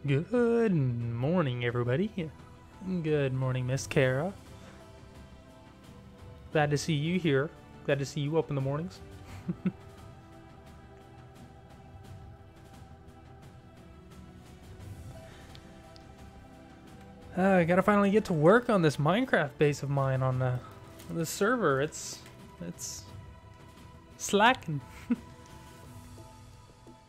Good morning, everybody. Good morning, Miss Kara. Glad to see you here. Glad to see you up in the mornings. I gotta finally get to work on this Minecraft base of mine on the server. It's slacking.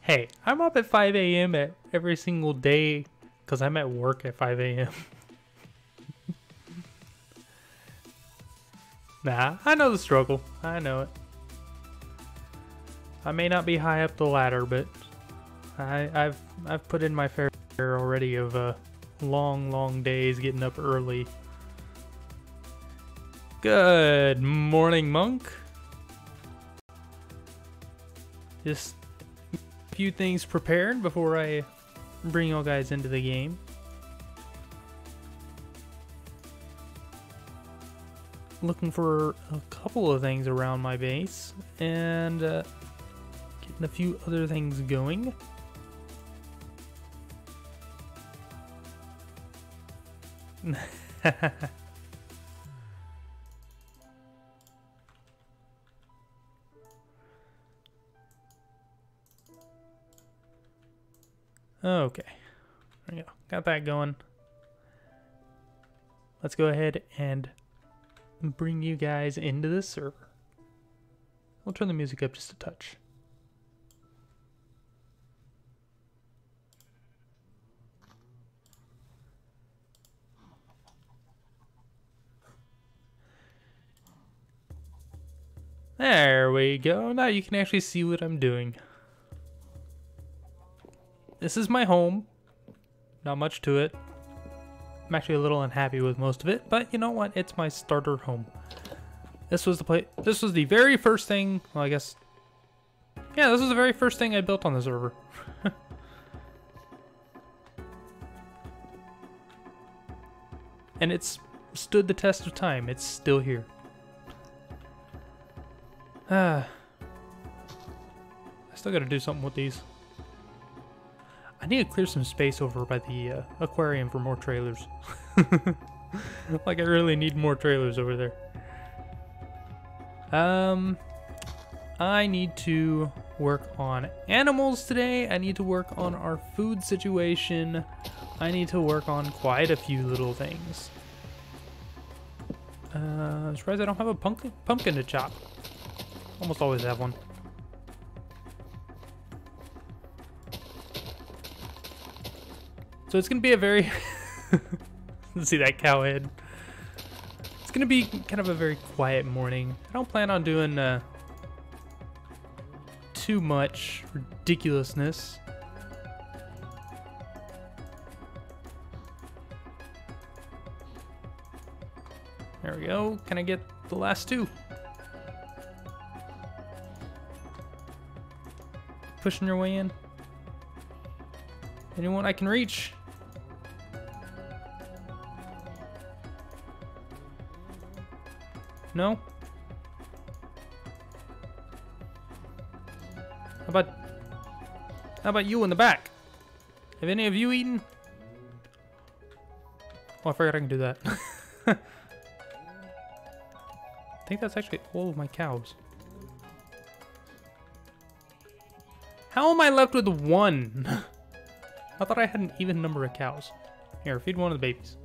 Hey, I'm up at 5 a.m. at every single day because I'm at work at 5 a.m. Nah, I know the struggle. I know it. I may not be high up the ladder, but I've put in my fair share already of long days getting up early. Good morning, Monk. Just a few things prepared before I bring you guys into the game. Looking for a couple of things around my base and getting a few other things going. Okay, there we go. Got that going. Let's go ahead and bring you guys into the server. We'll turn the music up just a touch. There we go. Now you can actually see what I'm doing. This is my home. Not much to it. I'm actually a little unhappy with most of it, but you know what? It's my starter home. This was the very first thing, well, I guess. Yeah, this was the very first thing I built on the server. And it's stood the test of time. It's still here. I still gotta do something with these. I need to clear some space over by the aquarium for more trailers. Like I really need more trailers over there. I need to work on animals today. I need to work on our food situation. I need to work on quite a few little things. I'm surprised I don't have a pumpkin to chop. Almost always have one. So it's gonna be a very let's see that cow head. It's gonna be kind of a very quiet morning. I don't plan on doing too much ridiculousness. There we go. Can I get the last two? Pushing your way in. Anyone I can reach? No? How about you in the back? Have any of you eaten? Oh, I forgot I can do that. I think that's actually all of my cows. How am I left with one? I thought I had an even number of cows. Here, feed one of the babies.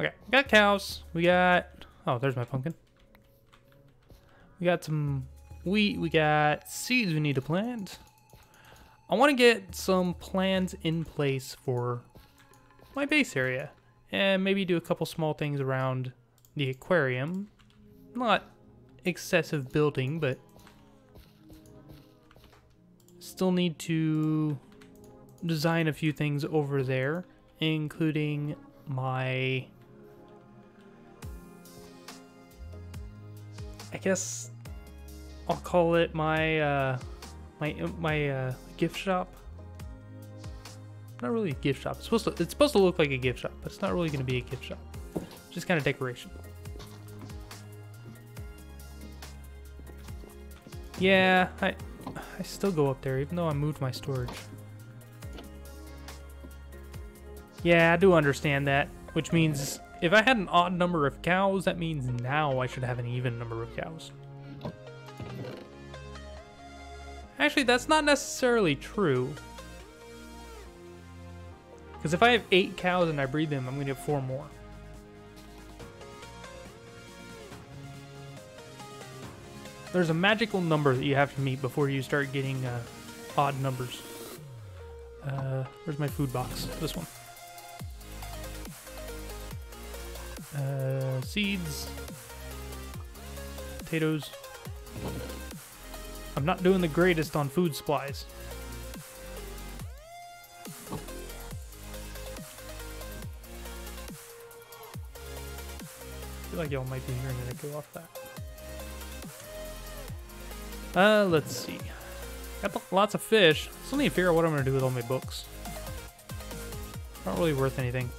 Okay, we got cows. We got... Oh, there's my pumpkin. We got some wheat. We got seeds we need to plant. I want to get some plans in place for my base area. And maybe do a couple small things around the aquarium. Not excessive building, but... Still need to design a few things over there, including my... I guess I'll call it my my gift shop. Not really a gift shop. It's supposed to look like a gift shop, but it's not really going to be a gift shop. Just kind of decoration. Yeah, I still go up there even though I moved my storage. Yeah, I do understand that, which means if I had an odd number of cows, that means now I should have an even number of cows. Actually, that's not necessarily true. Because if I have 8 cows and I breed them, I'm going to get 4 more. There's a number that you have to meet before you start getting odd numbers. Where's my food box? This one. Seeds. Potatoes. I'm not doing the greatest on food supplies. I feel like y'all might be hearing an echo off that. Let's see. Got lots of fish. Still need to figure out what I'm going to do with all my books. Not really worth anything.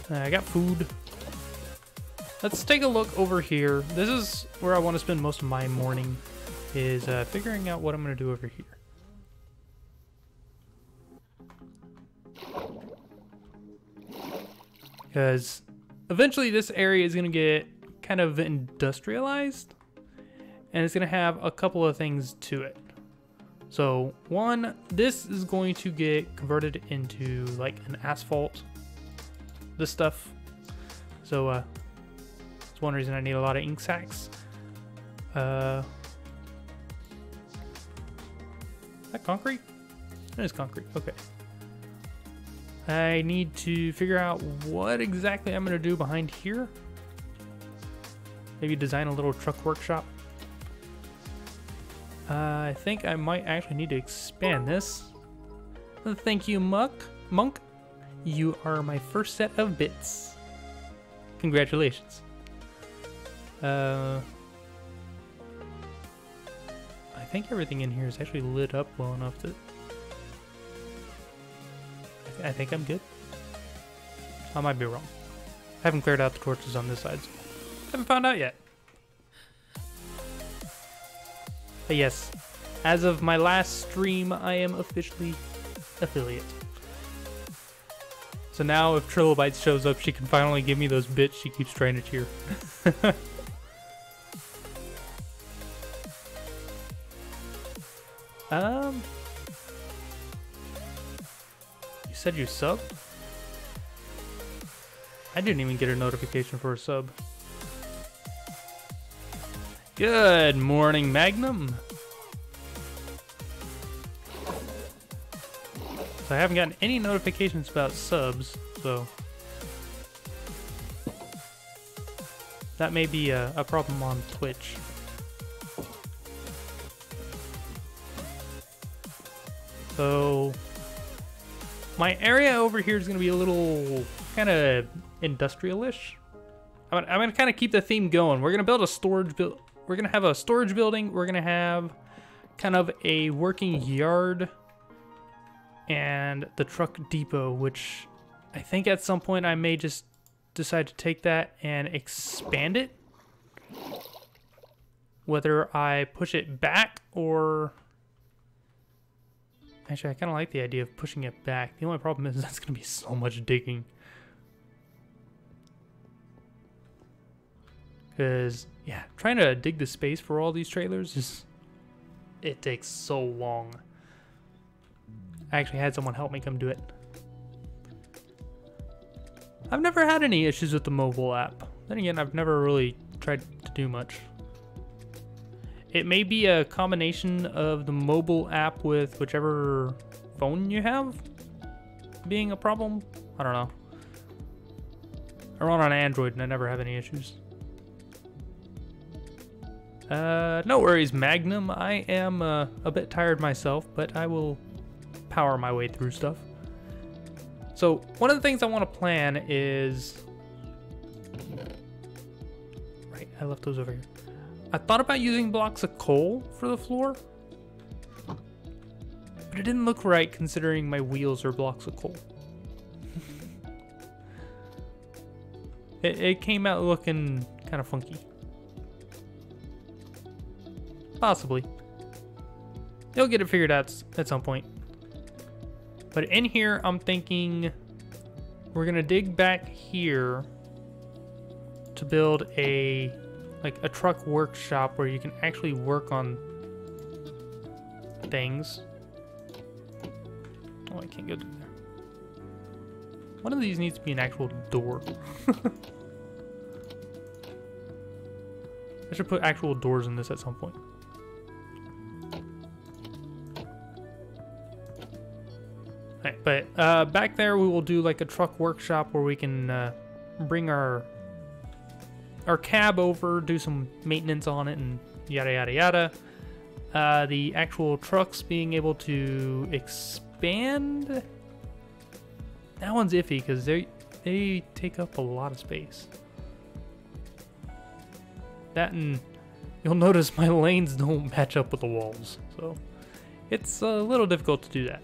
I got food. Let's take a look over here. This is where I want to spend most of my morning, is figuring out what I'm going to do over here. Because eventually this area is going to get kind of industrialized, and it's going to have a couple of things to it. So one, this is going to get converted into like an asphalt, this stuff. So it's one reason I need a lot of ink sacks. Is that concrete? It is concrete, okay. I need to figure out what exactly I'm going to do behind here. Maybe design a little truck workshop. I think I might actually need to expand this. Thank you, Monk. You are my first set of bits. Congratulations. I think everything in here is actually lit up well enough that I think I'm good. I might be wrong. I haven't cleared out the torches on this side, so haven't found out yet. But yes, as of my last stream, I am officially affiliate. So now if Trilobites shows up, she can finally give me those bits she keeps trying to cheer. You said you subbed? I didn't even get a notification for a sub. Good morning, Magnum. So I haven't gotten any notifications about subs, so that may be a problem on Twitch. So my area over here is going to be a little kind of industrial-ish. I'm going to kind of keep the theme going. We're going to build a storage build. We're going to have a storage building. We're going to have kind of a working yard and the truck depot, which I think at some point I may just decide to take that and expand it. Whether I push it back or... Actually, I kind of like the idea of pushing it back. The only problem is that's going to be so much digging. Because, yeah, trying to dig the space for all these trailers it takes so long. I actually had someone help me come do it. I've never had any issues with the mobile app. Then again, I've never really tried to do much. It may be a combination of the mobile app with whichever phone you have being a problem. I don't know. I run on Android and I never have any issues. No worries, Magnum. I am a bit tired myself, but I will power my way through stuff. So one of the things I want to plan is... Right, I left those over here. I thought about using blocks of coal for the floor, but it didn't look right considering my wheels are blocks of coal. It came out looking kind of funky. Possibly. They'll get it figured out at some point. But in here, I'm thinking we're gonna dig back here to build a truck workshop where you can actually work on things. Oh, I can't go through there. One of these needs to be an actual door. I should put actual doors in this at some point. Right, but back there we will do like a truck workshop where we can bring our cab over, do some maintenance on it, and yada yada yada. The actual trucks being able to expand, that one's iffy because they take up a lot of space. That, and you'll notice my lanes don't match up with the walls, so it's a little difficult to do that.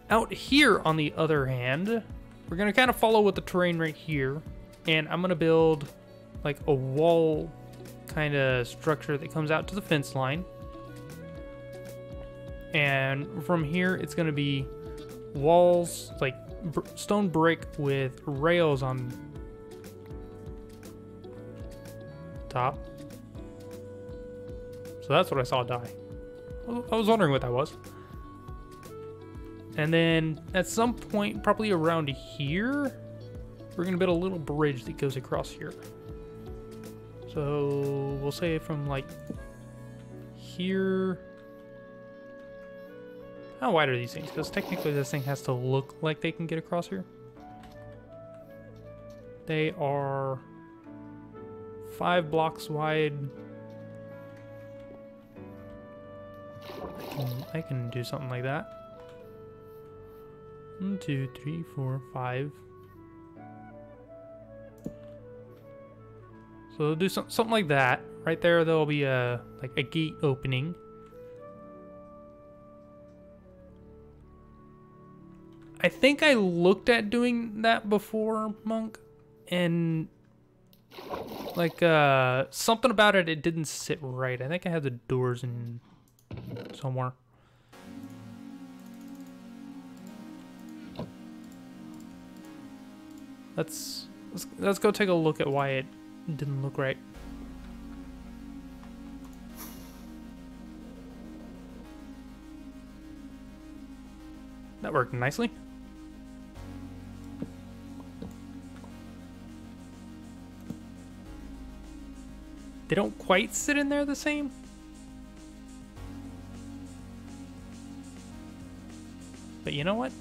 Out here, on the other hand, we're gonna kind of follow with the terrain right here, and I'm gonna build like a wall kind of structure that comes out to the fence line. And from here, it's gonna be walls, like stone brick with rails on top. So that's what I saw die. I was wondering what that was. And then at some point, probably around here, we're gonna build a little bridge that goes across here. So we'll say from like here. How wide are these things? Because technically this thing has to look like they can get across here. They are 5 blocks wide. I can do something like that. 1, 2, 3, 4, 5. So they'll do something like that. Right there, there'll be a gate opening. I think I looked at doing that before, Monk, and like something about it didn't sit right. I think I had the doors in somewhere. Let's go take a look at why it didn't look right. That worked nicely. They don't quite sit in there the same. But you know what?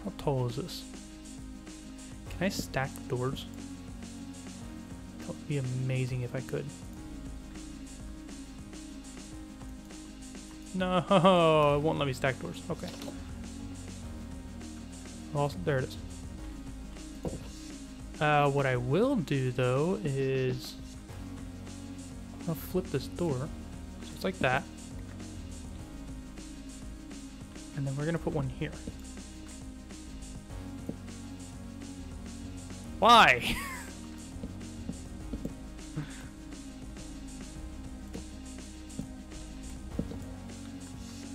How tall is this? Can I stack doors? That would be amazing if I could. No, it won't let me stack doors. Okay. Well, there it is. What I will do though is I'll flip this door. So it's like that. And then we're gonna put one here. Why?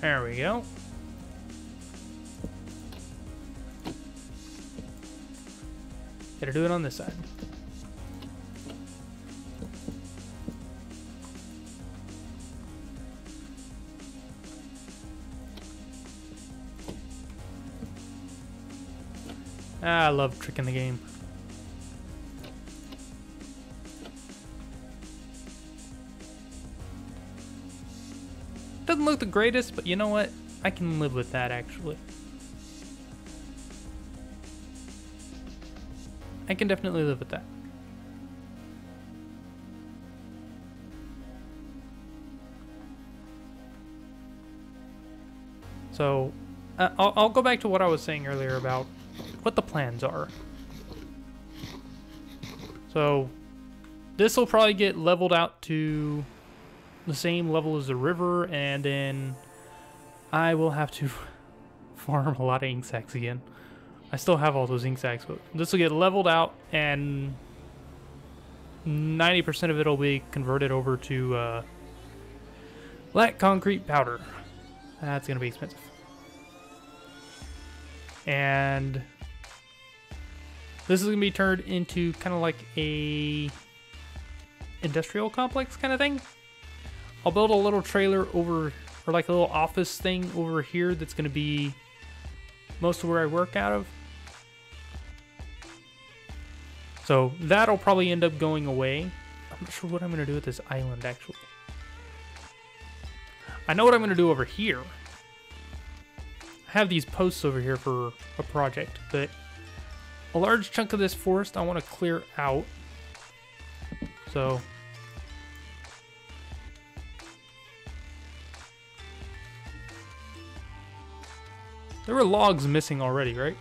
There we go. Gotta do it on this side. I love tricking the game. Doesn't look the greatest, but you know what? I can live with that, actually. I can definitely live with that. So, I'll go back to what I was saying earlier about what the plans are. So, this will probably get leveled out to the same level as the river, and then I will have to farm a lot of ink sacs again. I still have all those ink sacs, but this will get leveled out, and 90% of it will be converted over to black concrete powder. That's gonna be expensive. And this is going to be turned into kind of like a industrial complex kind of thing. I'll build a little trailer over, or like a little office thing over here that's going to be most of where I work out of. So that'll probably end up going away. I'm not sure what I'm going to do with this island, actually. I know what I'm going to do over here. I have these posts over here for a project, but a large chunk of this forest I want to clear out. So there were logs missing already, right?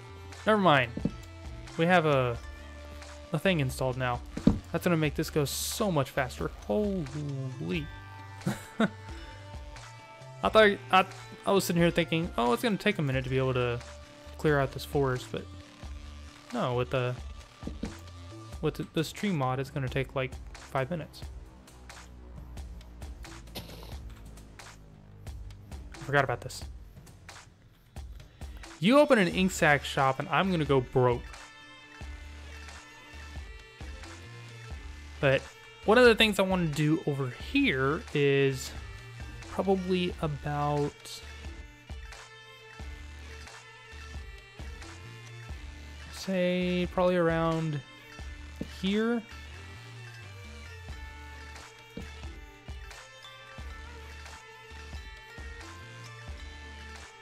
Never mind. We have a thing installed now. That's gonna make this go so much faster. Holy. I was sitting here thinking, oh, it's gonna take a minute to be able to clear out this forest, but no, with this tree mod, it's gonna take like 5 minutes. I forgot about this. You open an ink sac shop and I'm gonna go broke. But one of the things I want to do over here is probably about say probably around here.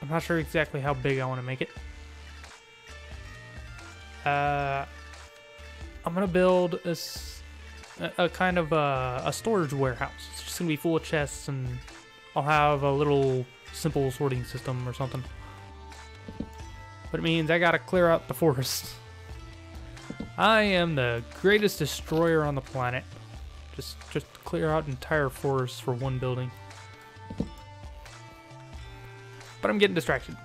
I'm not sure exactly how big I want to make it. I'm gonna build a kind of a storage warehouse. It's just gonna be full of chests, and I'll have a little simple sorting system or something. But it means I gotta clear out the forest. I am the greatest destroyer on the planet. Just clear out entire forests for one building. But I'm getting distracted.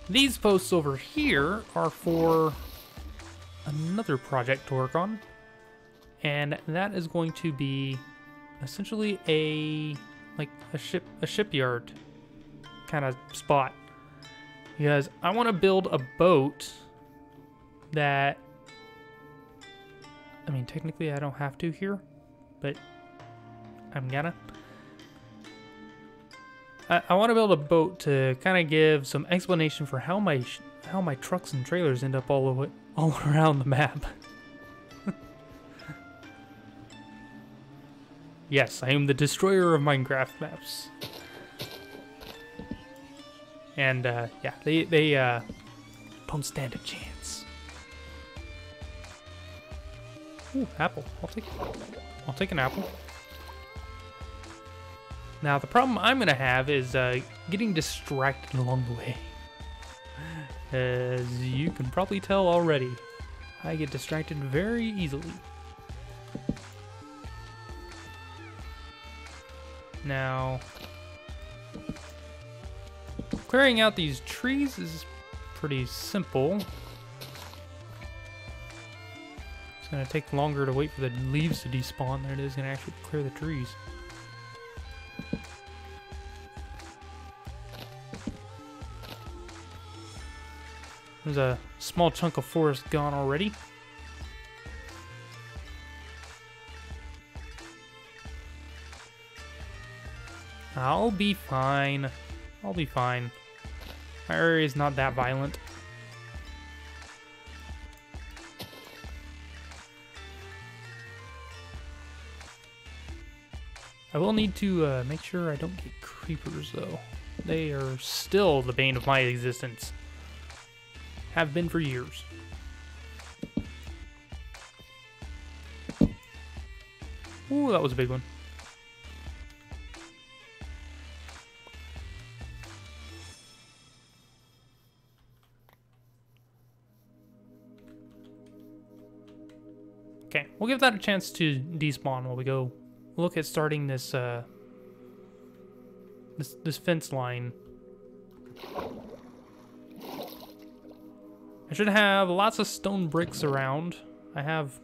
These posts over here are for another project to work on, and that is going to be essentially a shipyard kind of spot, because I want to build a boat that, I mean, technically I don't have to here, but I'm gonna. I want to build a boat to kind of give some explanation for how my trucks and trailers end up all around the map. Yes, I am the destroyer of Minecraft maps. And yeah, they don't stand a chance. Ooh, apple. I'll take it. I'll take an apple. Now, the problem I'm going to have is getting distracted along the way. As you can probably tell already, I get distracted very easily. Now, clearing out these trees is pretty simple. It's going to take longer to wait for the leaves to despawn than it is going to actually clear the trees. There's a small chunk of forest gone already. I'll be fine. I'll be fine. My area is not that violent. I will need to make sure I don't get creepers, though. They are still the bane of my existence. Have been for years. Ooh, that was a big one. Okay, we'll give that a chance to despawn while we go look at starting this this fence line. I should have lots of stone bricks around. I have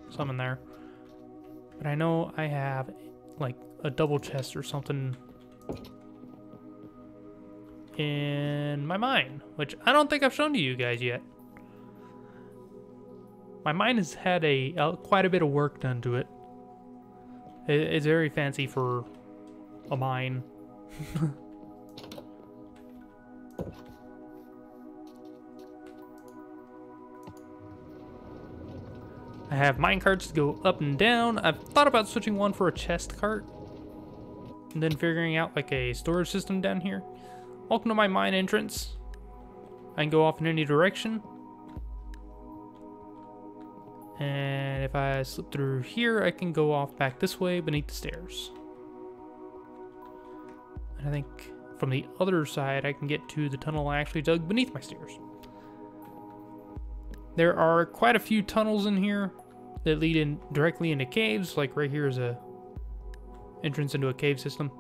some in there. But I know I have like a double chest or something in my mine, which I don't think I've shown to you guys yet. My mine has had quite a bit of work done to it. It's very fancy for a mine. I have mine carts to go up and down. I've thought about switching one for a chest cart, and then figuring out like a storage system down here. Welcome to my mine entrance. I can go off in any direction. And if I slip through here, I can go off back this way beneath the stairs. And I think from the other side, I can get to the tunnel I actually dug beneath my stairs. There are quite a few tunnels in here that lead in directly into caves. Like right here is a entrance into a cave system.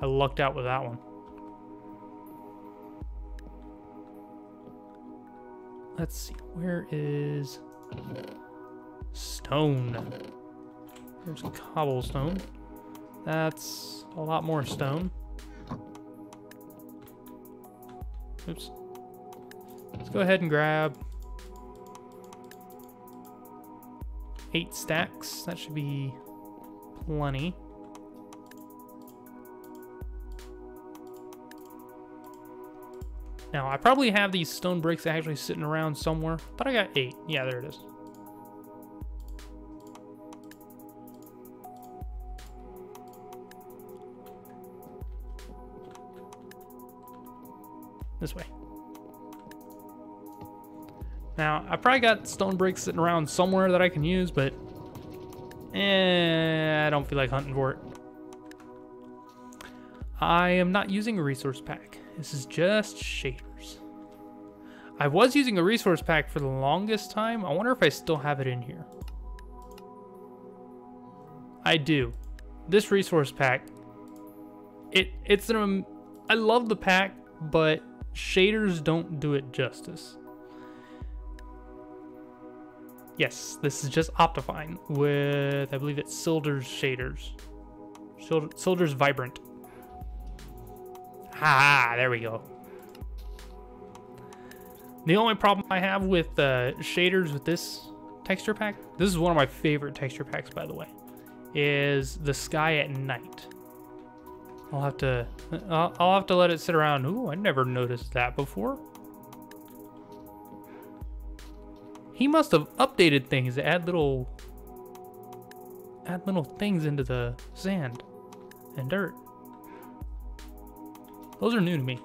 I lucked out with that one. Let's see, where is stone? There's cobblestone. That's a lot more stone. Oops. Let's go ahead and grab 8 stacks. That should be plenty. Now, I probably have these stone bricks actually sitting around somewhere, but I got 8. Yeah, there it is. This way. Now, I probably got stone bricks sitting around somewhere that I can use, but I don't feel like hunting for it. I am not using a resource pack. This is just shaders. I was using a resource pack for the longest time. I wonder if I still have it in here. I do. This resource pack, I love the pack, but shaders don't do it justice. Yes, this is just Optifine with, I believe it's Silder's shaders. Silder's Vibrant. Ah, there we go. The only problem I have with shaders with this texture pack, this is one of my favorite texture packs, by the way, is the sky at night. I'll have to let it sit around. Ooh, I never noticed that before. He must have updated things to add little things into the sand and dirt. Those are new to me.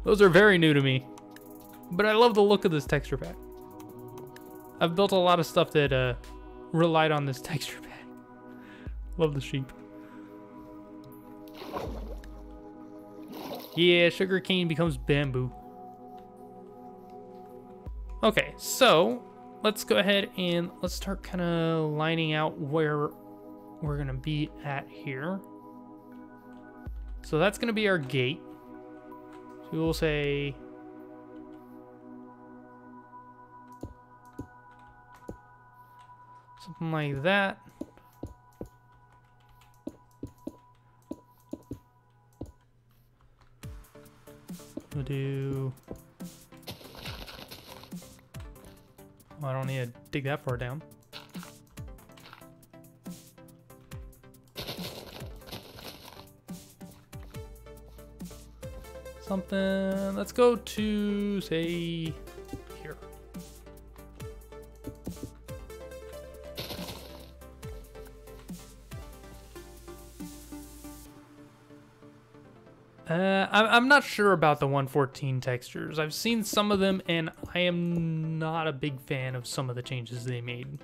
Those are very new to me. But I love the look of this texture pack. I've built a lot of stuff that relied on this texture pack. Love the sheep. Yeah, sugarcane becomes bamboo. Okay, so let's go ahead and let's start kind of lining out where we're going to be at here. So that's going to be our gate. So we will say something like that. We'll do... Oh, I don't need to dig that far down. Something, let's go to, say, here. I'm not sure about the 114 textures. I've seen some of them, and I am not a big fan of some of the changes they made.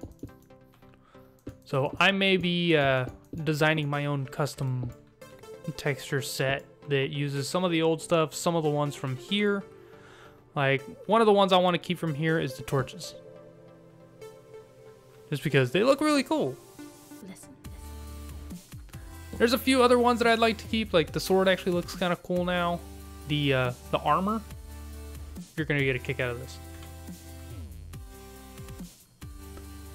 So I may be designing my own custom texture set that uses some of the old stuff, some of the ones from here. Like, one of the ones I want to keep from here is the torches. Just because they look really cool. Listen. There's a few other ones that I'd like to keep, like the sword actually looks kind of cool now. The armor, you're going to get a kick out of this.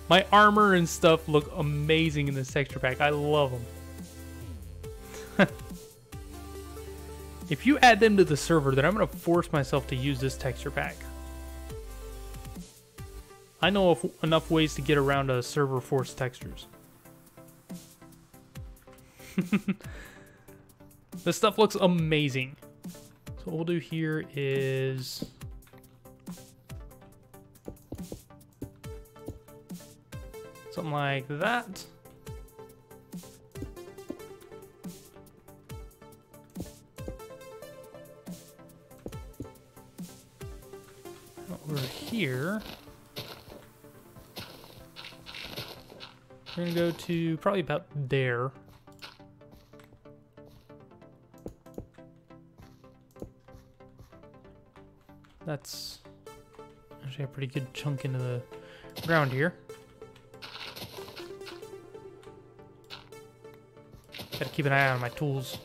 My armor and stuff look amazing in this texture pack. I love them. If you add them to the server, then I'm going to force myself to use this texture pack. I know of enough ways to get around a server force textures. This stuff looks amazing. So what we'll do here is... something like that. Over here, we're gonna go to probably about there. That's actually a pretty good chunk into the ground here. Gotta keep an eye on my tools.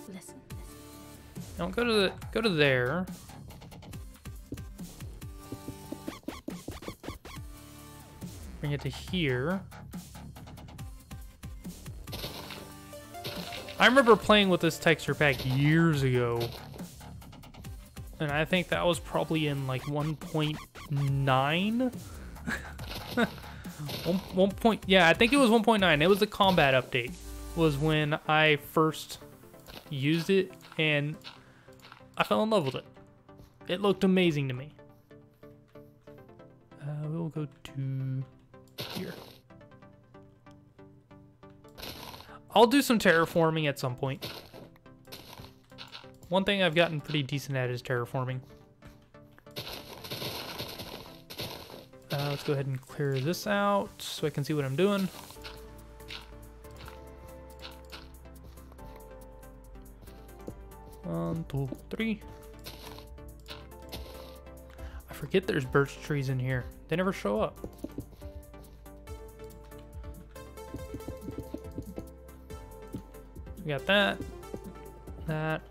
Listen. Now go to there. Bring it to here. I remember playing with this texture pack years ago. And I think that was probably in like 1.9. Yeah, I think it was 1.9. It was the combat update. Was when I first used it and I fell in love with it. It looked amazing to me. We'll go to here. I'll do some terraforming at some point. One thing I've gotten pretty decent at is terraforming. Let's go ahead and clear this out so I can see what I'm doing. One, two, three. I forget there's birch trees in here. They never show up. We got that. That.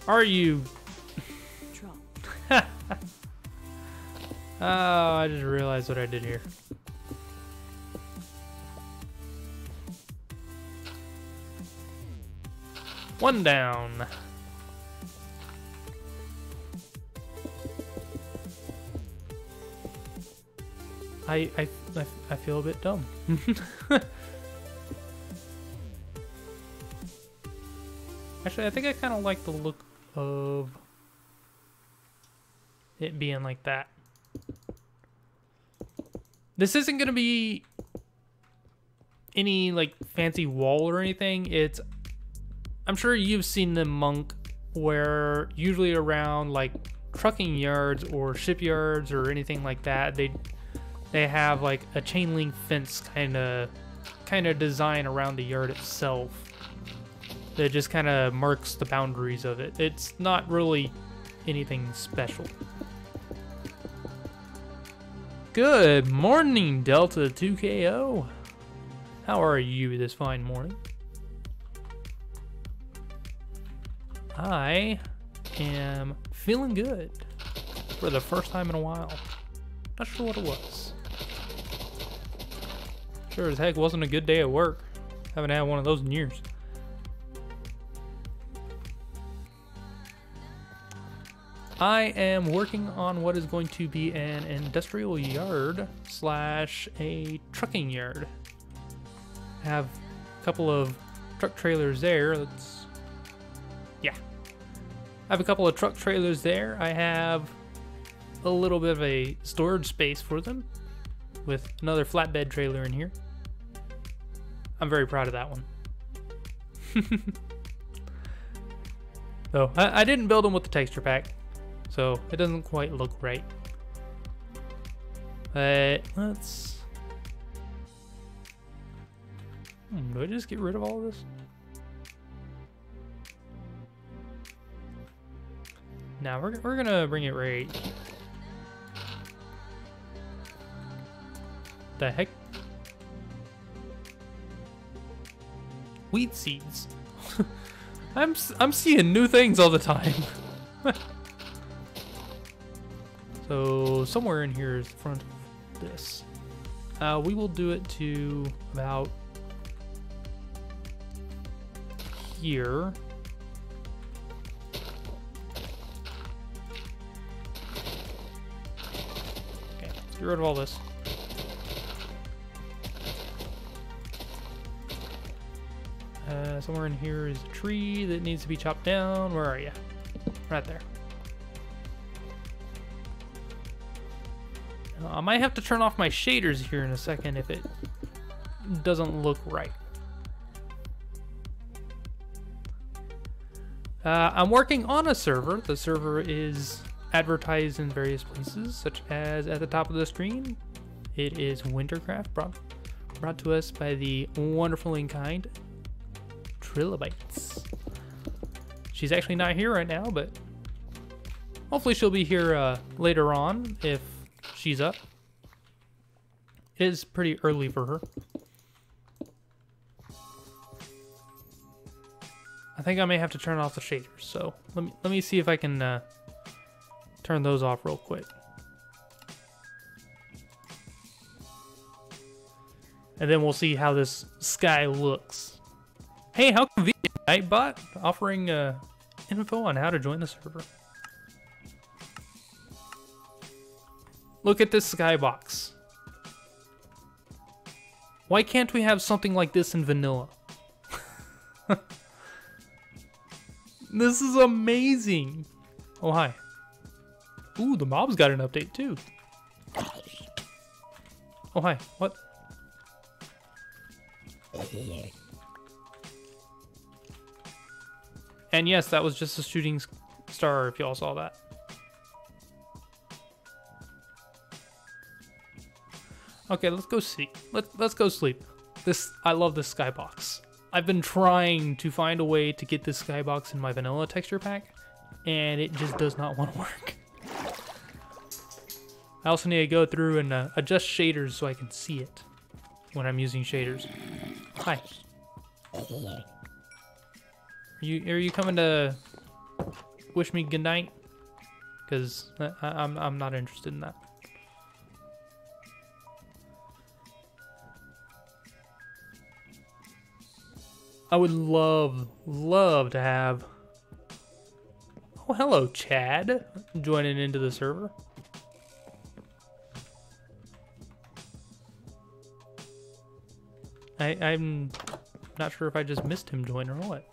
Are you? Oh, I just realized what I did here. One down. I feel a bit dumb. Actually, I think I kind of like the look of it being like that. This isn't going to be any like fancy wall or anything. I'm sure you've seen the Monk where usually around like trucking yards or shipyards or anything like that, they have like a chain link fence kind of design around the yard itself that just kind of marks the boundaries of it. It's not really anything special. Good morning, Delta 2KO. How are you this fine morning? I am feeling good for the first time in a while. Not sure what it was. Sure as heck wasn't a good day at work. Haven't had one of those in years. I am working on what is going to be an industrial yard slash a trucking yard. I have a couple of truck trailers there. I have a couple of truck trailers there. I have a little bit of a storage space for them with another flatbed trailer in here. I'm very proud of that one. So I didn't build them with the texture pack, so it doesn't quite look right. But let's... do I just get rid of all of this? Now we're gonna bring it right. The heck? Wheat seeds. I'm seeing new things all the time. So somewhere in here is the front of this. We will do it to about here. Okay, let's get rid of all this. Somewhere in here is a tree that needs to be chopped down. Where are you? Right there. I might have to turn off my shaders here in a second if it doesn't look right. I'm working on a server. The server is advertised in various places, such as at the top of the screen. It is WinterCraft, brought to us by the wonderful and kind Trilobites. She's actually not here right now, but hopefully she'll be here later on if she's up. It is pretty early for her. I think I may have to turn off the shaders, so let me see if I can turn those off real quick. And then we'll see how this sky looks. Hey, how convenient, Nightbot, offering info on how to join the server. Look at this skybox. Why can't we have something like this in vanilla? This is amazing. Oh, hi. Ooh, the mob's got an update too. Oh, hi. What? And yes, that was just a shooting star if y'all saw that. Okay, let's go sleep. Let's go sleep. I love this skybox. I've been trying to find a way to get this skybox in my vanilla texture pack, and it just does not want to work. I also need to go through and adjust shaders so I can see it when I'm using shaders. Hi. Are you coming to wish me good night? Because I'm not interested in that. I would love to have... Oh, hello, Chad, joining into the server. I'm not sure if I just missed him join or what.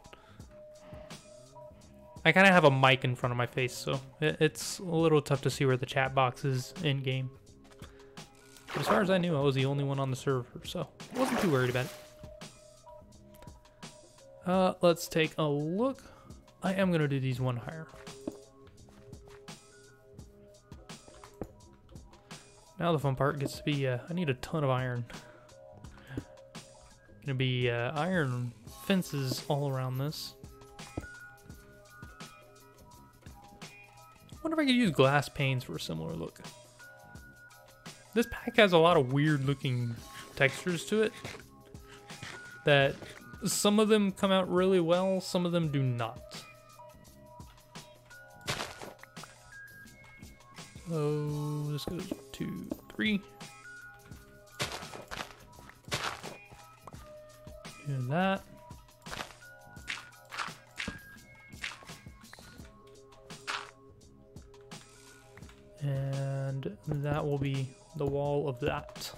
I kind of have a mic in front of my face, so it's a little tough to see where the chat box is in game. But as far as I knew, I was the only one on the server, so I wasn't too worried about it. Let's take a look. I am gonna do these one higher. Now the fun part gets to be, I need a ton of iron. Gonna be iron fences all around this. Wonder if I could use glass panes for a similar look. This pack has a lot of weird looking textures to it that some of them come out really well, some of them do not. So this goes 2, 3. Do that. And that will be the wall of that.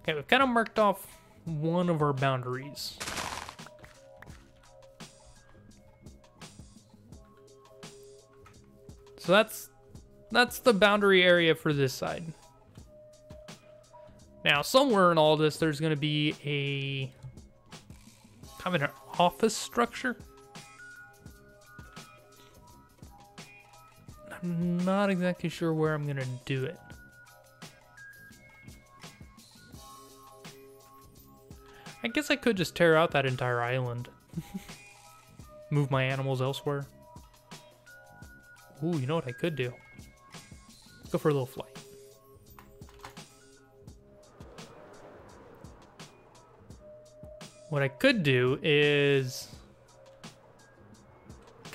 Okay, we've kind of marked off one of our boundaries. So that's the boundary area for this side. Now, somewhere in all this, there's going to be a kind of an office structure. I'm not exactly sure where I'm going to do it. I guess I could just tear out that entire island. Move my animals elsewhere. Ooh, you know what I could do? Let's go for a little flight. What I could do is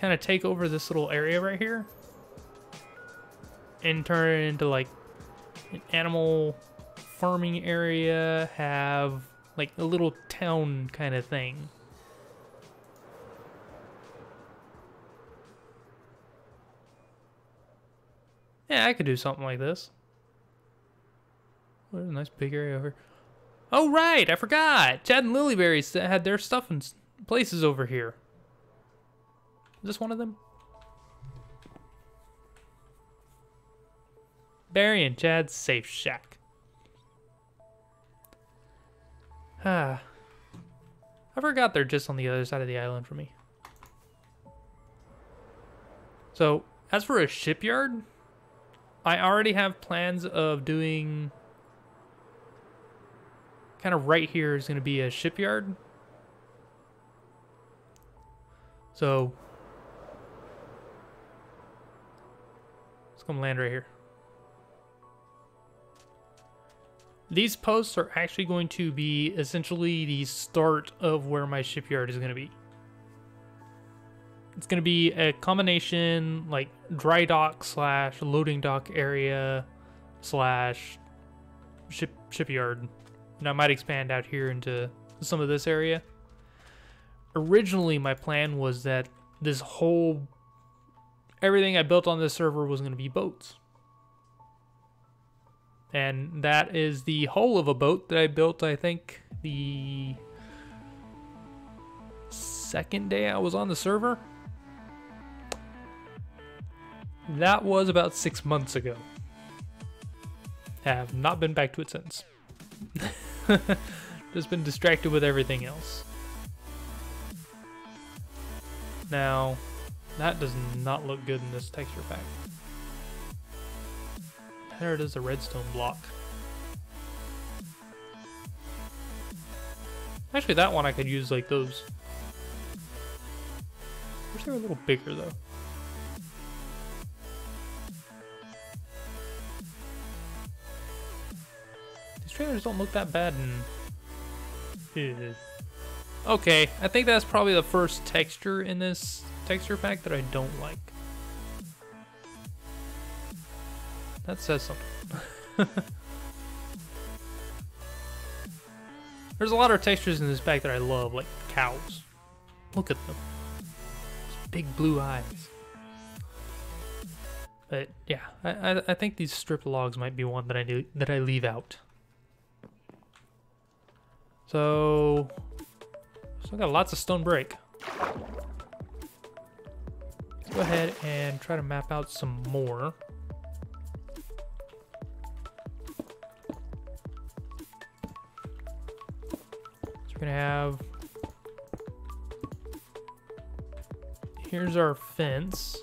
kind of take over this little area right here and turn it into like an animal farming area, have like a little town kind of thing. Yeah, I could do something like this. What a nice big area over here. Oh, right, I forgot. Chad and Lilyberries had their stuff in places over here. Is this one of them? Barry and Chad's safe shack. Ah. I forgot they're just on the other side of the island from me. So, as for a shipyard, I already have plans of doing... kind of right here is going to be a shipyard. So, let's come land right here. These posts are actually going to be essentially the start of where my shipyard is going to be. It's going to be a combination like dry dock / loading dock area / shipyard. And I might expand out here into some of this area. Originally, my plan was that this whole... everything I built on this server was going to be boats. And that is the hull of a boat that I built, I think, the second day I was on the server. That was about 6 months ago. Have not been back to it since. Just been distracted with everything else. Now, that does not look good in this texture pack. There it is, a redstone block. Actually, that one I could use like those. Wish they were a little bigger though. These trailers don't look that bad in... Okay, I think that's probably the first texture in this texture pack that I don't like. That says something. There's a lot of textures in this pack that I love, like cows. Look at them. Those big blue eyes. But yeah, I think these strip logs might be one that I leave out. So still got lots of stone brick. Let's go ahead and try to map out some more. We're gonna have, here's our fence,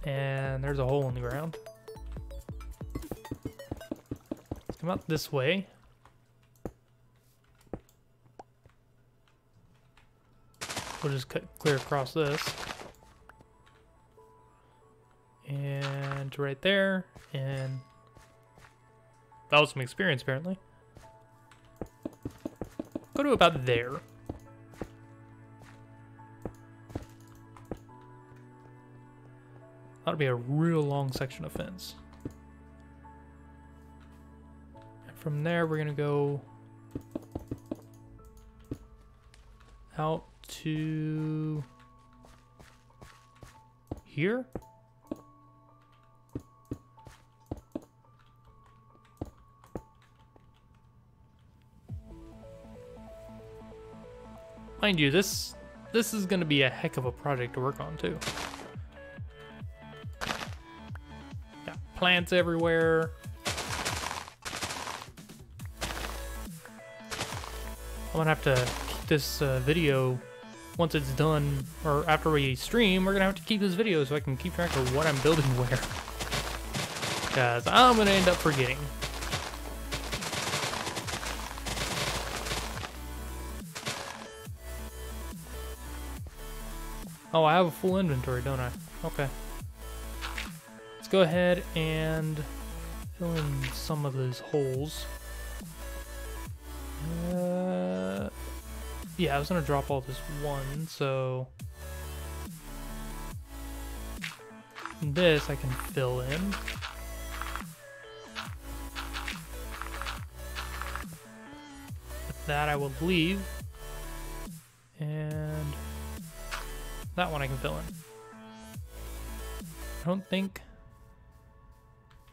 and there's a hole in the ground. Let's come out this way. We'll just cut clear across this, and right there, and that was some experience apparently. Go to about there. That'll be a real long section of fence. And from there, we're gonna go out to here. Mind you, this is going to be a heck of a project to work on too. Got plants everywhere. I'm gonna have to keep this video once it's done, or after we stream. We're gonna have to keep this video so I can keep track of what I'm building where, because I'm gonna end up forgetting. Oh, I have a full inventory, don't I? Okay. Let's go ahead and fill in some of those holes. Yeah, I was gonna drop all this one, so this I can fill in. That I will leave, and that one I can fill in. I don't think.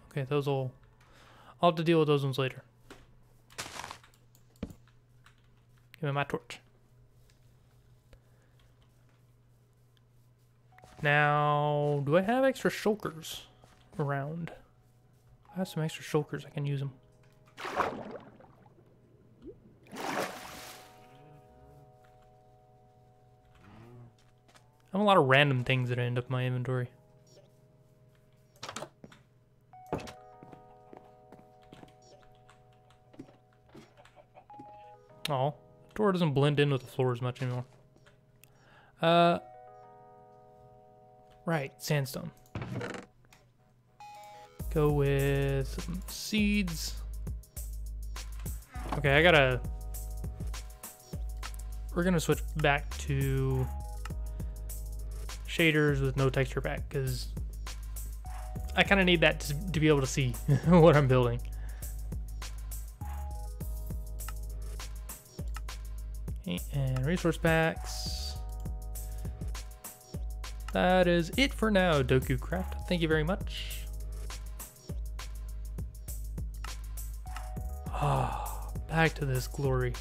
Okay, those will. I'll have to deal with those ones later. Give me my torch. Now, do I have extra shulkers around? I have some extra shulkers. I can use them. I have a lot of random things that end up in my inventory. Oh, the door doesn't blend in with the floor as much anymore. Right, sandstone. Go with some seeds. Okay, we're gonna switch back to shaders with no texture pack, because I kind of need that to be able to see what I'm building. Okay, and resource packs. That is it for now, WinterCraft. Thank you very much. Ah, back to this glory.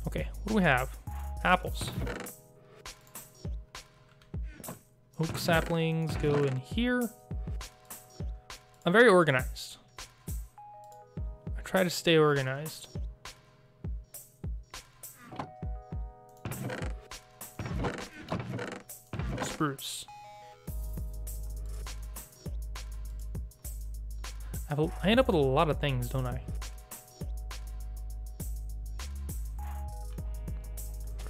Okay, what do we have? Apples. Oak saplings go in here. I'm very organized. I try to stay organized. Spruce. I end up with a lot of things, don't I?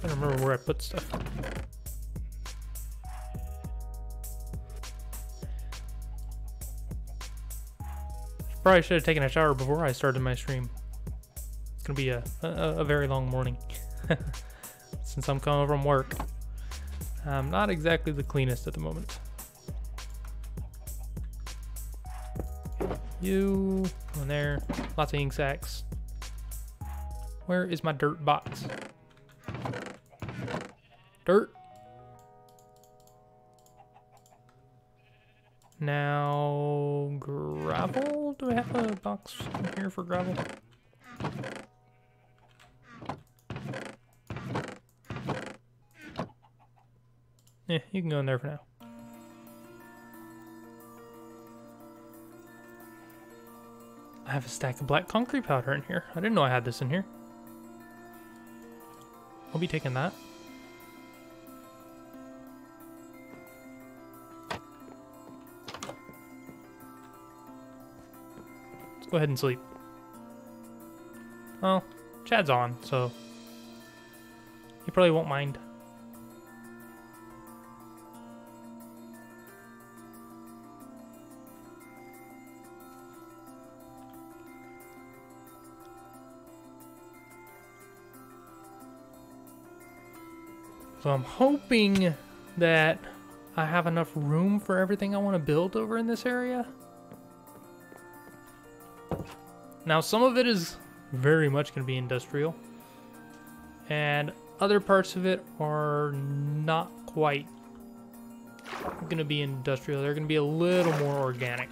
I don't remember where I put stuff. Probably should have taken a shower before I started my stream. It's gonna be a very long morning since I'm coming from work. I'm not exactly the cleanest at the moment. You in there, lots of ink sacks. Where is my dirt box? Dirt. Now, gravel? Do I have a box in here for gravel? Yeah, you can go in there for now. I have a stack of black concrete powder in here. I didn't know I had this in here. I'll be taking that. Go ahead and sleep. Well, Chad's on, so he probably won't mind. So I'm hoping that I have enough room for everything I want to build over in this area. Now, some of it is very much going to be industrial, and other parts of it are not quite going to be industrial. They're going to be a little more organic.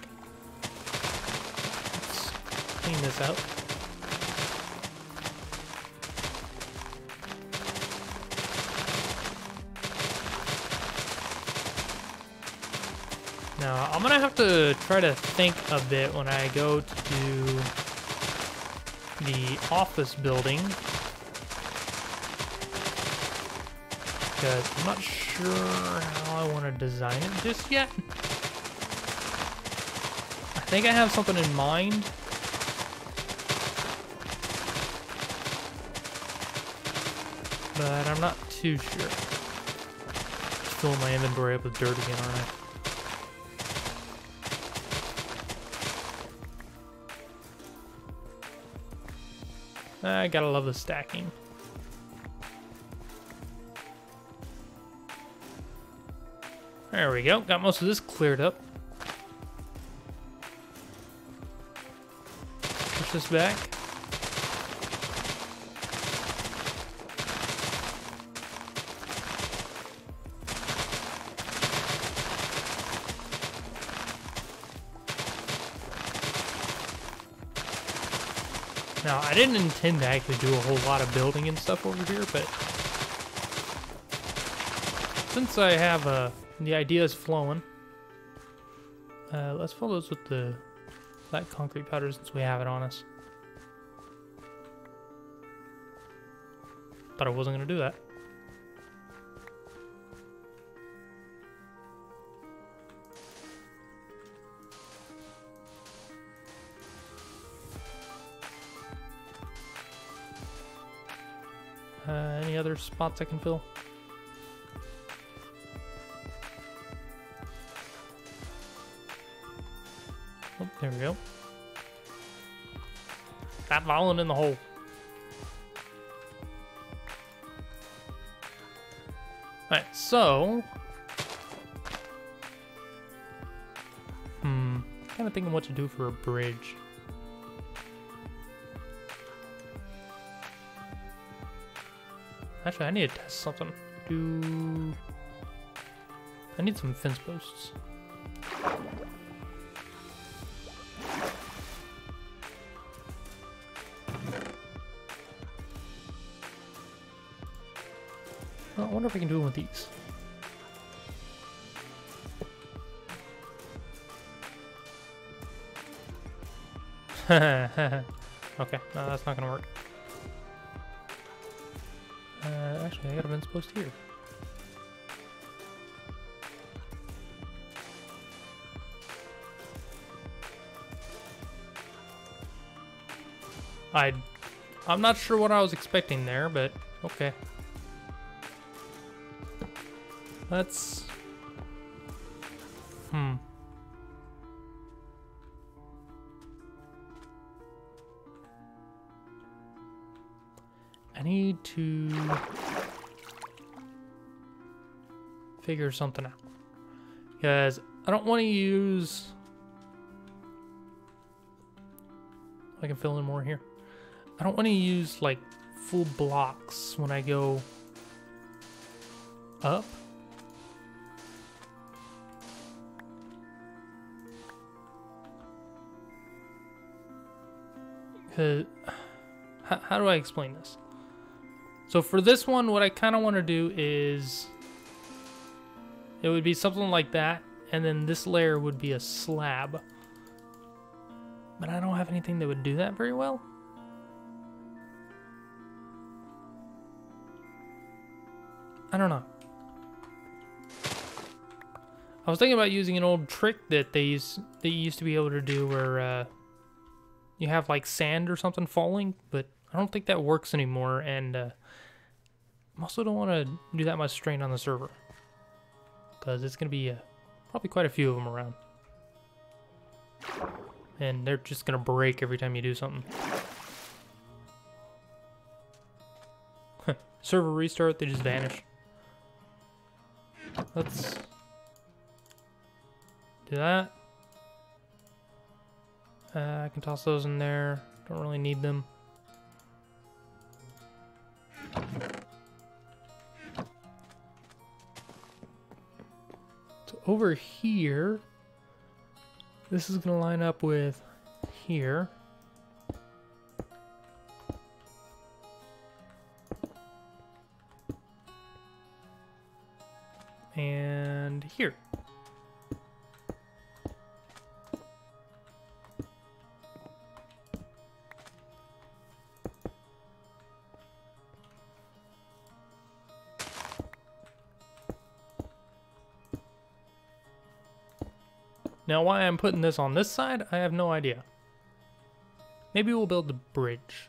Let's clean this out. Now, I'm going to have to try to think a bit when I go to the office building, because I'm not sure how I want to design it just yet. I think I have something in mind, but I'm not too sure. Filling my inventory up with dirt again, aren't I? I gotta love the stacking. There we go. Got most of this cleared up. Push this back. Now, I didn't intend to actually do a whole lot of building and stuff over here, but since I have the ideas flowing, let's fill those with the black concrete powder since we have it on us. Thought I wasn't going to do that. Any other spots I can fill? Oh, there we go. Stop falling in the hole. Alright, so... kind of thinking what to do for a bridge. Actually, I need to test something. I need some fence posts. Well, I wonder if I can do one with these. Okay, no, that's not gonna work. Actually, I got a fence post here. I'm not sure what I was expecting there, but okay. Let's... I need to figure something out, because I don't want to use... I can fill in more here. I don't want to use like full blocks when I go up. Because how do I explain this? So for this one, what I kind of want to do is it would be something like that, and then this layer would be a slab. But I don't have anything that would do that very well. I don't know. I was thinking about using an old trick that they used to be able to do where you have like sand or something falling, but I don't think that works anymore, and I also don't want to do that much strain on the server, because it's going to be probably quite a few of them around. And they're just going to break every time you do something. Server restart, they just vanish. Let's do that. I can toss those in there. Don't really need them. So over here, this is going to line up with here. And here. Now, why I'm putting this on this side, I have no idea. Maybe we'll build the bridge.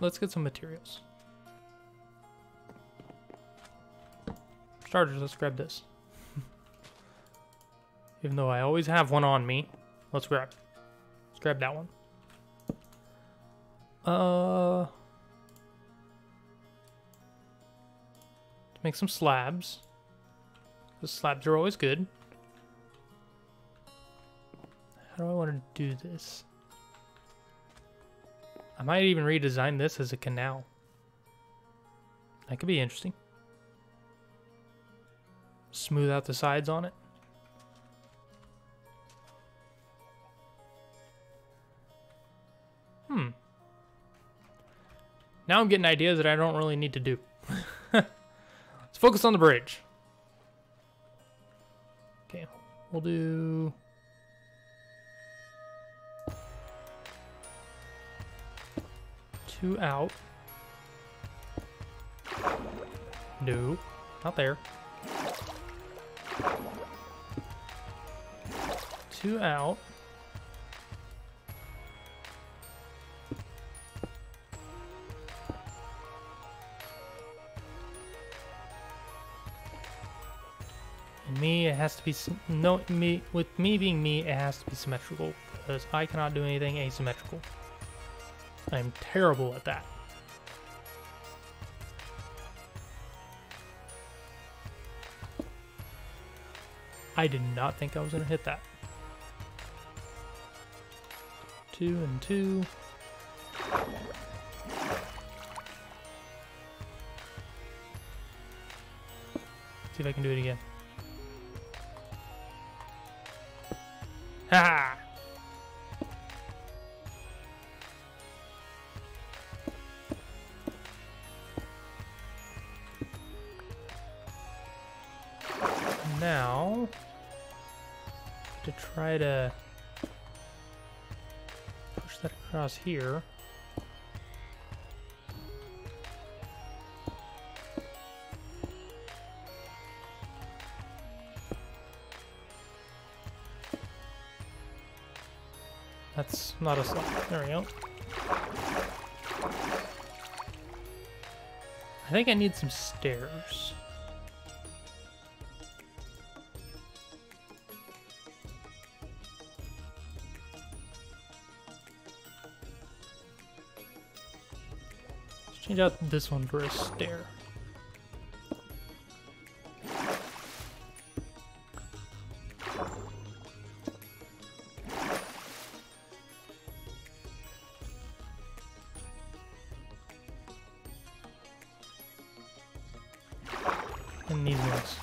Let's get some materials. Starters, let's grab this. Even though I always have one on me, let's grab it. Let's grab that one. To make some slabs. The slabs are always good. How do I want to do this? I might even redesign this as a canal. That could be interesting. Smooth out the sides on it. Now I'm getting ideas that I don't really need to do. Let's focus on the bridge. Okay, we'll do... two out. No, not there. Two out. And me, it has to be with me being me, it has to be symmetrical because I cannot do anything asymmetrical. I'm terrible at that. I did not think I was going to hit that. 2 and 2. See if I can do it again. Ha! Now, to try to push that across here. That's not a slide. There we go. I think I need some stairs. Let's change out this one for a stair. And these ones.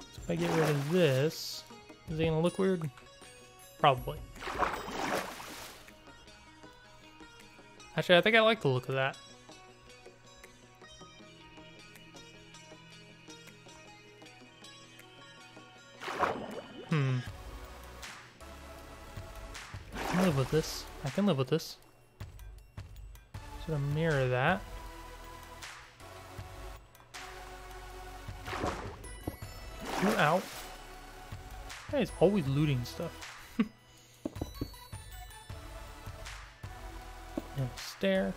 So if I get rid of this, is it gonna look weird? Probably. Actually, I think I like the look of that. I can live with this. I can live with this. Sort of mirror that. Two out. Hey, it's always looting stuff. And stair.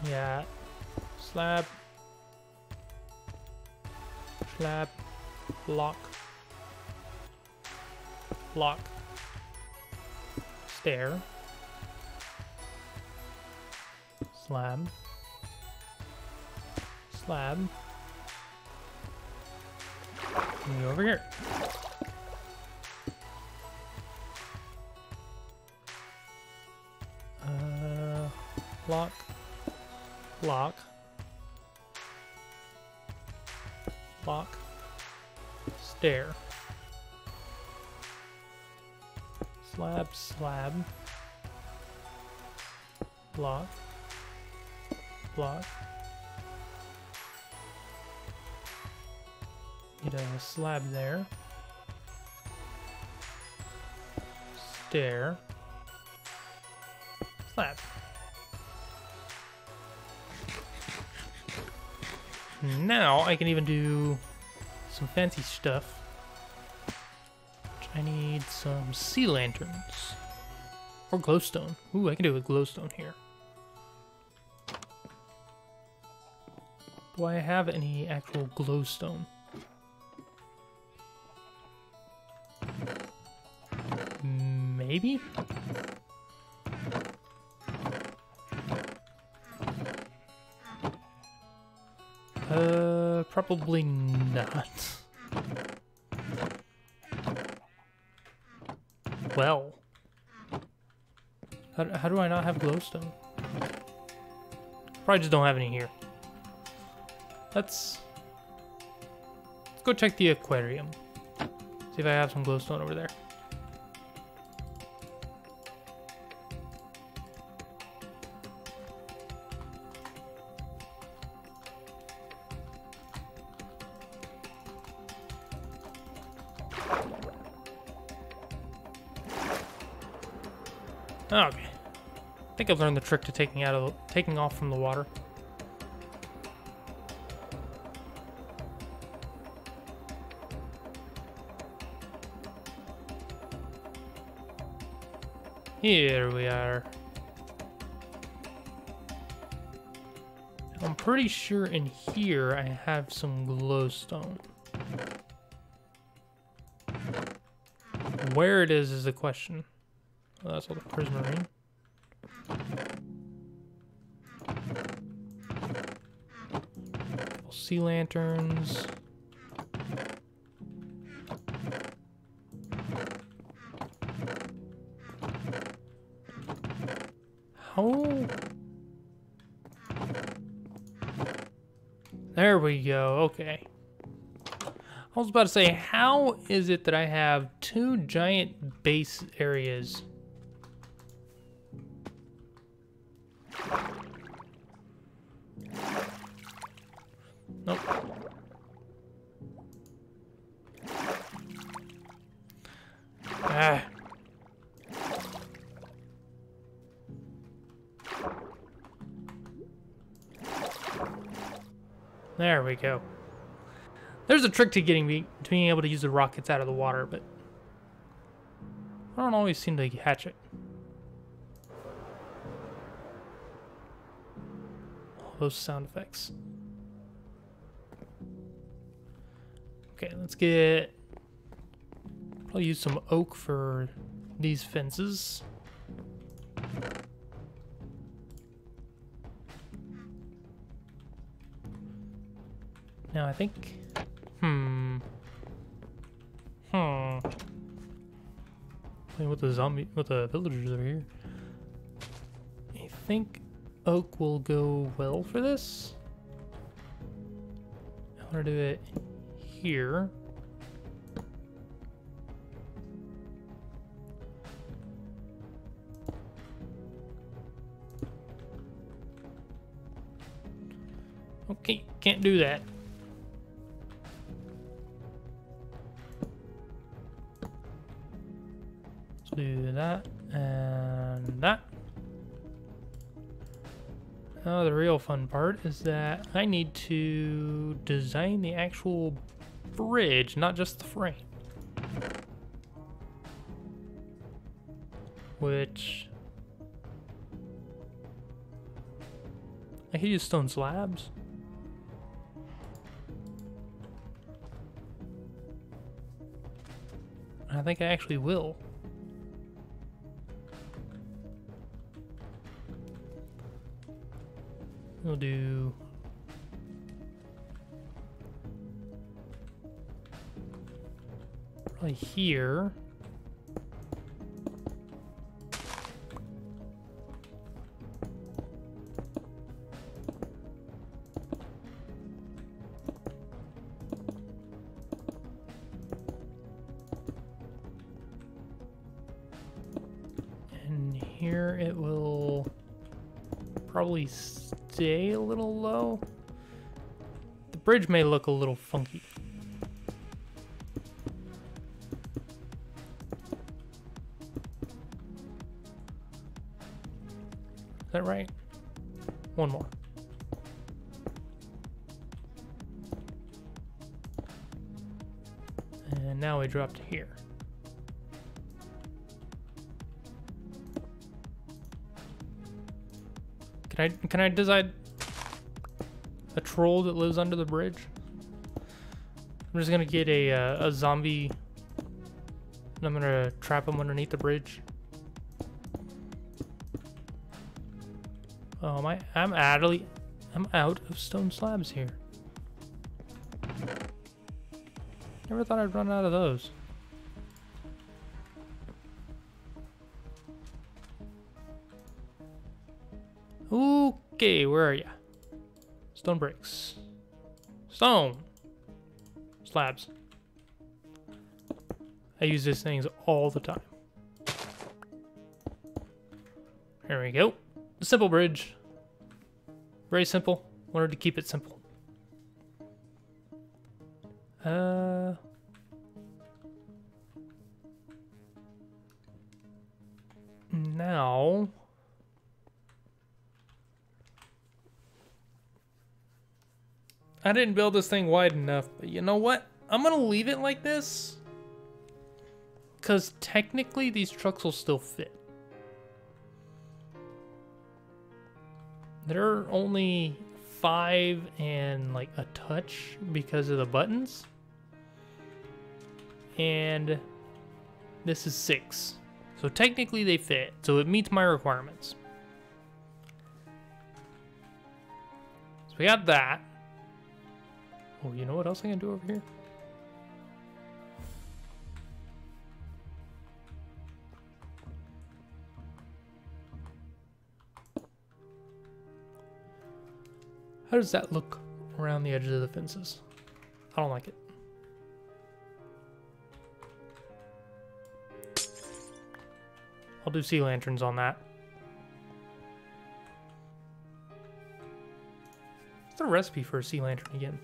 Yeah. Slab. Slab. Block. Block. Stair. Slab. Slab. And over here. Block. Block. Block. Stair. Slab, slab. Block. Block. Need a slab there. Stair. Slab. Now I can even do some fancy stuff. I need some sea lanterns. Or glowstone. Ooh, I can do it with glowstone here. Do I have any actual glowstone? Maybe? Probably not. Well. How do I not have glowstone? Probably just don't have any here. Let's go check the aquarium. See if I have some glowstone over there. Okay. I think I've learned the trick to taking off from the water. Here we are. I'm pretty sure in here I have some glowstone. Where it is the question. Oh, that's all the prismarine. Couple sea lanterns. How? There we go. Okay. I was about to say, how is it that I have two giant base areas? Nope. Ah. There we go. There's a trick to being able to use the rockets out of the water, but I don't always seem to catch it. All those sound effects. Okay, let's get... I'll use some oak for these fences. Now I think... Playing with the villagers over here. I think oak will go well for this. I want to do it here. Okay, can't do that. Let's do that and that. Now the real fun part is that I need to design the actual bridge, not just the frame. Which... I could use stone slabs. I think I actually will. We'll do... probably here. And here it will probably stay a little low. The bridge may look a little funky. Is that right? One more. And now we drop to here. Can I design a troll that lives under the bridge? I'm just gonna get a zombie, and I'm gonna trap him underneath the bridge. Oh my! I'm out of stone slabs here. Never thought I'd run out of those. Okay, where are ya? Stone bricks. Stone! Slabs. I use these things all the time. There we go. Simple bridge. Very simple. Wanted to keep it simple. Now... I didn't build this thing wide enough, but you know what? I'm gonna leave it like this. Because technically these trucks will still fit. They're only 5 and like a touch because of the buttons. And this is 6. So technically they fit. So it meets my requirements. So we got that. Oh, you know what else I can do over here? How does that look around the edges of the fences? I don't like it. I'll do sea lanterns on that. What's the recipe for a sea lantern again?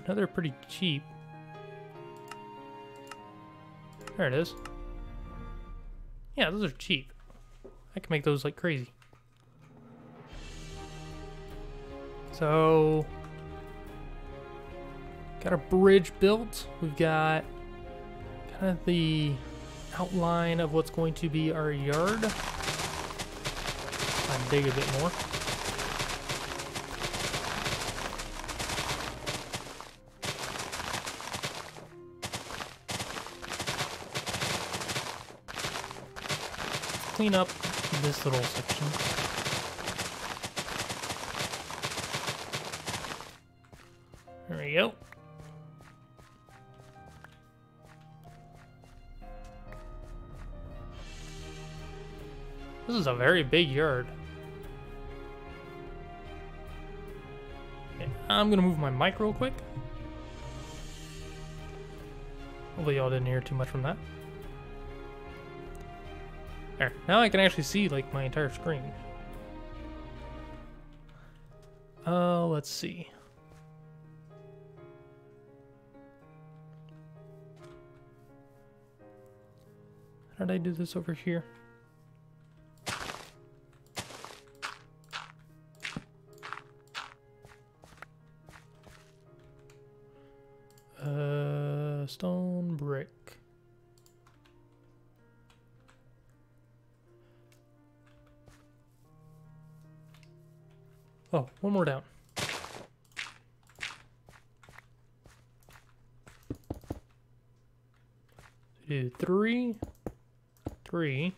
I know they're pretty cheap. There it is. Yeah, those are cheap. I can make those like crazy. So, got a bridge built. We've got kind of the outline of what's going to be our yard. I'll dig a bit more. Clean up this little section. There we go. This is a very big yard. Okay, I'm gonna move my mic real quick. Hopefully y'all didn't hear too much from that. There. Now I can actually see like my entire screen. Let's see. How did I do this over here? Stone brick. Oh, one more down. Do 3, 3.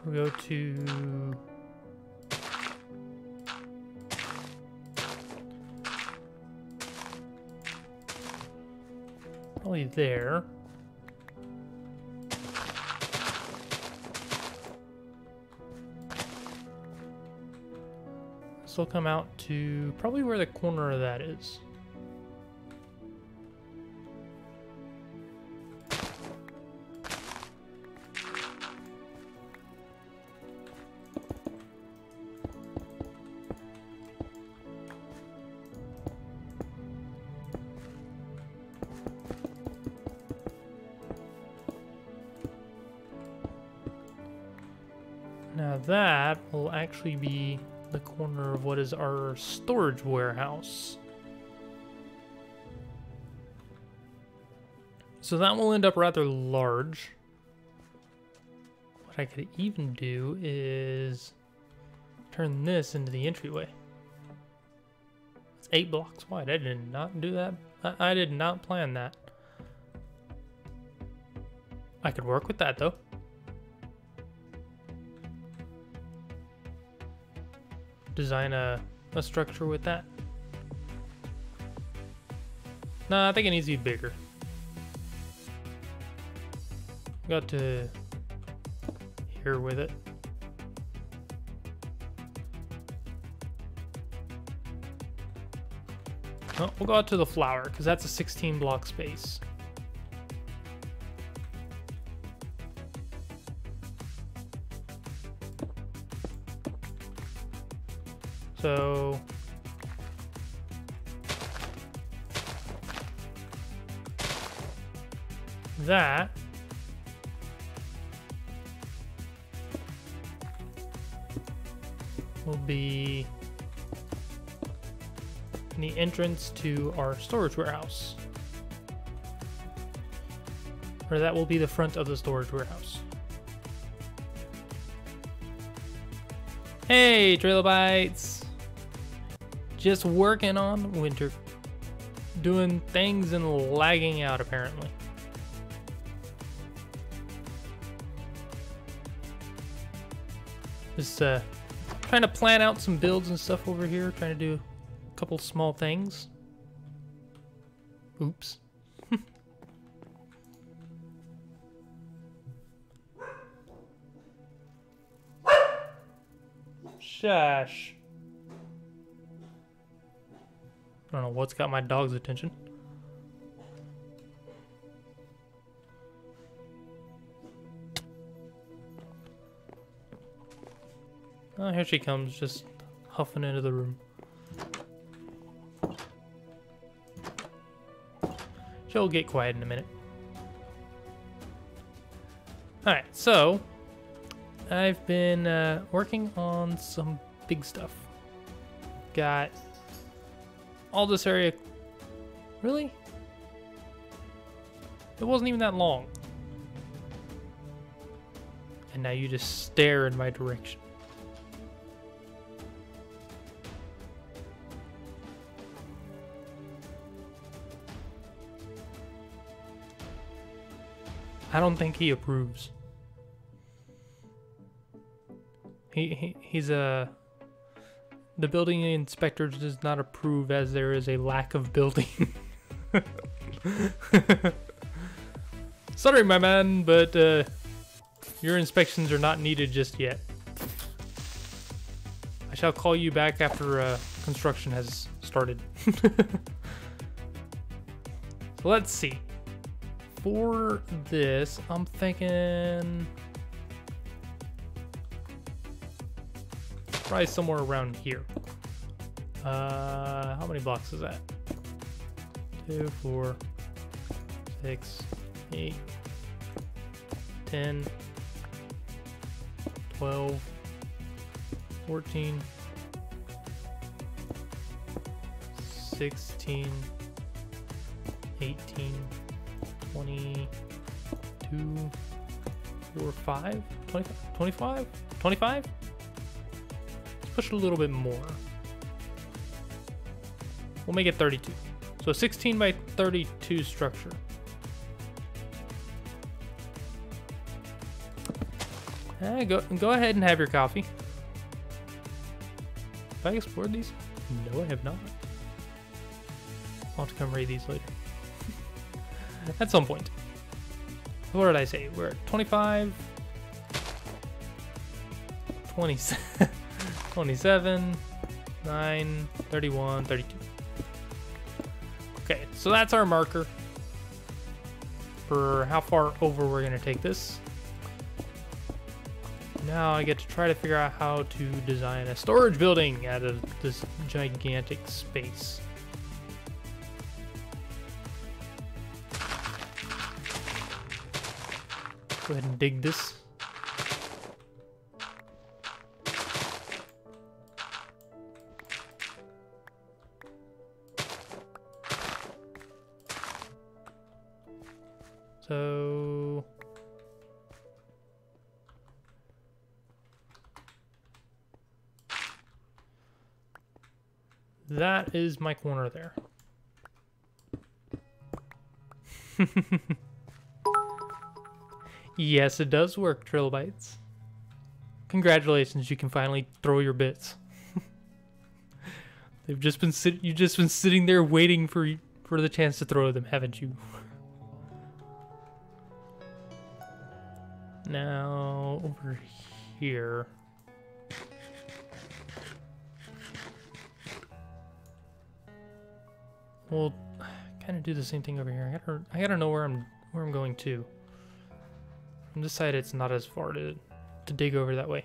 We'll go to probably there. This will come out to probably where the corner of that is. Now that will actually be the corner of what is our storage warehouse. So that will end up rather large. What I could even do is turn this into the entryway. It's 8 blocks wide. I did not do that. I did not plan that. I could work with that though. Design a structure with that. No, I think it needs to be bigger. Got to here with it. Oh, we'll go out to the flower because that's a 16 block space. So that will be the entrance to our storage warehouse. Or that will be the front of the storage warehouse. Hey, Trilobites! Just working on winter. Doing things and lagging out apparently. Just trying to plan out some builds and stuff over here. Trying to do a couple small things. Oops. Shush. I don't know what's got my dog's attention. Oh, here she comes, just huffing into the room. She'll get quiet in a minute. Alright, so I've been working on some big stuff. Got all this area. Really? It wasn't even that long. And now you just stare in my direction. I don't think he approves. He's a... The building inspector does not approve as there is a lack of building. Sorry, my man, but your inspections are not needed just yet. I shall call you back after construction has started. So let's see. For this, I'm thinking probably somewhere around here. How many blocks is that? 2, 4, 6, 8, 10, 12, 14, 16, 18, 22, 4, 5, 25? 25? Let's push it a little bit more. We'll make it 32. So 16 by 32 structure. Go ahead and have your coffee. Have I explored these? No, I have not. I'll have to come raid these later. At some point. What did I say? We're at 25, 27, 27, 9, 31, 32. Okay, so that's our marker for how far over we're going to take this. Now I get to try to figure out how to design a storage building out of this gigantic space. Go ahead and dig this. that is my corner there. Yes, it does work, Trilobites. Congratulations, you can finally throw your bits. You've just been sitting there waiting for the chance to throw them, haven't you? Now over here. We'll kind of do the same thing over here. I gotta know where I'm going to. On this side, it's not as far to dig over that way.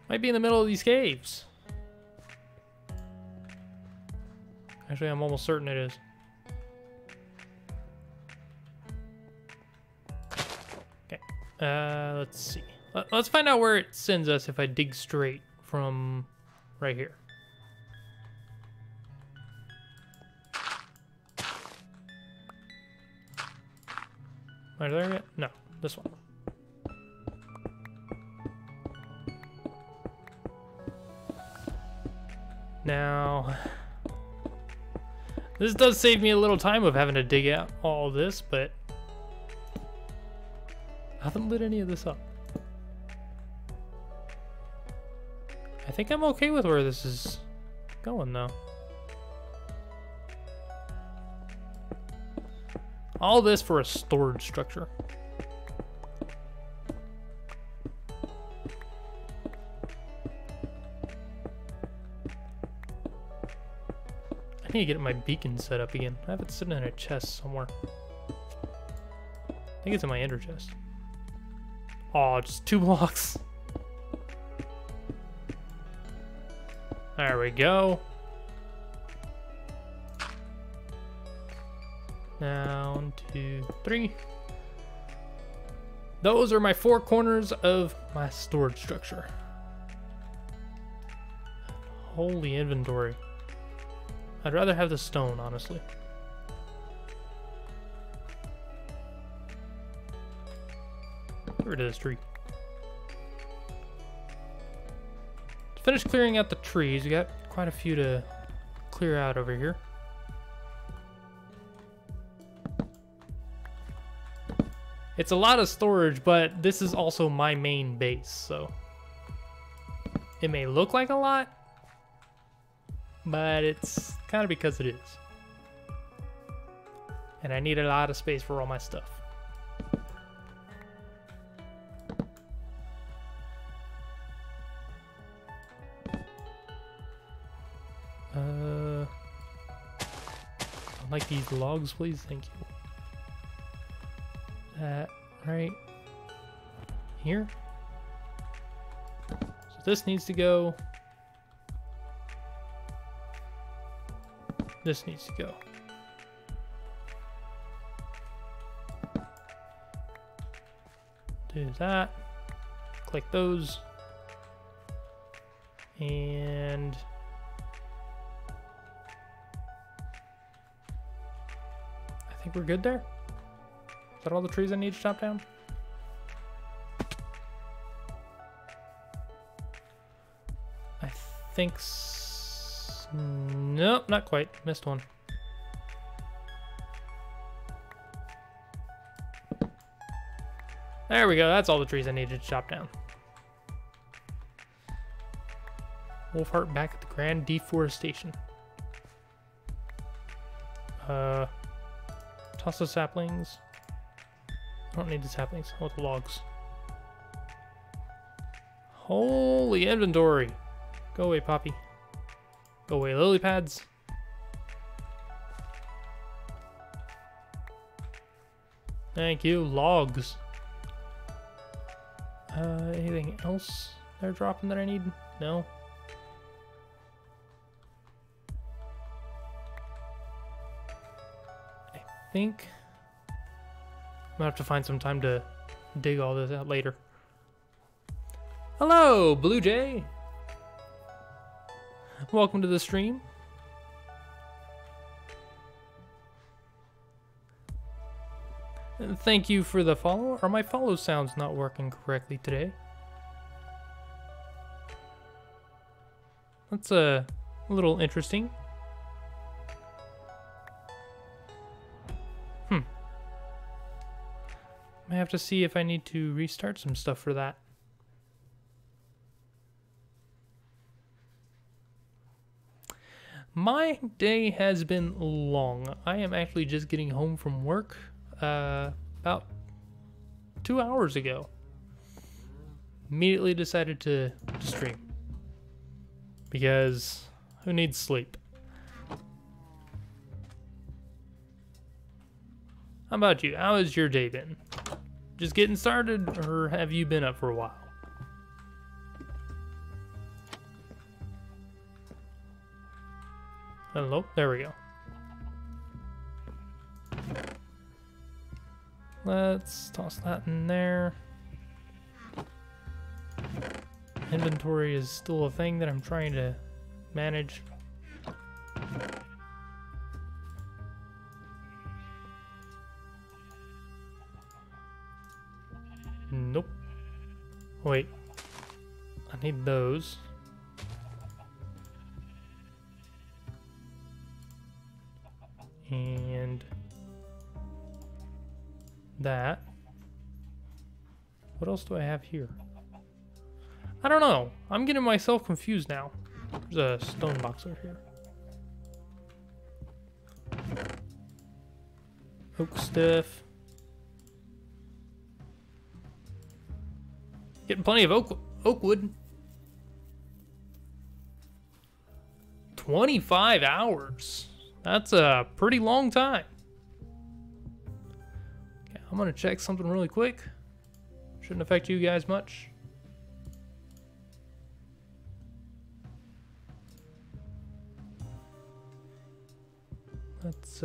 Might be in the middle of these caves. Actually, I'm almost certain it is. Okay, let's see. Let's find out where it sends us if I dig straight from right here. Am I there yet? No, this one. Now, this does save me a little time of having to dig out all this, but I haven't lit any of this up. I think I'm okay with where this is going, though. All this for a storage structure. I need to get my beacon set up again. I have it sitting in a chest somewhere. I think it's in my ender chest. Oh, just 2 blocks. There we go. Now, 1, 2, 3. Those are my 4 corners of my storage structure. Holy inventory. I'd rather have the stone, honestly. Get rid of this tree. To finish clearing out the trees, we got quite a few to clear out over here. It's a lot of storage, but this is also my main base, so it may look like a lot, but it's kind of because it is. And I need a lot of space for all my stuff. I'd like these logs, please. Thank you. That right here. So this needs to go. This needs to go. Do that. Click those. And I think we're good there. Is that all the trees I need to chop down? I think nope, not quite. Missed one. There we go. That's all the trees I needed to chop down. Wolfheart back at the Grand Deforestation. Toss the saplings. I don't need the saplings. I want the logs. Holy inventory. Go away, Poppy. Go away, lily pads. Thank you, logs. Anything else they're dropping that I need? No. I think I'm gonna have to find some time to dig all this out later. Hello, Blue Jay. Welcome to the stream. Thank you for the follow. Are my follow sounds not working correctly today? That's a little interesting. I have to see if I need to restart some stuff for that. My day has been long. I am actually just getting home from work about 2 hours ago. Immediately decided to stream. Because who needs sleep? How about you? How has your day been? Just getting started, or have you been up for a while? Hello? There we go. Let's toss that in there. Inventory is still a thing that I'm trying to manage. Nope. Wait. I need those. And that. What else do I have here? I don't know. I'm getting myself confused now. There's a stone box over here. Oak stuff. Getting plenty of oak wood. 25 hours. That's a pretty long time. Okay, I'm gonna check something really quick. Shouldn't affect you guys much. Let's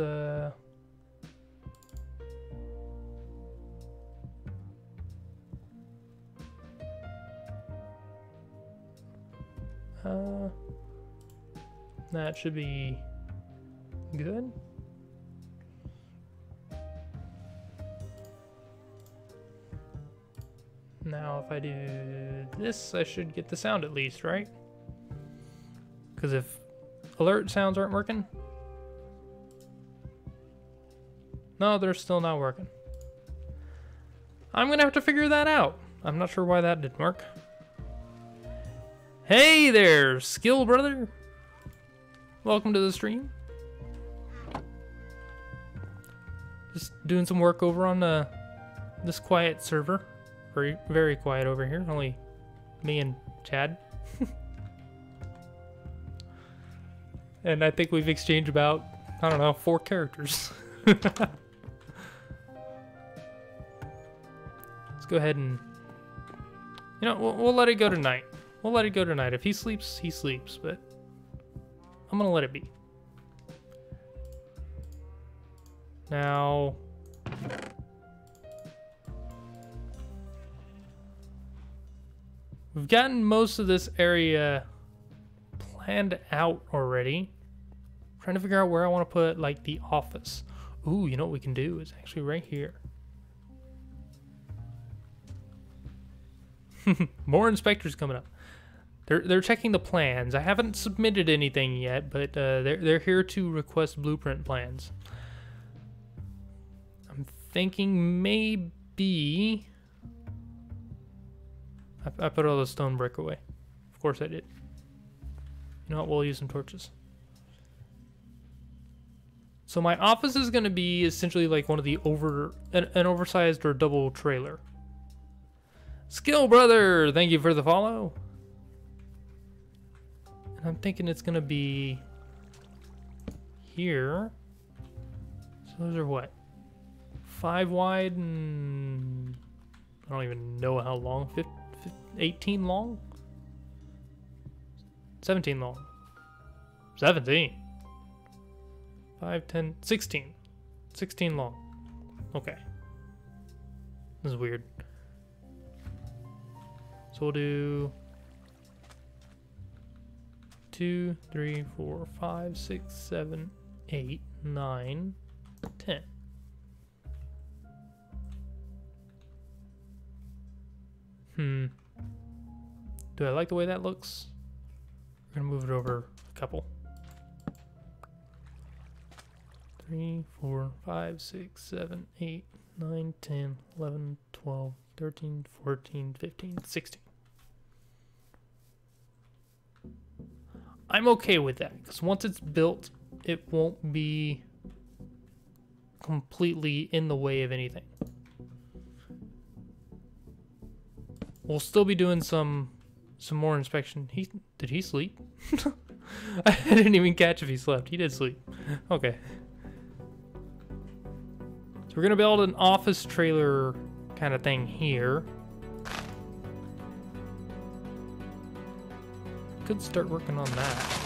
that should be good. Now if I do this, I should get the sound at least, right? Because if alert sounds aren't working. No, they're still not working. I'm gonna have to figure that out. I'm not sure why that didn't work. Hey there, Skill Brother. Welcome to the stream. Just doing some work over on this quiet server. Very, very quiet over here. Only me and Chad. And I think we've exchanged about, I don't know, 4 characters. Let's go ahead and, you know, we'll let it go tonight. We'll let it go tonight. If he sleeps, he sleeps, but I'm gonna let it be. Now, we've gotten most of this area planned out already. I'm trying to figure out where I want to put like the office. Ooh, you know what we can do is actually right here. More inspectors coming up. They're checking the plans. I haven't submitted anything yet, but they're here to request blueprint plans. I'm thinking maybe I put all the stone brick away. Of course I did. You know what? We'll use some torches. So my office is going to be essentially like one of the an oversized or double trailer. Skill Brother, thank you for the follow. And I'm thinking it's gonna be here. So those are what? 5 wide and I don't even know how long. 18 long? 17 long. 17. 5, 10, 16. 16 long. Okay. This is weird. So we'll do 2, 3, 4, 5, 6, 7, 8, 9, 10. Do I like the way that looks? We're gonna move it over a couple. 3, 4, 5, 6, 7, 8, 9, 10, 11, 12, 13, 14, 15, 16. I'm okay with that, because once it's built, it won't be completely in the way of anything. We'll still be doing some more inspection. Did he sleep? I didn't even catch if he slept. He did sleep. Okay. So we're gonna build an office trailer kind of thing here. Could start working on that.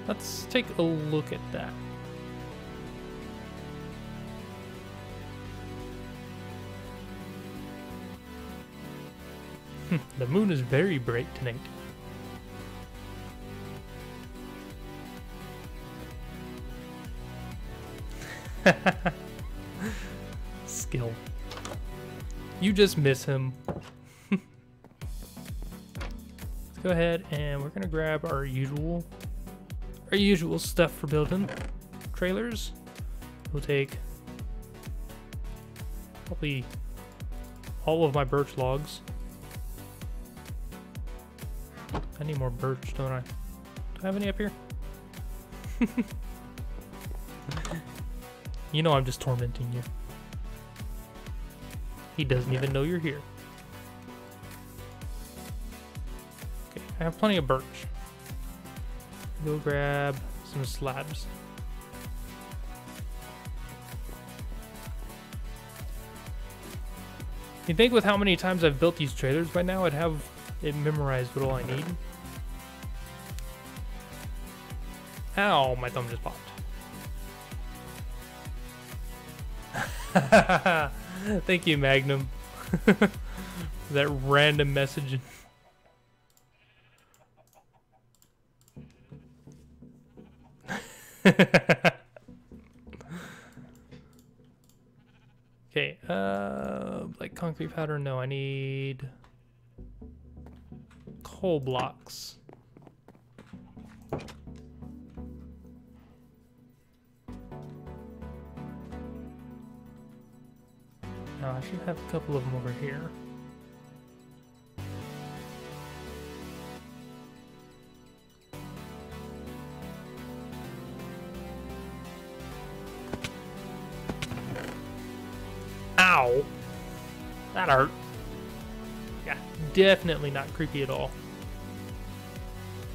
Let's take a look at that. The moon is very bright tonight. Skill. You just miss him. Let's go ahead and we're gonna grab our usual stuff for building trailers. We'll take probably all of my birch logs. I need more birch, don't I? Do I have any up here? You know I'm just tormenting you. He doesn't even know you're here. Okay, I have plenty of birch. Go grab some slabs. You think with how many times I've built these trailers by now, I'd have it memorized what all I need. Ow, my thumb just popped. Thank you, Magnum. That random message. Okay, like concrete powder, no, I need coal blocks. Now I should have a couple of them over here. Ow! That hurt. Yeah, definitely not creepy at all.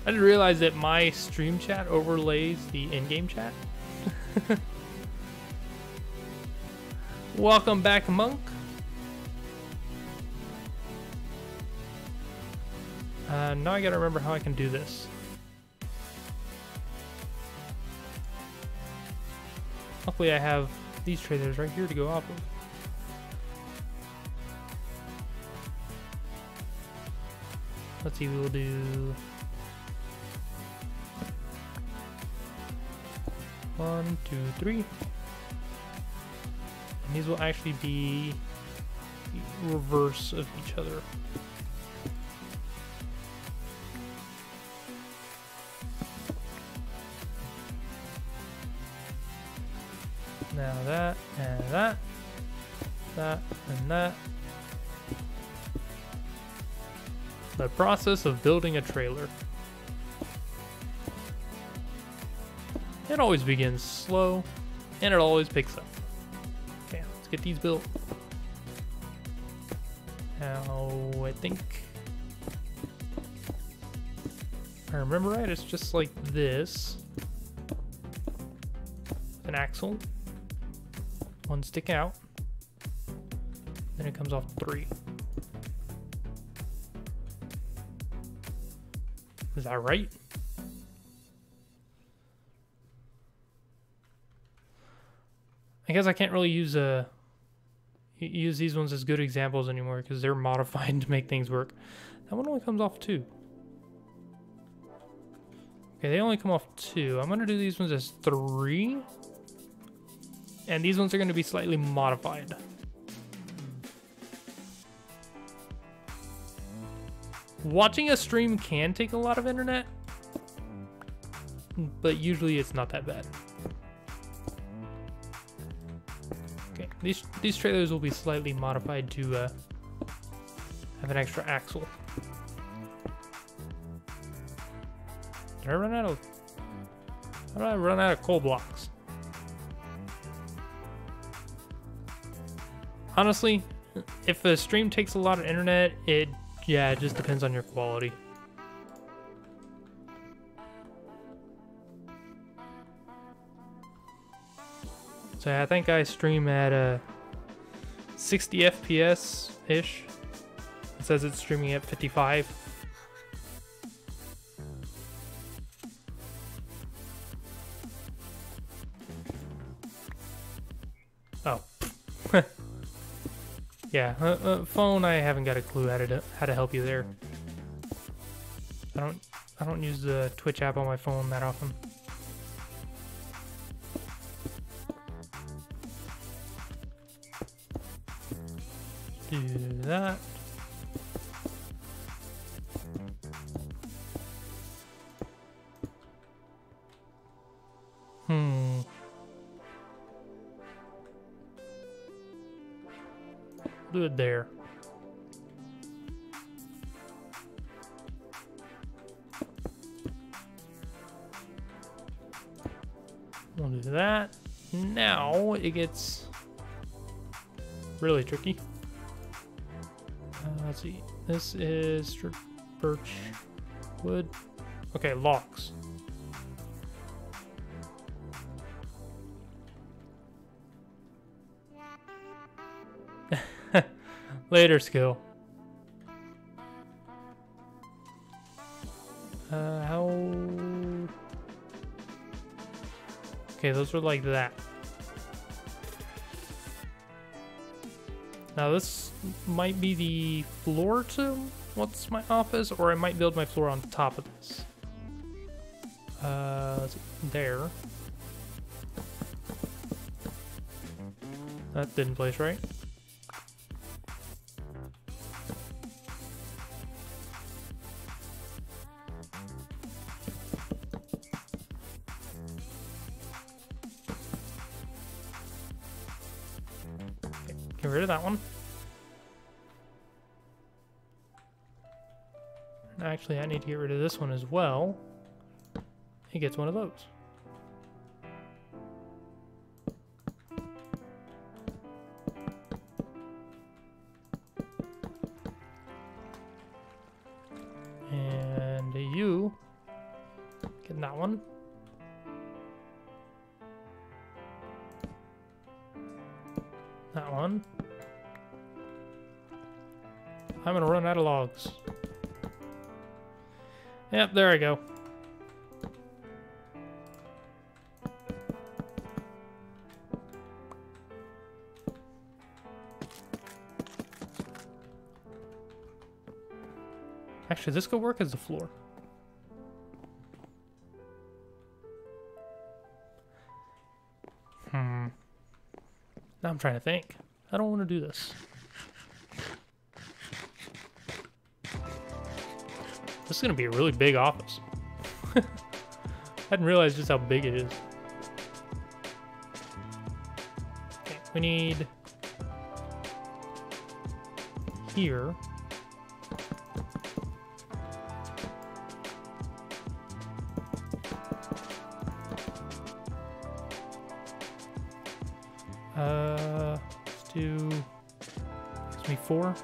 I didn't realize that my stream chat overlays the in-game chat. Welcome back, Monk. Now I gotta remember how I can do this. Luckily I have these trailers right here to go off of. Let's see, we will do 1, 2, 3. And these will actually be the reverse of each other. Now that, and that, that, and that. The process of building a trailer. It always begins slow, and it always picks up. Okay, let's get these built. Now, I think, if I remember right, it's just like this. An axle. One stick out. Then it comes off 3. Is that right? I guess I can't really use these ones as good examples anymore because they're modified to make things work. That one only comes off 2. Okay, they only come off 2. I'm gonna do these ones as 3. And these ones are going to be slightly modified. Watching a stream can take a lot of internet, but usually it's not that bad. Okay, these trailers will be slightly modified to have an extra axle. Did I run out of... How did I run out of coal blocks? Honestly, if a stream takes a lot of internet, it just depends on your quality. So yeah, I think I stream at 60 FPS-ish. It says it's streaming at 55. Oh. Yeah, phone, I haven't got a clue how to help you there. I don't use the Twitch app on my phone that often. Do that. Do it there. We'll do that. Now it gets really tricky. Let's see. This is birch wood. Okay, logs. Later, skill. How... Okay, those are like that. Now this might be the floor to what's my office, or I might build my floor on top of this. Let's see, there. That didn't place right. Get rid of that one. Actually, I need to get rid of this one as well. He gets one of those. And you get that one. That one. I'm gonna run out of logs. Yep, there I go. Actually, this could work as the floor. Now I'm trying to think. I don't want to do this. This is going to be a really big office. I hadn't realized just how big it is. Okay, we need here. Let's do, gives me 4.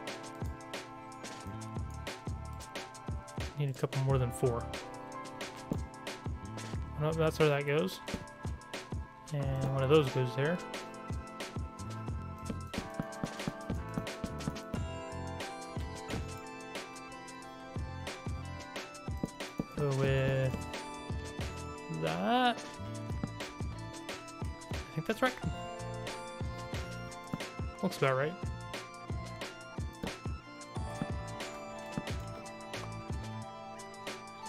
Need a couple more than 4. Nope, that's where that goes. And one of those goes there. Go with that. I think that's right. Looks about right.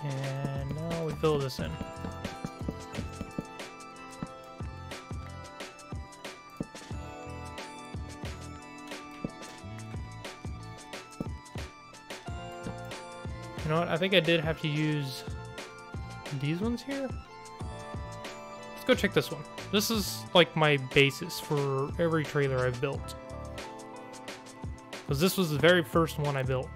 And now we fill this in. know what? I think I did have to use these ones here. Let's go check this one. This is like my basis for every trailer I've built. Because this was the very first one I built.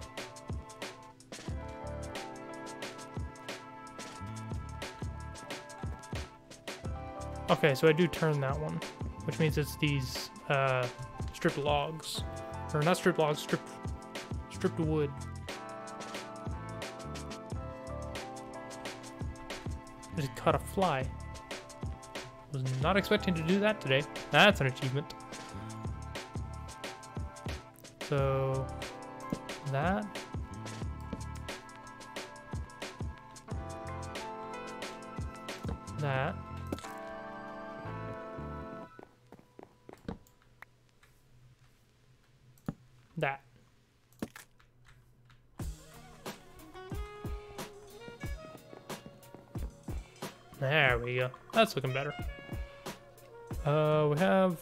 Okay, so I do turn that one, which means it's these stripped logs. Or not stripped logs, stripped wood. I just caught a fly. Was not expecting to do that today. That's an achievement. So that. That. That. There we go. That's looking better. We have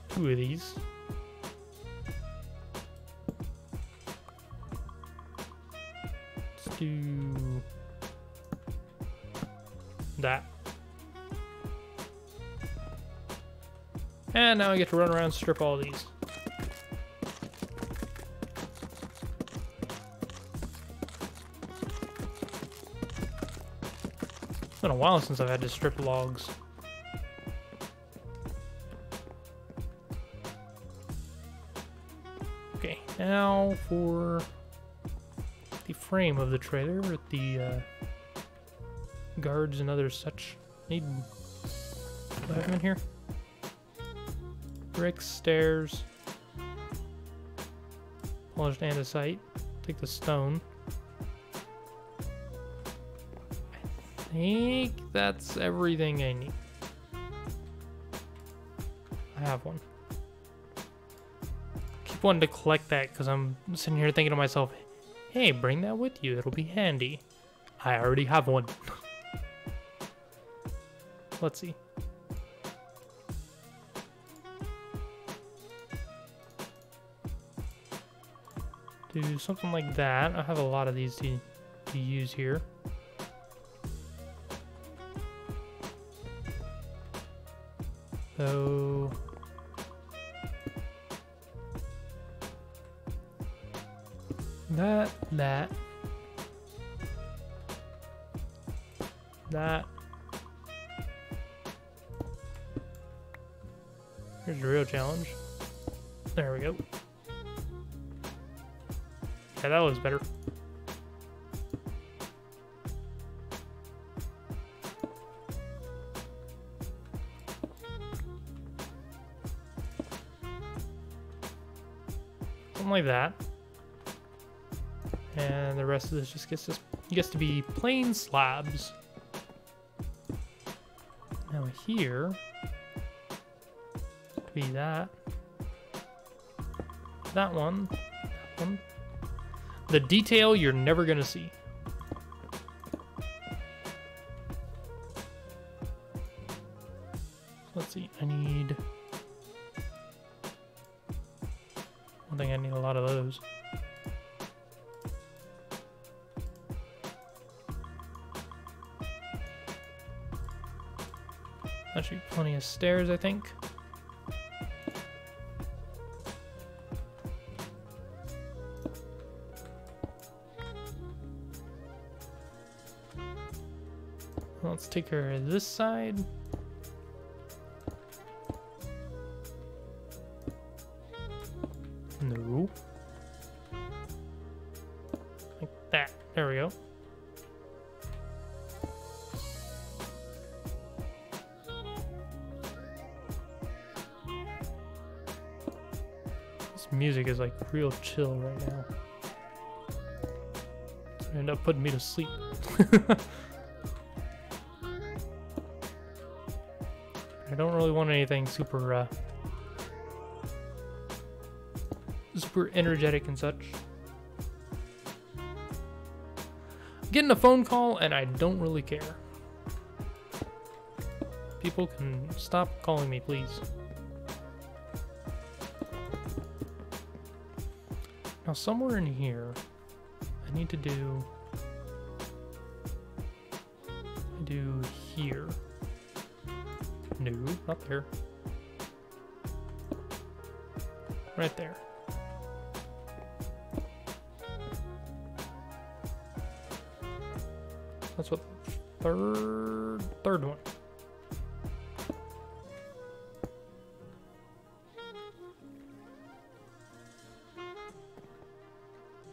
2 of these. Let's do that. And now I get to run around and strip all these. It's been a while since I've had to strip logs. Okay, now for the frame of the trailer with the guards and other such. Do I have them in here? Bricks, stairs, polished andesite. Take the stone. I think that's everything I need. I have one. Keep wanting to collect that because I'm sitting here thinking to myself, hey, bring that with you. It'll be handy. I already have one. Let's see. Do something like that. I have a lot of these to use here. So that. Here's the real challenge. There we go. Yeah, that was better. Something like that. And the rest of this just gets to be plain slabs. Now here, be that one. The detail you're never gonna see. Let's see, I think I need a lot of those. That should be plenty of stairs, I think. Let's take care of this side. No. Like that. There we go. This music is like real chill right now. It's gonna end up putting me to sleep. I don't really want anything super super energetic and such. I'm getting a phone call and I don't really care. People can stop calling me, please. Now somewhere in here, I need to do here. No, not there. Right there. That's what third one.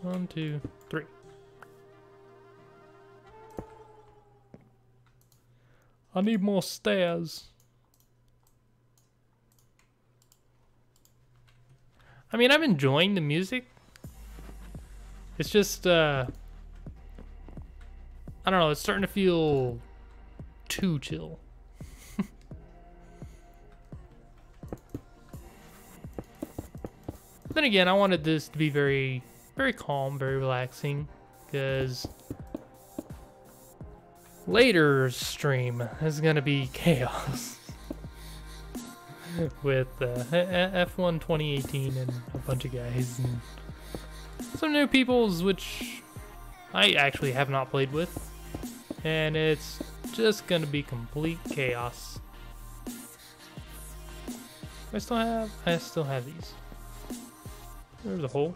One, two, three. I need more stairs. I mean, I'm enjoying the music. It's just, I don't know, it's starting to feel too chill. Then again, I wanted this to be very, very calm, very relaxing, because later stream is gonna be chaos with F1 2018 and a bunch of guys and some new peoples which I actually have not played with, and it's just gonna be complete chaos. I still have these. There's a hole.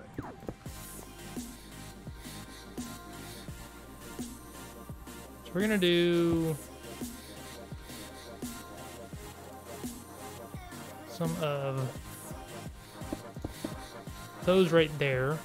So we're gonna do some of those right there.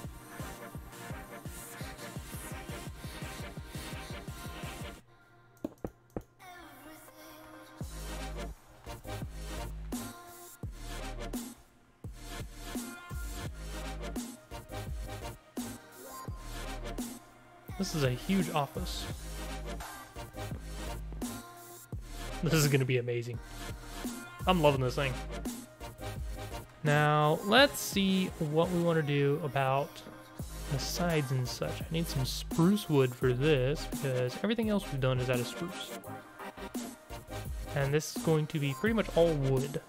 This is a huge office. This is gonna be amazing. I'm loving this thing. Now, let's see what we want to do about the sides and such. I need some spruce wood for this because everything else we've done is out of spruce. And this is going to be pretty much all wood.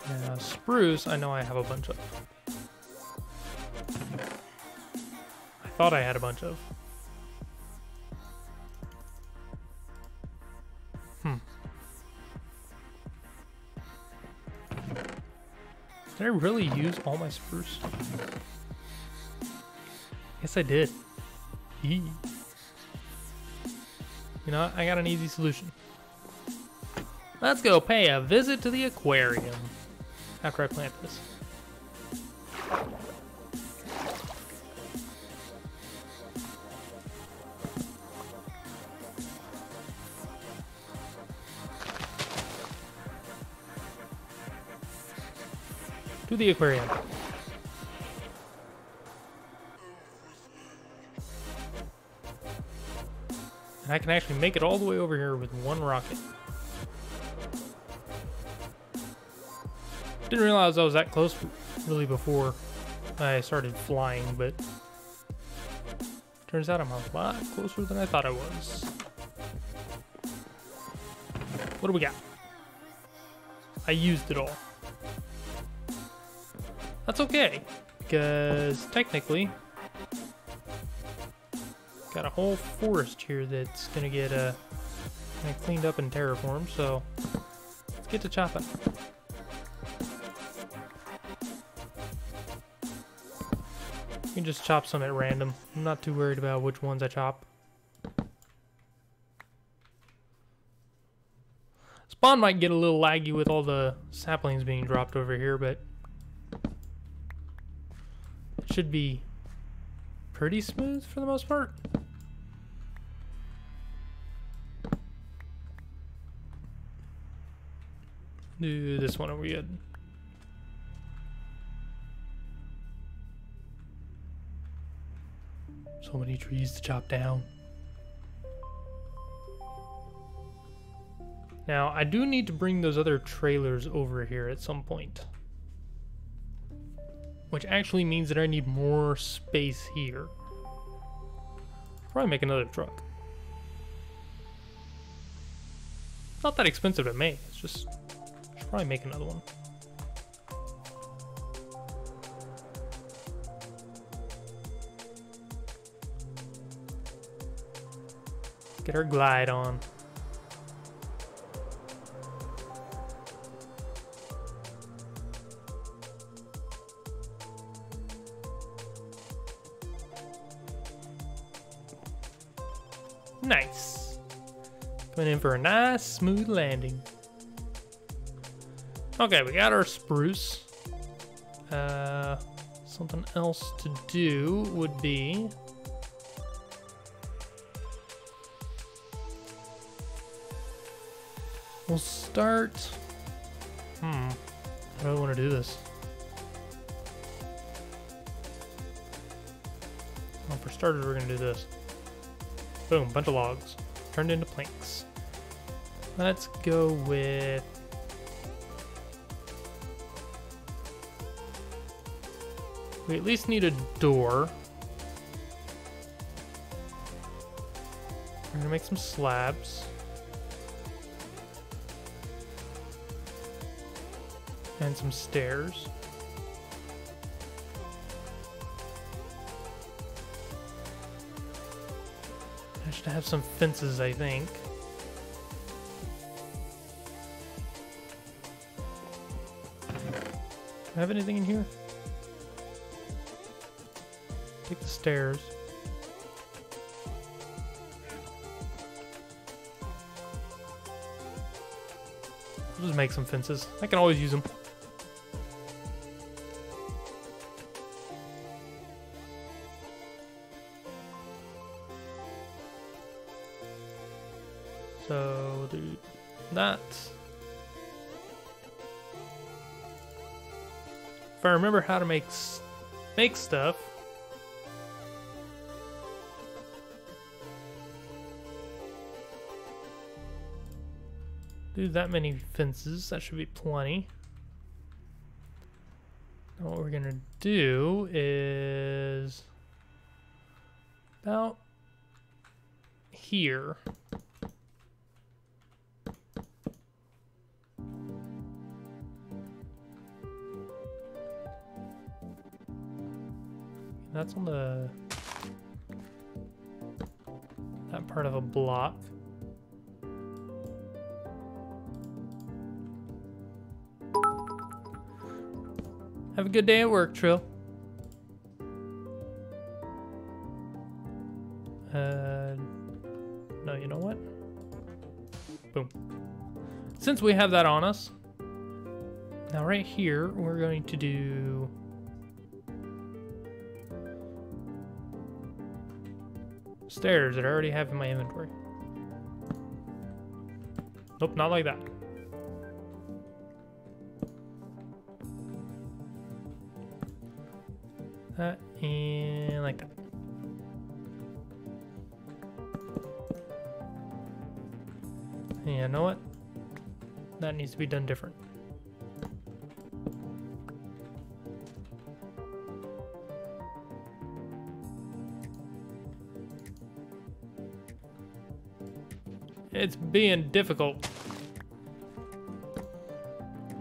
Now, spruce, I know I have a bunch of. I thought I had a bunch of. Did I really use all my spruce? Yes, I did. Eee. You know what? I got an easy solution. Let's go pay a visit to the aquarium after I plant this. To the aquarium. And I can actually make it all the way over here with one rocket. Didn't realize I was that close really before I started flying, but turns out I'm a lot closer than I thought I was. What do we got? I used it all. That's okay, because technically, got a whole forest here that's gonna get cleaned up and terraformed. So let's get to chopping. You can just chop some at random. I'm not too worried about which ones I chop. Spawn might get a little laggy with all the saplings being dropped over here, but it should be pretty smooth for the most part. Do this one over good. So many trees to chop down. Now, I do need to bring those other trailers over here at some point. Which actually means that I need more space here. Probably make another truck. Not that expensive to make, it's just, I should probably make another one. get our glide on. Nice. Coming in for a nice smooth landing. Okay, we got our spruce. Something else to do would be we'll start. How do I want to do this? Well, for starters, we're gonna do this. Boom, bunch of logs turned into planks. Let's go with we at least need a door. We're gonna make some slabs. And some stairs. I should have some fences, I think. Do I have anything in here? Take the stairs. I'll just make some fences. I can always use them. So we'll do that. If I remember how to make stuff. Do that many fences, that should be plenty. Now what we're gonna do is about here. That's on that part of a block. Have a good day at work, Trill. No, you know what? Boom. Since we have that on us, now right here, we're going to do stairs that I already have in my inventory. Nope, not like that. That and like that. And you know what? That needs to be done different. It's being difficult.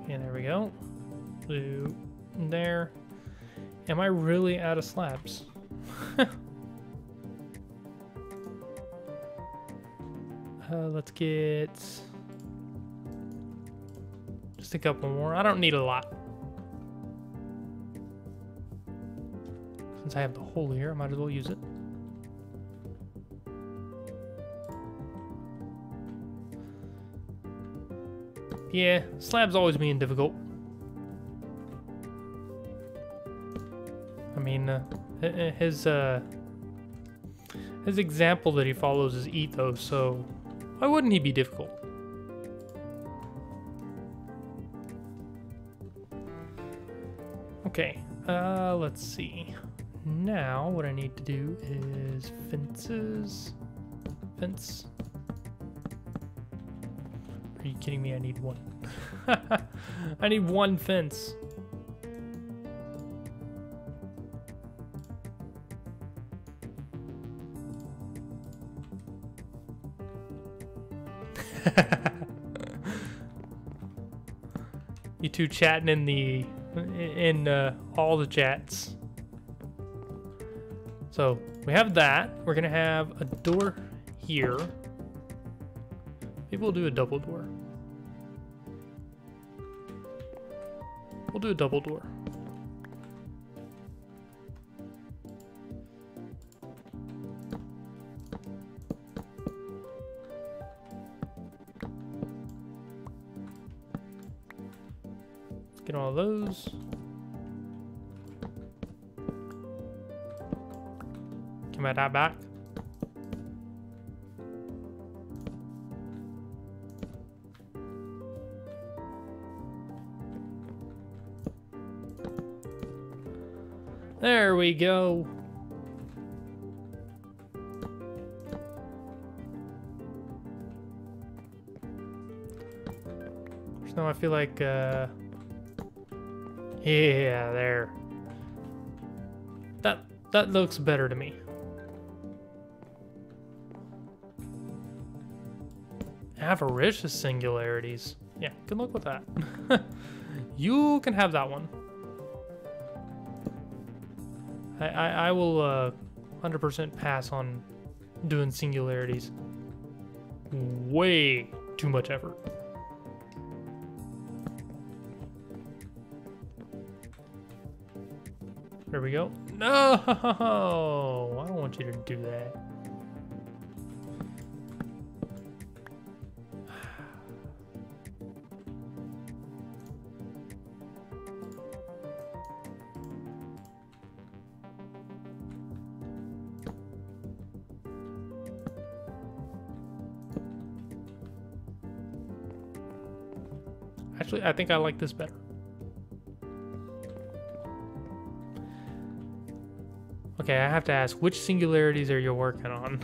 And there we go. Blue there. Am I really out of slabs? Let's get just a couple more. I don't need a lot. Since I have the hole here, I might as well use it. Yeah, slabs always being difficult. I mean, his example that he follows is ethos, so why wouldn't he be difficult? Okay, let's see. Now what I need to do is fences. Fence. Are you kidding me? I need one. I need one fence. You two chatting in all the chats. So we have that. We're gonna have a door here. Maybe we'll do a double door. We'll do a double door. Let's get all those. Can I that back? There we go. So now I feel like, yeah, there. That looks better to me. Avaricious singularities. Yeah, good luck with that. You can have that one. I will 100% pass on doing singularities. Way too much effort. There we go. No! I don't want you to do that. Actually, I think I like this better. Okay, I have to ask, which singularities are you working on?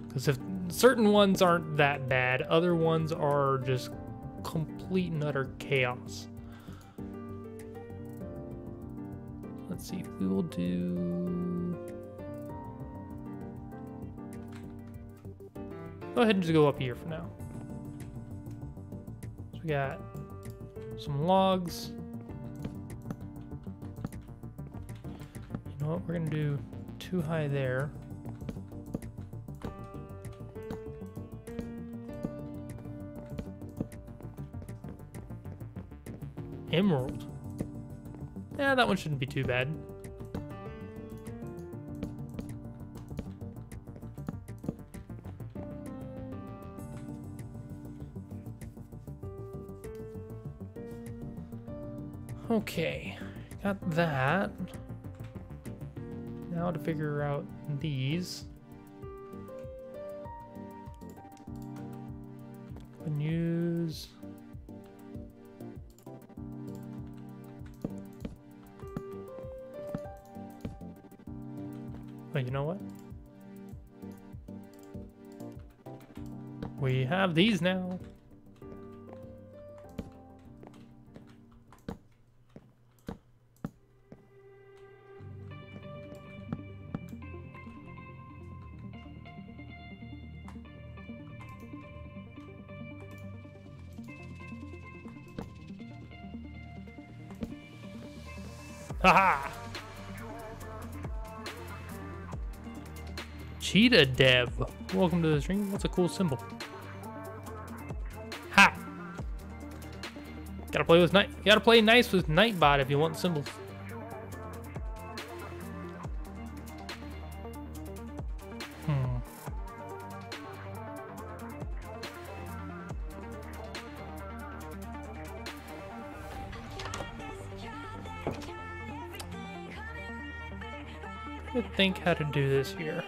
Because if certain ones aren't that bad, other ones are just complete and utter chaos. Let's see, we will do... Go ahead and just go up here for now. So we got some logs. You know what, we're gonna do too high there. Emerald. Yeah, that one shouldn't be too bad. Okay, got that. Now to figure out these. And use... Oh, you know what? We have these now. Haha! Cheetah Dev. Welcome to the stream. What's a cool symbol? Ha! Gotta play with night. Gotta play nice with Nightbot if you want symbols. Think how to do this here.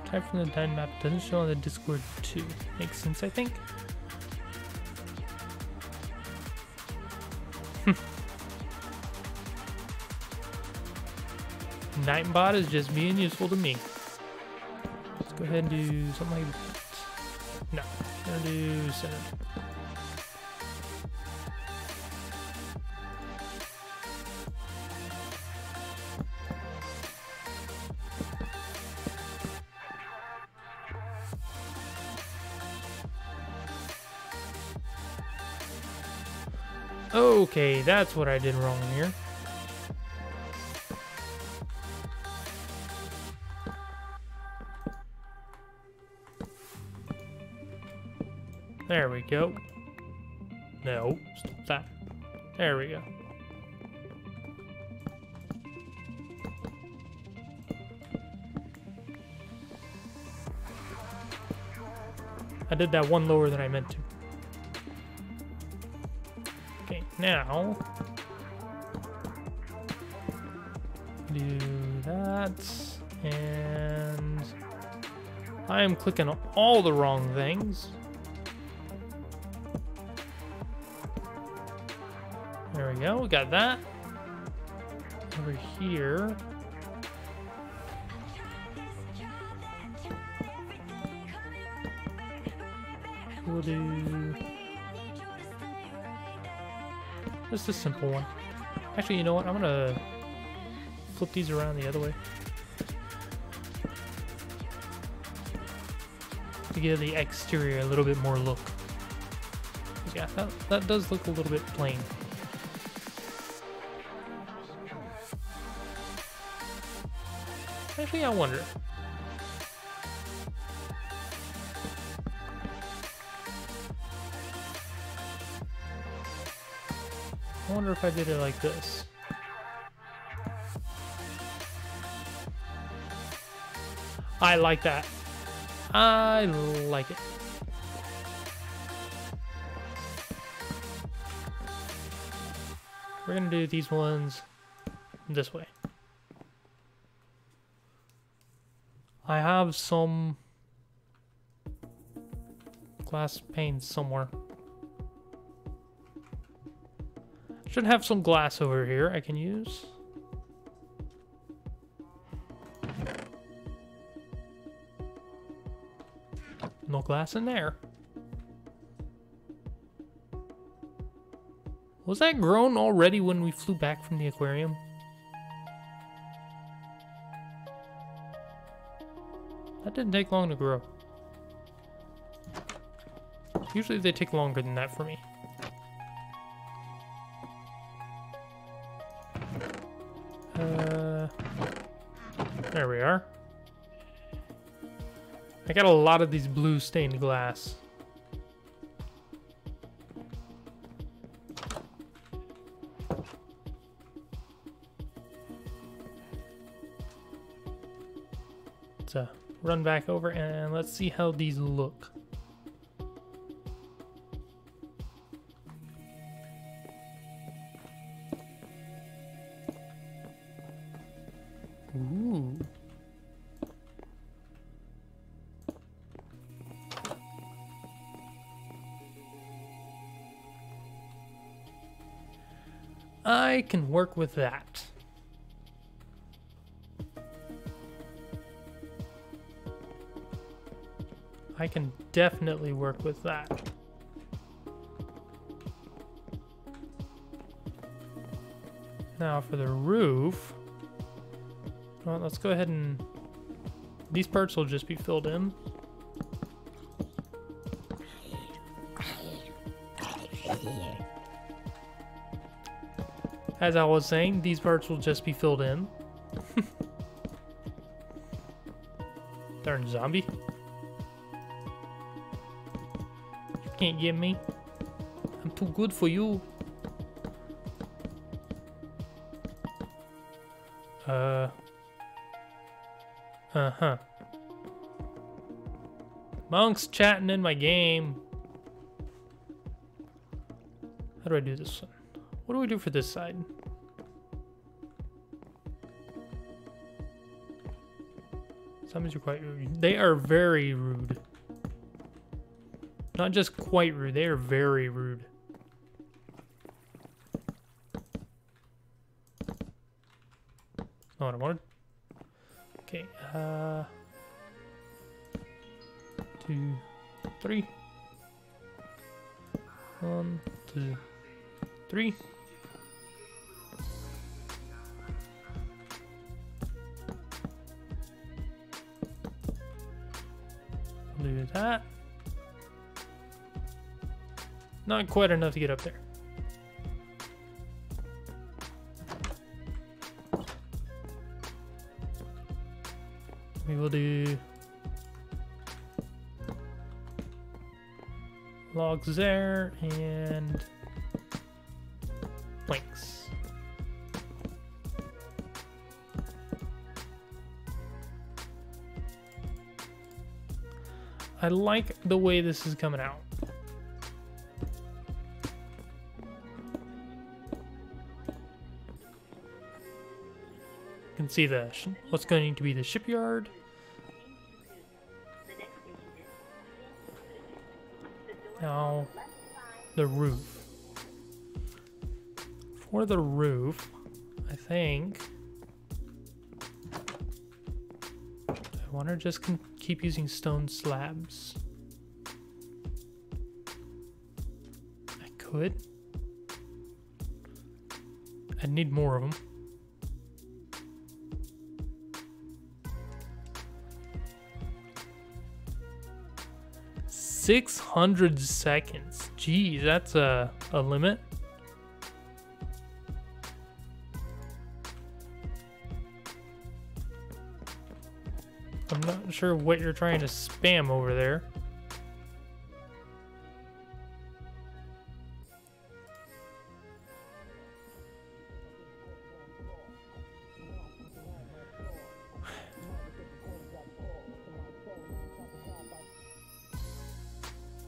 Type from the time map doesn't show on the Discord too. Makes sense, I think. Nightbot is just being useful to me. Let's go ahead and do something like that. No, I'm gonna do center. Okay, that's what I did wrong here. There we go. No, stop that. There we go. I did that one lower than I meant to. Okay, now do that, and I am clicking on all the wrong things. There we go, we got that. Over here. We'll do just a simple one. Actually, you know what? I'm gonna flip these around the other way to give the exterior a little bit more look. Yeah, that does look a little bit plain. Actually, I wonder. I wonder if I did it like this. I like that. I like it. We're gonna do these ones this way. I have some glass panes somewhere. Should have some glass over here I can use. No glass in there. Was that grown already when we flew back from the aquarium? That didn't take long to grow. Usually they take longer than that for me. There we are. I got a lot of these blue stained glass. Let's run back over and let's see how these look. Ooh. I can work with that. I can definitely work with that. Now for the roof. Well, let's go ahead and... These parts will just be filled in. As I was saying, these parts will just be filled in. Darn zombie. You can't get me. I'm too good for you. Uh-huh. Monk's chatting in my game. How do I do this one? What do we do for this side? Zombies are quite rude. They are very rude. Not just quite rude, they are very rude. Not what I wanted. Okay, 2, 3. 1, 2, 3. Do that. Not quite enough to get up there. We will do logs there and planks. I like the way this is coming out. You can see the what's going to be the shipyard. Now, the roof. For the roof, I think I want to just keep using stone slabs. I could. I need more of them. 600 seconds. Geez, that's a limit. I'm not sure what you're trying to spam over there.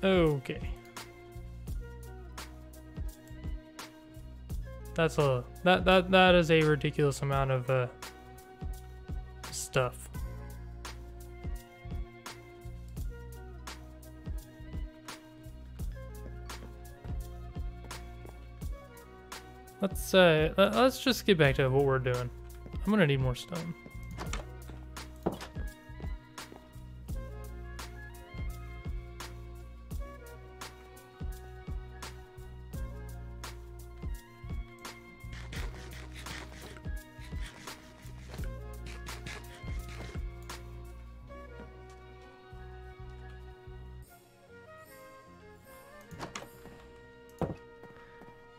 Okay. That's that is a ridiculous amount of stuff. Let's just get back to what we're doing. I'm gonna need more stone.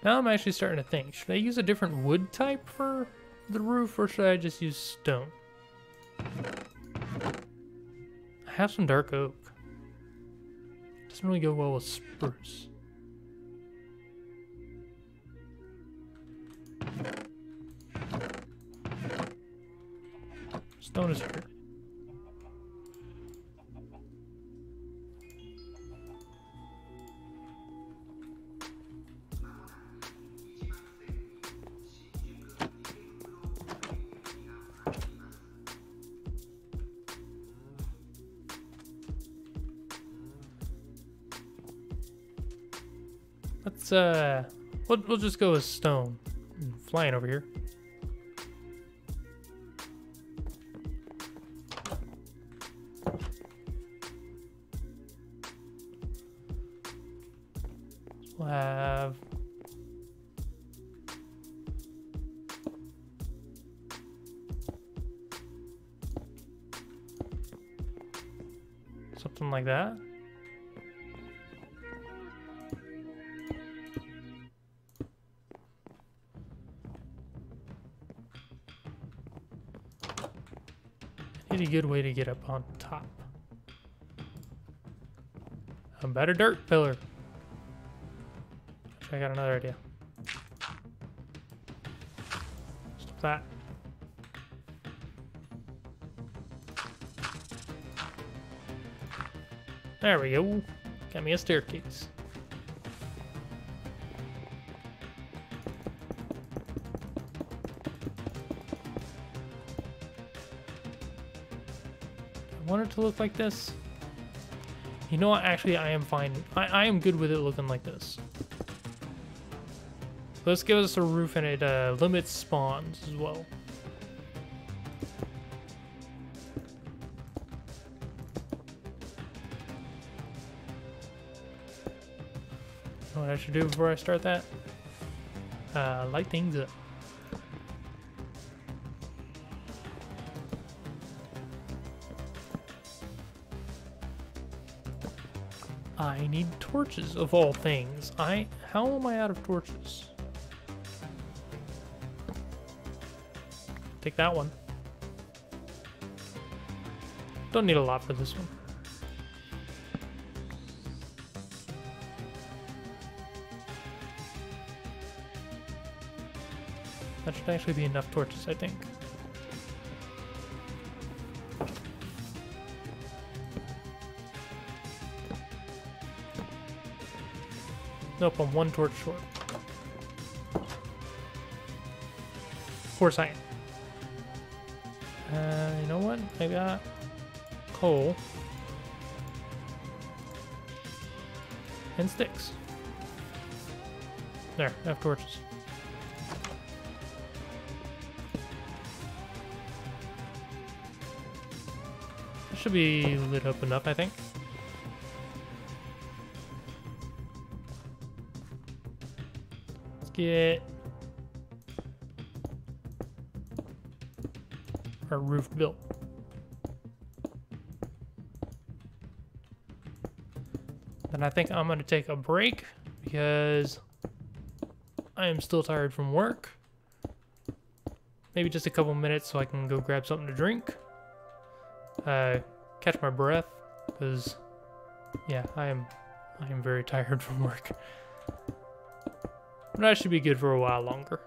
Now I'm actually starting to think, should I use a different wood type for the roof or should I just use stone? I have some dark oak. Doesn't really go well with spruce. Stone is here. Let's we'll just go with stone. I'm flying over here. We'll have something like that. Need a good way to get up on top. A better dirt pillar. Actually, I got another idea. Stop that. There we go. Got me a staircase. I want it to look like this. You know what? Actually, I am fine. I am good with it looking like this. Let's give us a roof and it limits spawns as well. You know what I should do before I start that? Light things up. I need torches of all things. How am I out of torches? Take that one. Don't need a lot for this one. That should actually be enough torches, I think. Nope, I'm one torch short. Of course I am. You know what? I got coal and sticks. There, I have torches. That should be lit up enough, I think. Let's get our roof built. Then I think I'm going to take a break because I am still tired from work. Maybe just a couple minutes so I can go grab something to drink. Catch my breath because, yeah, I am very tired from work. But I should be good for a while longer.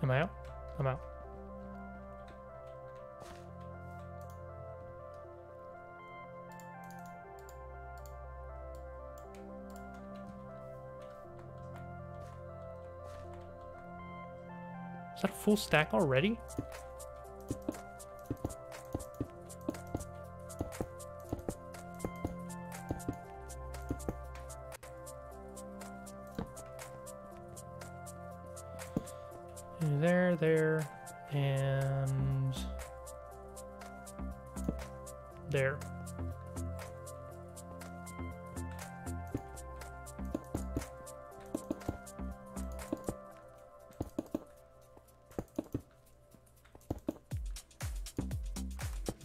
Am I out? I'm out. Is that a full stack already? There, and there.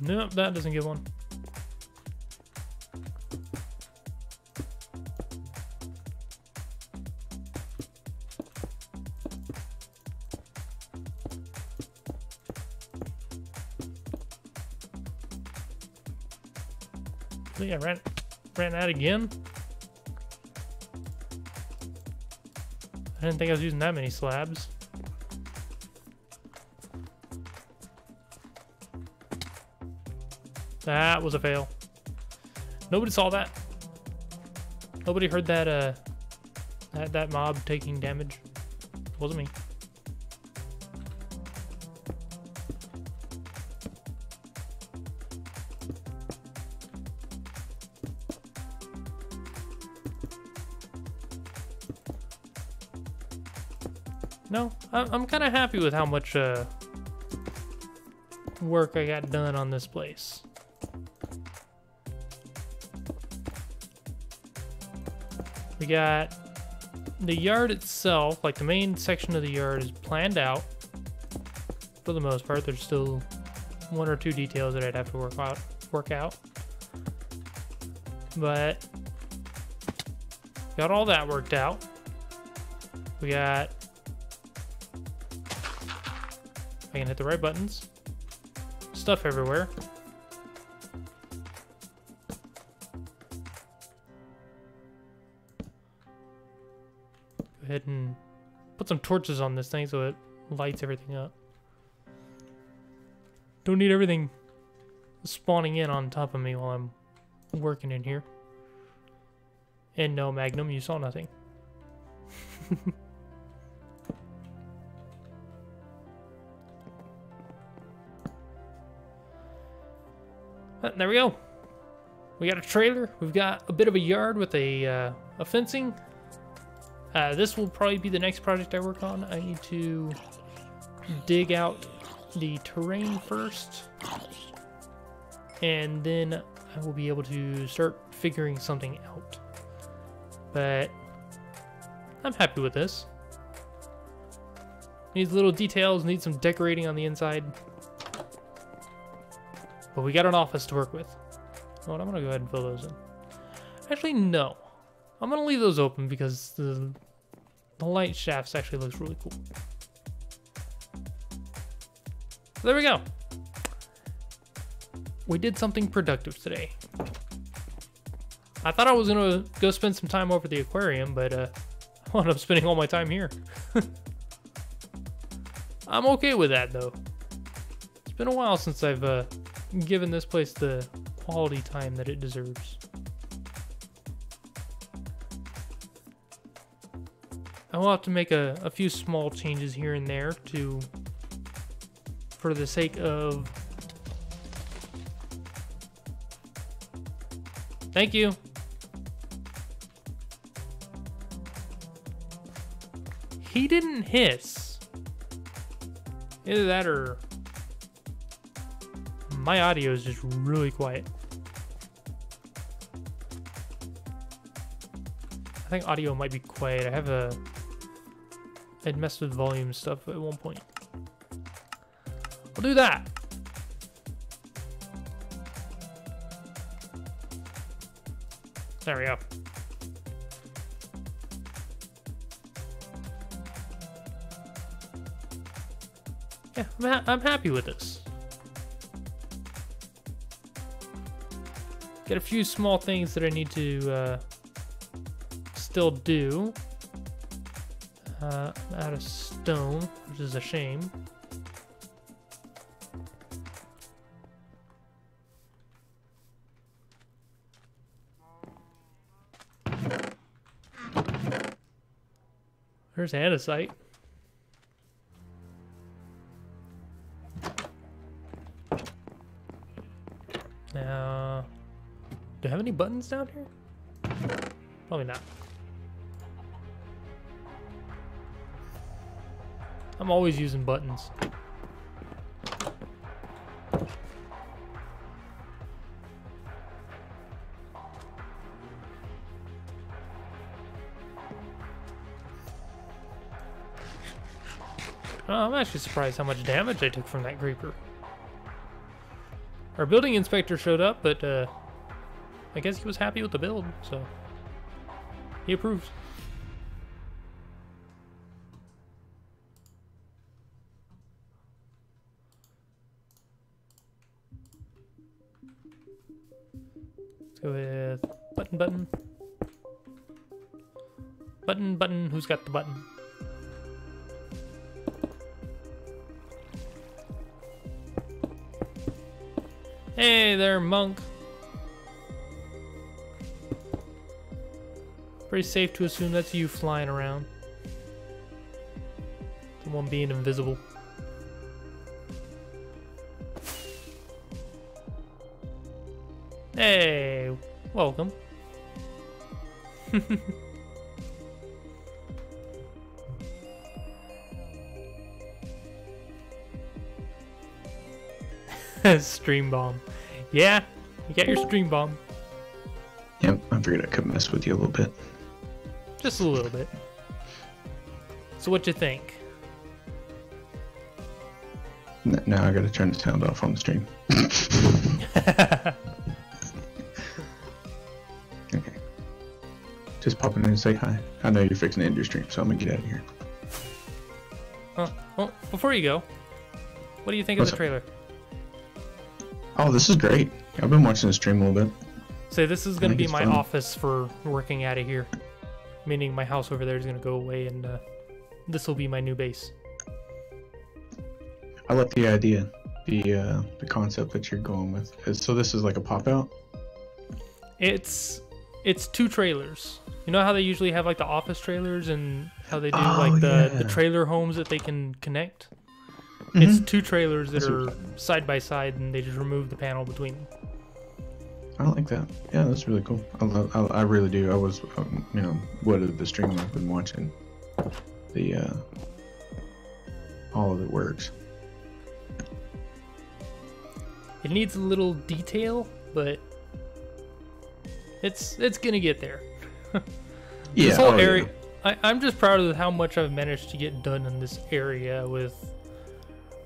Nope, that doesn't give one. Yeah, ran out again. I didn't think I was using that many slabs. That was a fail. Nobody saw that. Nobody heard that that mob taking damage. It wasn't me. No, I'm kind of happy with how much work I got done on this place. We got the yard itself, like the main section of the yard is planned out for the most part. There's still one or two details that I'd have to work out. But got all that worked out. We got, I can hit the right buttons. Stuff everywhere. Go ahead and put some torches on this thing so it lights everything up. Don't need everything spawning in on top of me while I'm working in here. And no, Magnum, you saw nothing. There we go. We got a trailer. We've got a bit of a yard with a fencing. This will probably be the next project I work on. I need to dig out the terrain first, and then I will be able to start figuring something out. But I'm happy with this. Needs little details, needs some decorating on the inside. But we got an office to work with. Oh, I'm gonna go ahead and fill those in. Actually, no. I'm gonna leave those open because the light shafts actually looks really cool. So there we go. We did something productive today. I thought I was gonna go spend some time over the aquarium, but I'll end up spending all my time here. I'm okay with that, though. It's been a while since I've given this place the quality time that it deserves. I will have to make a few small changes here and there for the sake of... Thank you. He didn't hiss. Either that or my audio is just really quiet. I think audio might be quiet. I'd messed with volume stuff at one point. I'll do that. There we go. Yeah, I'm happy with this. Got a few small things that I need to still do. I'm out of stone, which is a shame. There's andesite. Now, do I have any buttons down here? Probably not. I'm always using buttons. Oh, I'm actually surprised how much damage I took from that creeper. Our building inspector showed up, but I guess he was happy with the build, so he approved. Let's go with button. Button, who's got the button? Hey there, monk. Pretty safe to assume that's you flying around. The one being invisible. Hey, welcome. Stream bomb. Yeah, you got your stream bomb. Yep, I figured I could mess with you a little bit. Just a little bit. So what you think? Now I gotta turn the sound off on the stream. Okay. Just popping in and say hi. I know you're fixing to end your stream, so I'm gonna get out of here. Well, before you go, what do you think of the trailer? Oh, this is great. I've been watching the stream a little bit. So this is going to be my office for working out of here. Meaning my house over there is going to go away and this will be my new base. I like the idea, the concept that you're going with. So this is like a pop-out? It's two trailers. You know how they usually have like the office trailers and how they do like the trailer homes that they can connect? Mm-hmm. It's two trailers that are side by side and they just remove the panel between them. I like that. Yeah, that's really cool. I really do. I was, you know, what the stream I've been watching, all of it works. It needs a little detail, but it's gonna get there. Yeah. This whole area, yeah. I'm just proud of how much I've managed to get done in this area with,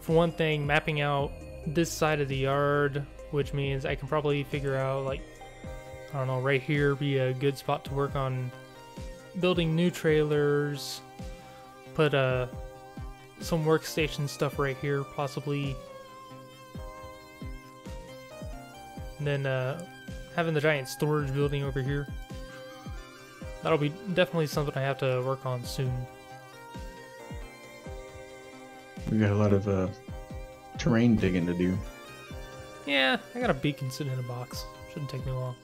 for one thing, mapping out this side of the yard, which means I can probably figure out, like, I don't know, right here be a good spot to work on building new trailers, put some workstation stuff right here, possibly, and then having the giant storage building over here. That'll be definitely something I have to work on soon. We got a lot of terrain digging to do. Yeah, I got a beacon sitting in a box. Shouldn't take me long.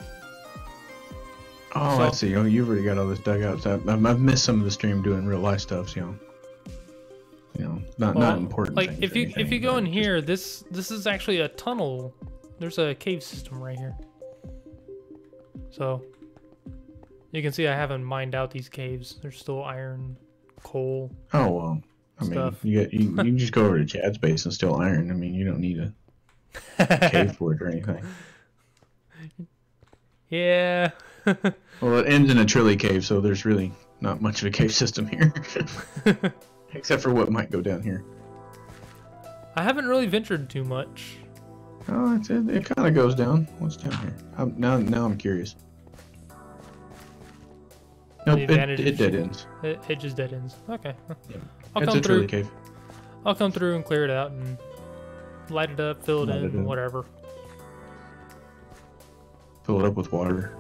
Oh, So, I see. Oh, you've already got all this dug out. So I've missed some of the stream doing real life stuff. So, not important. Like things if or you anything, go in but here, this is actually a tunnel. There's a cave system right here. So you can see I haven't mined out these caves. There's still iron, coal. Oh well. I mean, you can just go over to Chad's base and steal iron. I mean, you don't need a cave for it or anything. Yeah. Well, it ends in a Trilly cave, so there's really not much of a cave system here. Except for what might go down here. I haven't really ventured too much. Oh, it kind of goes down. What's down here? Now I'm curious. Nope, it dead ends. It just dead ends. Okay. Yeah. I'll It's come a Trilly through. cave. I'll come through and clear it out and light it up, fill it Light it in, up. whatever. Fill it up with water.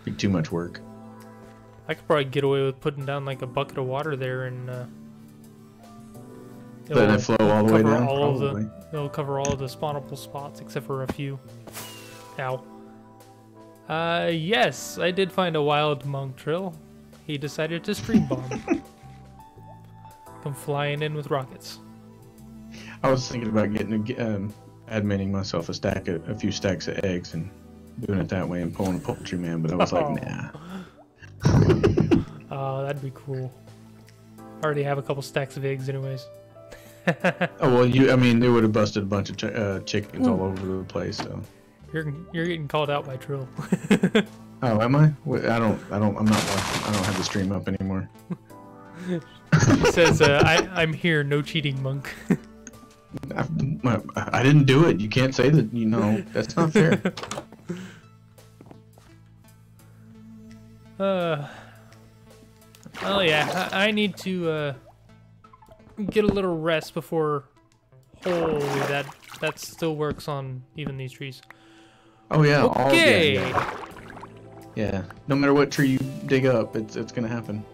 Be too much work. I could probably get away with putting down like a bucket of water there and Let it flow all the way down. It'll cover all of the spawnable spots except for a few. Ow. Yes, I did find a wild monk Trill. He decided to stream bomb. Come flying in with rockets. I was thinking about adminning myself a few stacks of eggs and doing it that way and pulling a poultry man, but I was like, nah. Oh, that'd be cool. I already have a couple stacks of eggs anyways. Oh well, they would have busted a bunch of chickens all over the place. So You're getting called out by Trill. oh, am I? I'm not watching. I don't have the stream up anymore. He says, I'm here, no cheating, monk. I didn't do it. You can't say that. That's not fair. Oh yeah, I need to get a little rest before. Holy, that still works on even these trees. Oh yeah. Okay. Yeah. No matter what tree you dig up, it's gonna happen.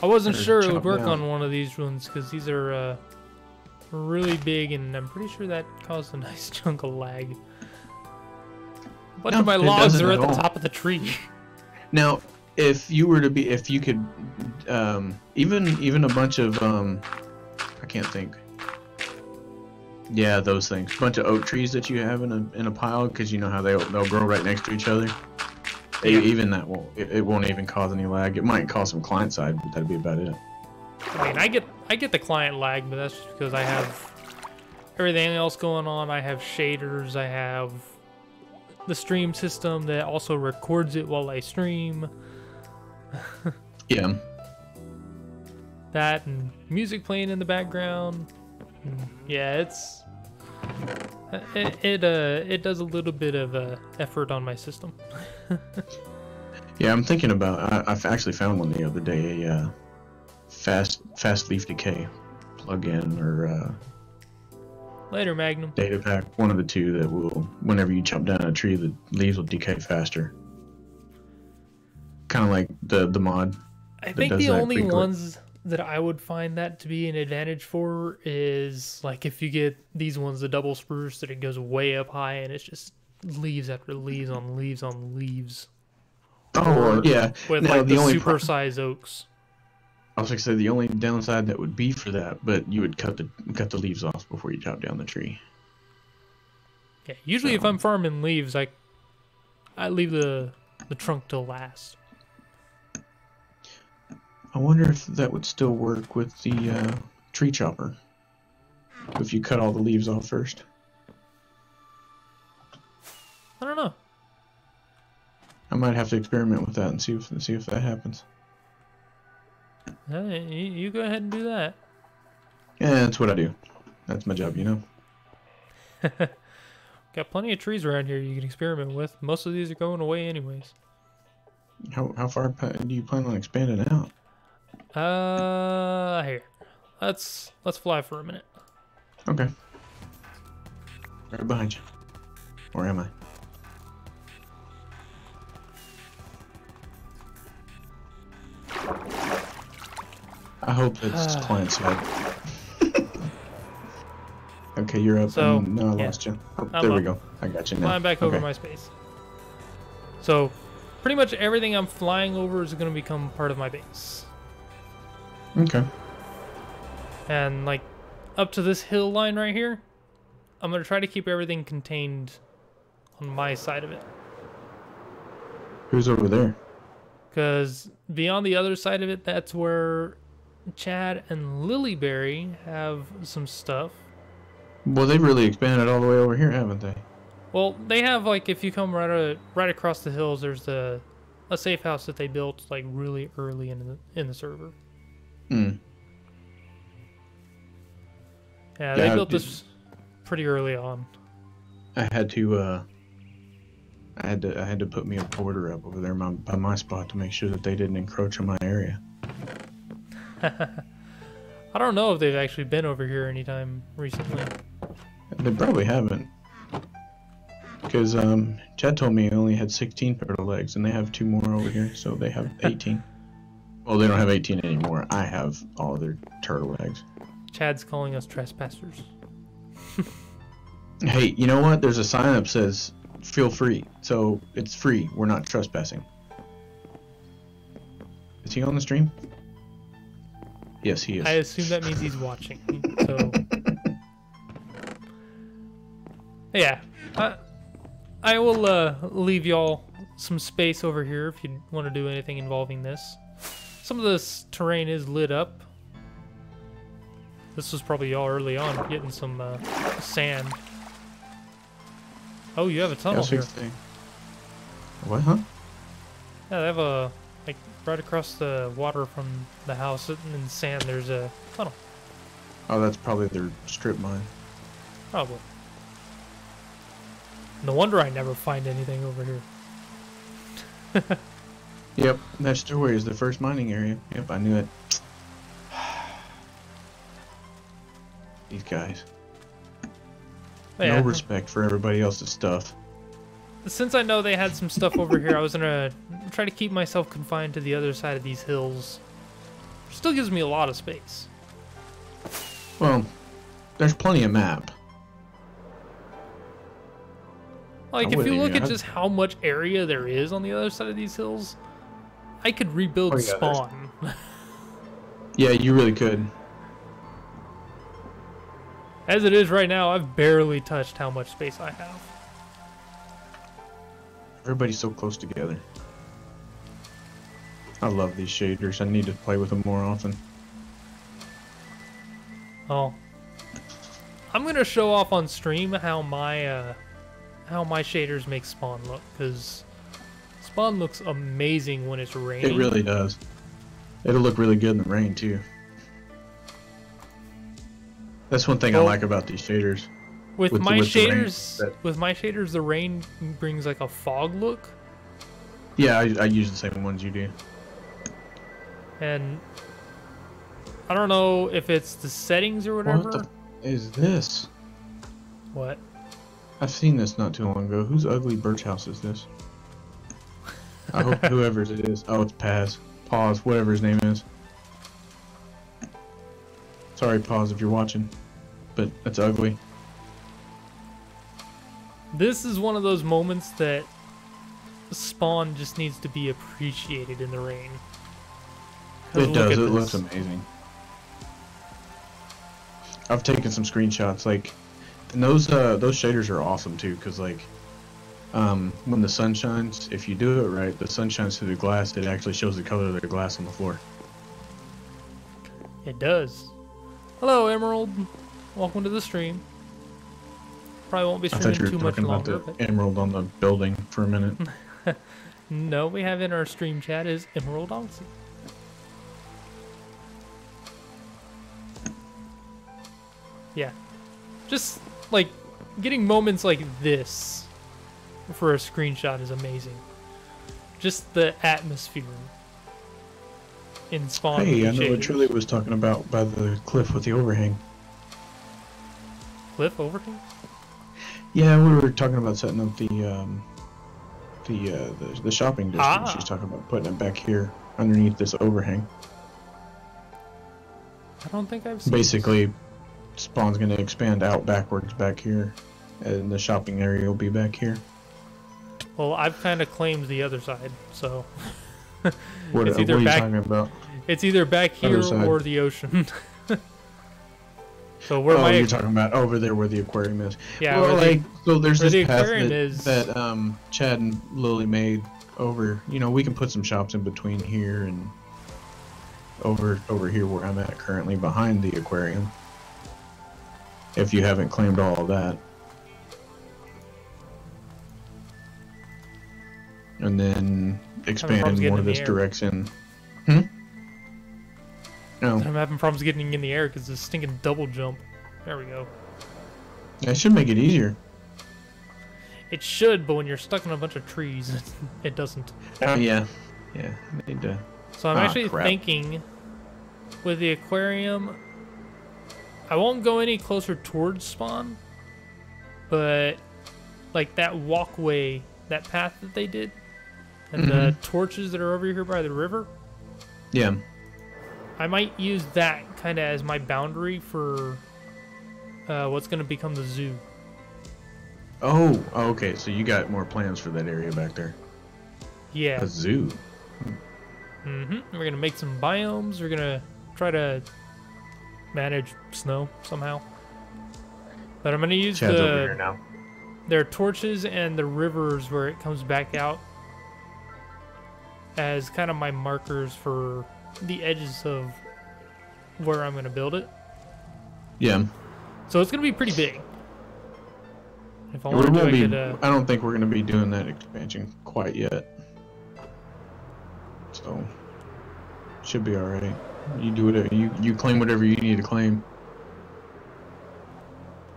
I wasn't Or sure it would chop work down. on one of these ones because these are really big, and I'm pretty sure that caused a nice chunk of lag. A bunch No, of my it logs doesn't are at at the all. top of the tree. Now, if you could, even a bunch of I can't think. Yeah, those things. A bunch of oak trees that you have in a pile, because you know how they'll grow right next to each other. Yeah. Even that won't even cause any lag. It might cause some client side, but that'd be about it. I mean, I get the client lag, but that's just because I have everything else going on. I have shaders. I have the stream system that also records it while I stream. Yeah. That and music playing in the background. Yeah, it does a little bit of effort on my system. Yeah, I'm thinking about. I've actually found one the other day. A fast leaf decay plug-in or Later, Magnum. data pack. One of the two that will, whenever you chop down a tree, the leaves will decay faster. Kind of like the mod. I that think does the that only pretty quick. ones that I would find that to be an advantage for is like if you get these ones, the double spruce, that it goes way up high and it's just leaves after leaves on leaves on leaves. Oh yeah. With Now, like the only super-sized oaks. I was gonna say the only downside that would be for that, but you would cut the leaves off before you chop down the tree. Yeah, usually if I'm farming leaves, I leave the trunk till last. I wonder if that would still work with the tree chopper. If you cut all the leaves off first. I don't know. I might have to experiment with that and see if that happens. You go ahead and do that. Yeah, that's what I do. That's my job, you know. Got plenty of trees around here you can experiment with. Most of these are going away anyways. How far do you plan on expanding out? Here. Let's fly for a minute. Okay. Right behind you. Or am I? I hope it's client side. Okay, you're up. So, no, I yeah. lost you. Oh, I'm there we up. go. I got you now. Flying back over Okay. my space. So, pretty much everything I'm flying over is going to become part of my base. Okay. And, like, up to this hill line right here, I'm going to try to keep everything contained on my side of it. Who's over there? Because beyond the other side of it, that's where Chad and Lilyberry have some stuff. Well, they've really expanded all the way over here, haven't they? Well, they have, like, if you come right across the hills, there's a safe house that they built, like, really early in the server. Hmm. Yeah, they built this pretty early on. I had to put me a border up over there by my spot to make sure that they didn't encroach on my area. I don't know if they've actually been over here anytime recently. They probably haven't. Because Chad told me I only had 16 turtle eggs, and they have 2 more over here, so they have 18. Well, they don't have 18 anymore. I have all their turtle eggs. Chad's calling us trespassers. Hey, you know what? There's a sign up that says, feel free. So, it's free. We're not trespassing. Is he on the stream? Yes, he is. I assume that means he's watching. So, yeah. I will leave y'all some space over here if you want to do anything involving this. Some of this terrain is lit up. This was probably y'all early on getting some sand. Oh, you have a tunnel here. What, huh? Yeah, they have a, like, right across the water from the house in sand, there's a tunnel. Oh, that's probably their strip mine. Probably. No wonder I never find anything over here. Yep, that stairway is the first mining area. Yep, I knew it. These guys. Yeah. No respect for everybody else's stuff. Since I know they had some stuff over here, I was gonna try to keep myself confined to the other side of these hills. Still gives me a lot of space. Well, there's plenty of map. Like, if you look at just how much area there is on the other side of these hills, I could rebuild spawn. Yeah, you really could. As it is right now, I've barely touched how much space I have. Everybody's so close together. I love these shaders. I need to play with them more often. Oh, I'm gonna show off on stream how my shaders make spawn look, because spawn looks amazing when it's raining. It really does. It'll look really good in the rain too. That's one thing I like about these shaders. With my shaders, the rain brings like a fog look. Yeah, I use the same ones you do. And I don't know if it's the settings or whatever. What the is this? What? I've seen this not too long ago. Whose ugly birch house is this? I hope whoever's it is. Oh, it's Paz. Pause, whatever his name is. Sorry, Pause, if you're watching. But that's ugly. This is one of those moments that spawn just needs to be appreciated in the rain. It does. It looks amazing. I've taken some screenshots, like, and those shaders are awesome too, because like, when the sun shines, if you do it right, the sun shines through the glass. It actually shows the color of the glass on the floor. It does. Hello, Emerald. Welcome to the stream. Probably won't be streaming too much longer. About the emerald on the building for a minute. No, we have in our stream chat is Emerald Odyssey. Yeah. Just, like, getting moments like this for a screenshot is amazing. Just the atmosphere in Spawn. Hey, I know what Trilly was talking about by the cliff with the overhang. Cliff overhang? Yeah, we were talking about setting up the shopping district. She's talking about putting it back here underneath this overhang. I don't think I've seen Basically, spawn's gonna expand out backwards back here, and the shopping area will be back here. Well, I've kind of claimed the other side, so What, it's what either are you back. talking about? It's either back here or the ocean. So where you're talking about over there where the aquarium is. Yeah, well, like so there's where this the path aquarium that, is. that Chad and Lily made over. You know, we can put some shops in between here and over here where I'm at currently behind the aquarium. If you haven't claimed all of that. And then expand more this direction. No. I'm having problems getting in the air because it's stinking double jump. There we go. That should make it easier. It should, but when you're stuck in a bunch of trees, it doesn't. Oh yeah, yeah. I need to. So I'm actually thinking, with the aquarium, I won't go any closer towards spawn, but like that walkway, that path that they did, and the torches that are over here by the river. Yeah. I might use that kind of as my boundary for what's going to become the zoo. Oh, okay. So you got more plans for that area back there. Yeah. A zoo. We're going to make some biomes. We're going to try to manage snow somehow. But I'm going to use Chad's over here now. Their torches and the rivers where it comes back out as kind of my markers for the edges of where I'm going to build it. Yeah. So it's going to be pretty big. If I want to do it, I don't think we're going to be doing that expansion quite yet. So should be all right. You do whatever you claim whatever you need to claim.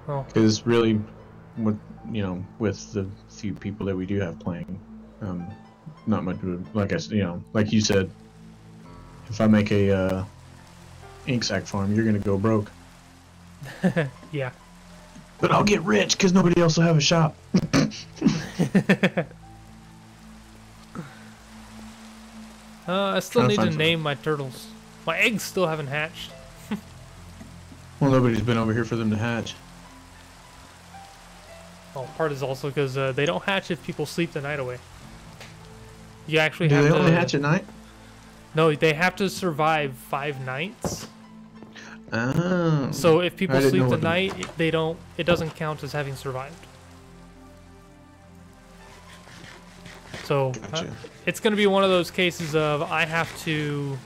Well, because really, with with the few people that we do have playing, not much. Like like you said, if I make a ink sac farm, you're gonna go broke. Yeah. But I'll get rich because nobody else will have a shop. I still need to name my turtles. My eggs still haven't hatched. Well, nobody's been over here for them to hatch. Well, part is also because they don't hatch if people sleep the night away. You actually have to... to... Do they only hatch at night? No, they have to survive 5 nights. Oh. So if people sleep the night, it doesn't count as having survived. So gotcha. It's going to be one of those cases of I have to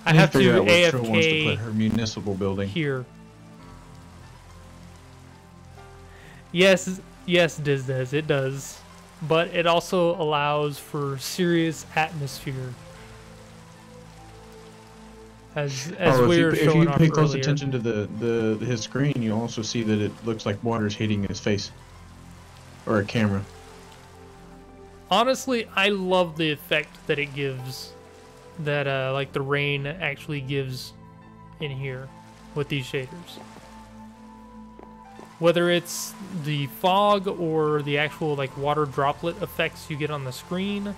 I have to AFK wants to put her municipal building here. Yes, Dizdez, it does. But it also allows for serious atmosphere. As we were showing off earlier. If you pay close attention to his screen, you also see that it looks like water's hitting his face. Or a camera. Honestly, I love the effect that it gives. That like the rain actually gives in here with these shaders. Whether it's the fog or the actual like water droplet effects you get on the screen,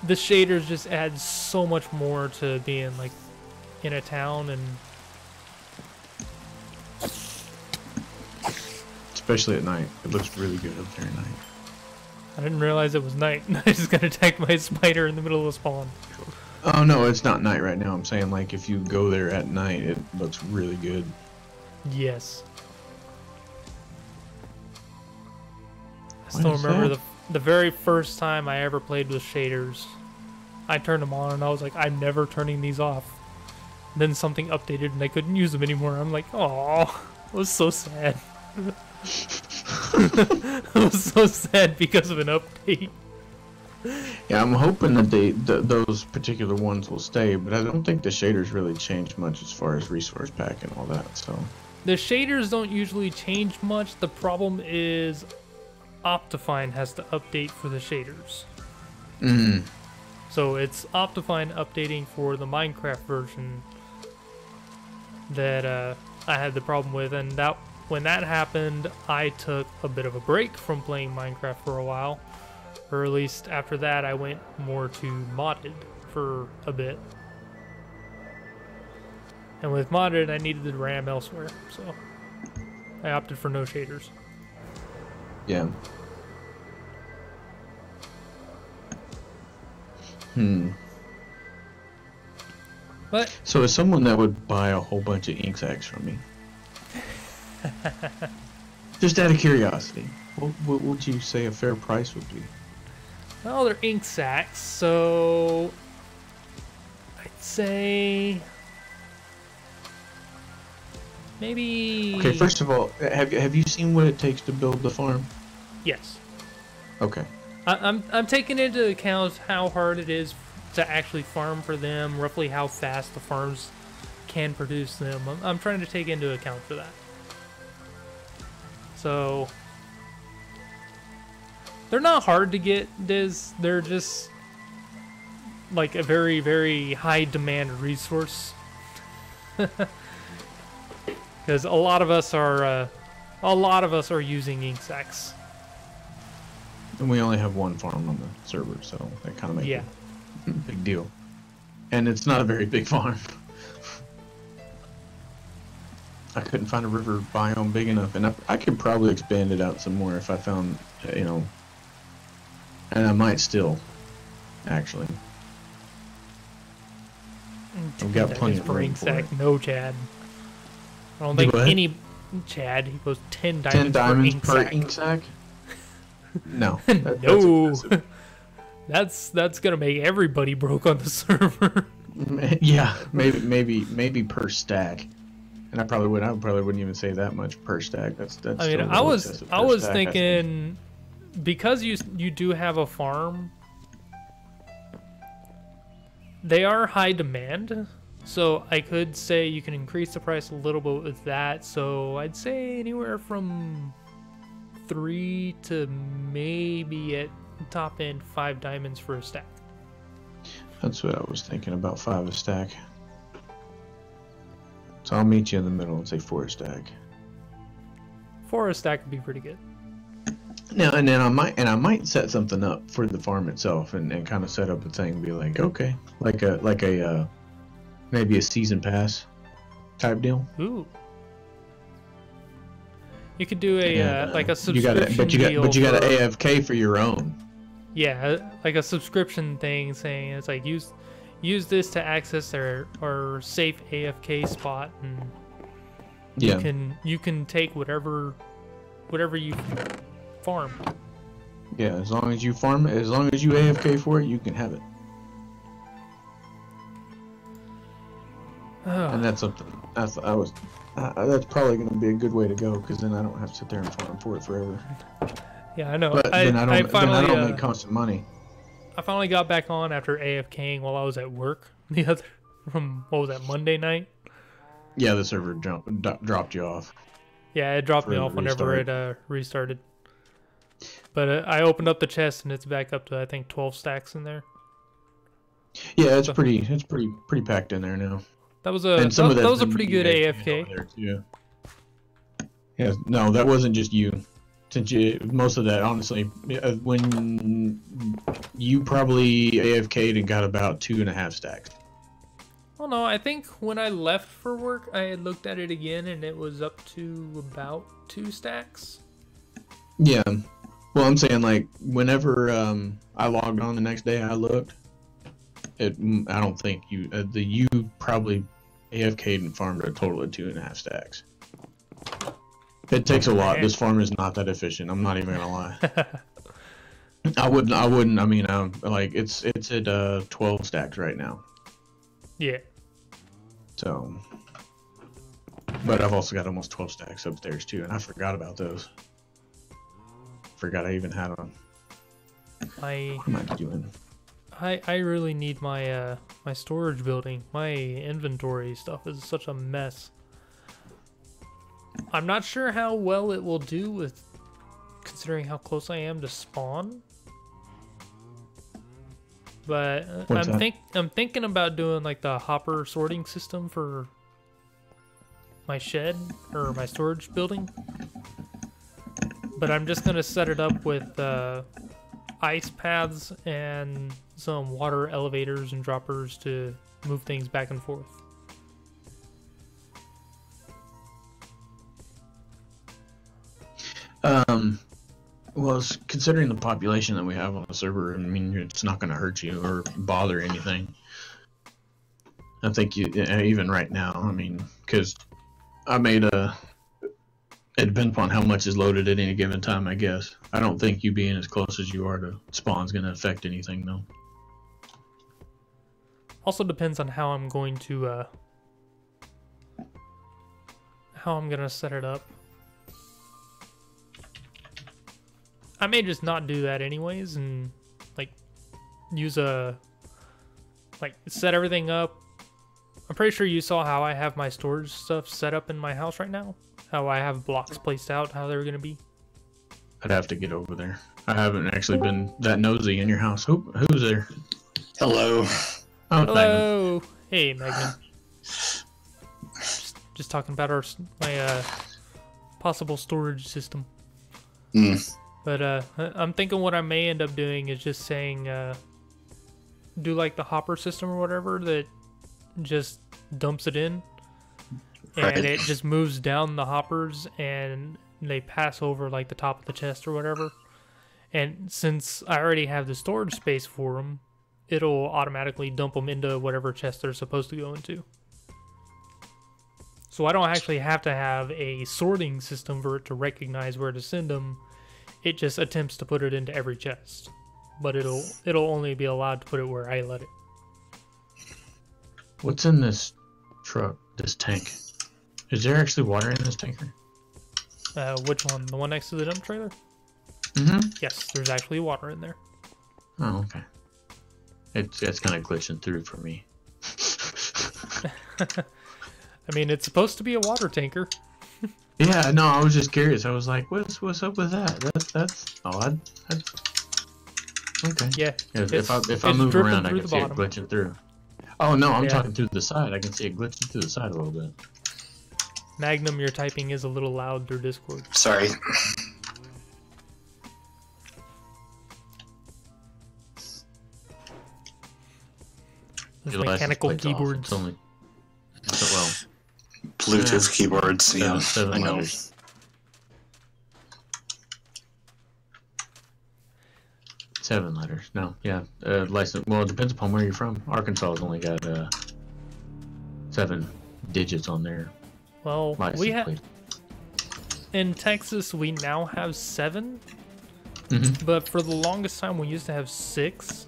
the shaders just add so much more to being like in a town, and especially at night. It looks really good up there at night. I didn't realize it was night. I just got attacked by a spider in the middle of the spawn. Oh no, it's not night right now. I'm saying like if you go there at night, it looks really good. Yes. I still remember the very first time I ever played with shaders. I turned them on and I was like, I'm never turning these off. Then something updated and I couldn't use them anymore. I'm like, oh, it was so sad. It was so sad because of an update. Yeah, I'm hoping that those particular ones will stay, but I don't think the shaders really change much as far as resource pack and all that. So the shaders don't usually change much. The problem is Optifine has to update for the shaders. So it's Optifine updating for the Minecraft version that I had the problem with, and when that happened, I took a bit of a break from playing Minecraft for a while. Or at least after that, I went more to modded for a bit. And with modded, I needed the RAM elsewhere, so I opted for no shaders. Yeah. But so as someone that would buy a whole bunch of ink sacs from me, just out of curiosity, what would you say a fair price would be? well, they're ink sacs, so I'd say maybe. Okay, first of all, have you seen what it takes to build the farm? Yes. Okay. I'm taking into account how hard it is to actually farm for them, roughly how fast the farms can produce them. I'm trying to take into account for that. So they're not hard to get, Diz. They're just like a very, very high demand resource. Because a lot of us are using ink sacs. And we only have one farm on the server, so that kind of makes it a big deal. And it's not a very big farm. I couldn't find a river biome big enough, and I could probably expand it out some more if I found, you know, and I might still, actually. I've got plenty of room for it. No, Chad. I don't think any Chad. He goes 10 diamonds, 10 diamonds per ink sac. No. No. That's gonna make everybody broke on the server. Yeah, maybe per stack. And I probably wouldn't even say that much per stack. That's. I mean, I was thinking, because you do have a farm, they are high demand, so I could say you can increase the price a little bit with that. So I'd say anywhere from 3 to maybe at top end 5 diamonds for a stack. That's what I was thinking, about 5 a stack. So I'll meet you in the middle and say 4 a stack. 4 a stack would be pretty good. Now and then I might set something up for the farm itself and kind of set up a thing and be like, okay, like a maybe a season pass type deal. Ooh. You could do a like a subscription but you got an AFK for your own. Yeah, like a subscription thing saying it's like use this to access our safe AFK spot, and you can take whatever you farm. Yeah, as long as you farm it, as long as you AFK for it, you can have it. And that's something that's probably going to be a good way to go, because then I don't have to sit there and farm for it forever. Yeah, I know. But then I don't make constant money. I finally got back on after AFKing while I was at work from what was that, Monday night? Yeah, the server dropped you off. Yeah, it dropped me off whenever it restarted. But I opened up the chest and it's back up to, I think, 12 stacks in there. Yeah, it's pretty packed in there now. That was a pretty good AFK. Yeah, no, that wasn't just you. Since most of that, honestly, when you probably AFK'd and got about 2.5 stacks. Well, no, I think when I left for work, I had looked at it again and it was up to about 2 stacks. Yeah, well, I'm saying, like, whenever I logged on the next day, I looked. I don't think you probably AFK'd and farmed a total of 2.5 stacks. It takes a lot. This farm is not that efficient. I'm not even gonna lie. I wouldn't. I mean, like it's at 12 stacks right now. Yeah. So, but I've also got almost 12 stacks upstairs too, and I forgot about those. Forgot I even had them. What am I doing? I really need my my storage building. My inventory stuff is such a mess. I'm not sure how well it will do with considering how close I am to spawn. But I'm thinking about doing like the hopper sorting system for my shed or my storage building. But I'm just gonna set it up with ice paths and some water elevators and droppers to move things back and forth. Well, considering the population that we have on the server, I mean, it's not going to hurt you or bother anything. I think you, even right now, I mean, because I made a... It depends upon how much is loaded at any given time, I guess. I don't think you being as close as you are to spawn's going to affect anything, though. Also depends on how I'm going to set it up. I may just not do that anyways and like use set everything up. I'm pretty sure you saw how I have my storage stuff set up in my house right now. How I have blocks placed out, how they're gonna be. I'd have to get over there. I haven't actually been that nosy in your house. Who's there? Hello. Oh, hello. Magnum. Hey, Magnum. Just talking about my possible storage system. But I'm thinking what I may end up doing is just saying, do like the hopper system or whatever that just dumps it in, and it just moves down the hoppers and they pass over like the top of the chest or whatever. And since I already have the storage space for them, it'll automatically dump them into whatever chest they're supposed to go into. So I don't actually have to have a sorting system for it to recognize where to send them. It just attempts to put it into every chest, but it'll only be allowed to put it where I let it. What's in this truck, this tank? Is there actually water in this tanker? Which one? The one next to the dump trailer? Mm-hmm. Yes, there's actually water in there. Oh, okay. It's kind of glitching through for me. I mean, it's supposed to be a water tanker. Yeah, no, I was just curious. I was like, what's up with that? That's odd. Okay. Yeah. If I move around, I can see it glitching through. Oh no, I'm talking through the side. I can see it glitching through the side a little bit. Magnum, your typing is a little loud through Discord. Sorry. Those mechanical keyboards. Well, Bluetooth keyboards, yeah, seven I know. letters. 7 letters. No, yeah. License. Well, it depends upon where you're from. Arkansas has only got 7 digits on there. Well, license we have plate. in Texas. We now have 7, but for the longest time we used to have 6.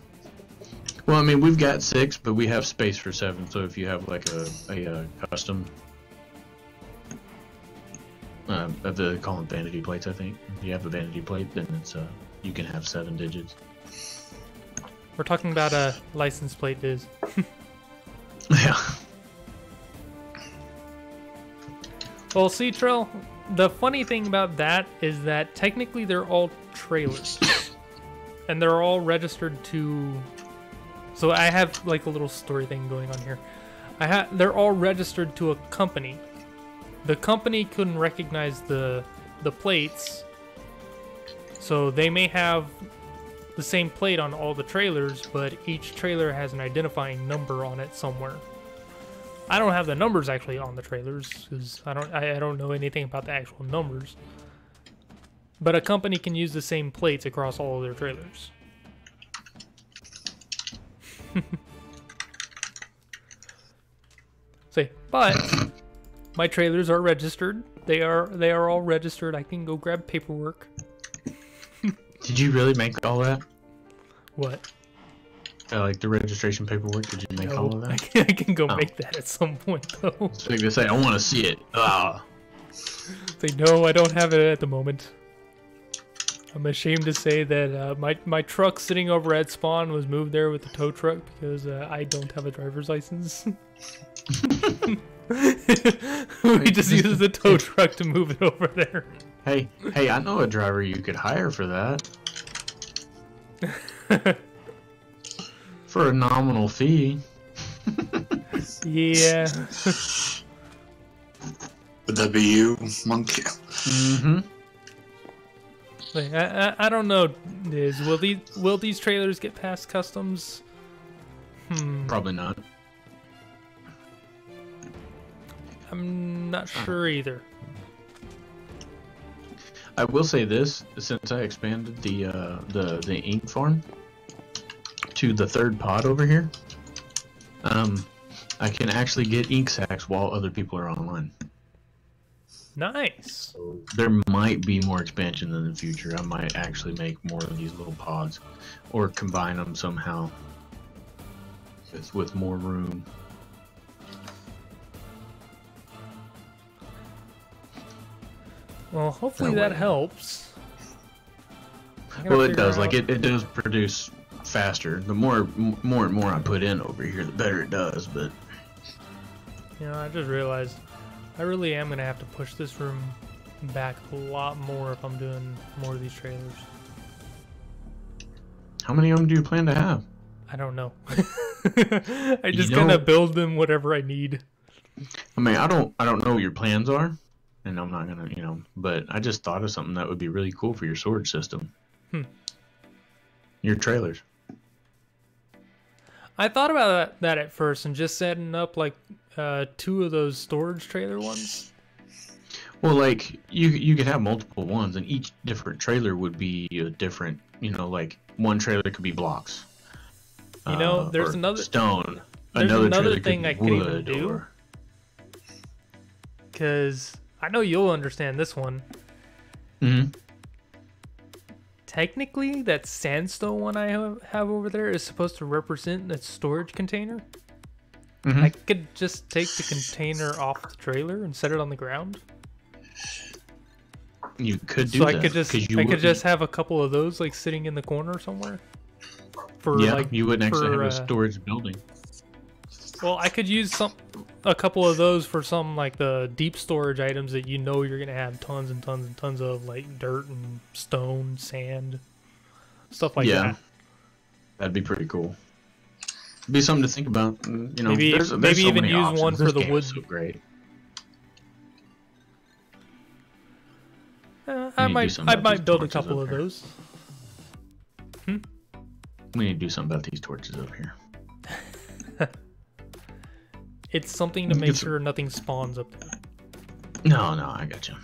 Well, I mean, we've got 6, but we have space for 7. So if you have like a custom, they call them vanity plates, I think. If you have a vanity plate, then it's you can have 7 digits. We're talking about a license plate, Diz. Yeah. Well, see, Trill, the funny thing about that is that technically they're all trailers, and they're all registered to. So I have like a little story thing going on here. They're all registered to a company. The company couldn't recognize the plates, so they may have the same plate on all the trailers, but each trailer has an identifying number on it somewhere. I don't have the numbers actually on the trailers because I don't know anything about the actual numbers. But a company can use the same plates across all of their trailers. But my trailers are registered. They are all registered. I can go grab paperwork. Did you really make all that? What? Like the registration paperwork? Did you make all of that? I can go make that at some point though. So they say, I want to see it. Say no, I don't have it at the moment. I'm ashamed to say that my truck sitting over at spawn was moved there with the tow truck because I don't have a driver's license. We just use the tow truck to move it over there. Hey, I know a driver you could hire for that. For a nominal fee. Yeah. Would that be you, Monkey? Mm-hmm. Like, I don't know, Diz. Will these trailers get past customs? Probably not. I'm not sure either. I will say this: since I expanded the ink farm to the third pod over here, I can actually get ink sacks while other people are online. Nice. There might be more expansion in the future. I might actually make more of these little pods, or combine them somehow with more room. Well, hopefully that helps. Well, it does. Like it does produce faster. The more and more I put in over here, the better it does. But you know, I just realized I really am gonna have to push this room back a lot more if I'm doing more of these trailers. how many of them do you plan to have? I don't know. I just gonna build them whatever I need. I mean, I don't know what your plans are, and I'm not gonna, but I just thought of something that would be really cool for your storage system. Your trailers. I thought about that at first and just setting up like 2 of those storage trailer ones. Well, like you could have multiple ones, and each different trailer would be a different. Like one trailer could be blocks. There's another stone. There's another thing I could even wood do. Because I know you'll understand this one. Mm-hmm. Technically, that sandstone one I have over there is supposed to represent a storage container. Mm-hmm. I could just take the container off the trailer and set it on the ground. You could do so that. I could just have a couple of those like sitting in the corner somewhere. You wouldn't actually have a storage building. Well, I could use a couple of those for some like the deep storage items that you're gonna have tons and tons and tons of, like dirt and stone, sand, stuff like that. That'd be pretty cool. Be something to think about. Maybe there's so even many use options. one for This the game wood. is so great. I might build a couple of those. We need to do something about these torches up here. It's something to make sure nothing spawns up there. No, I got you.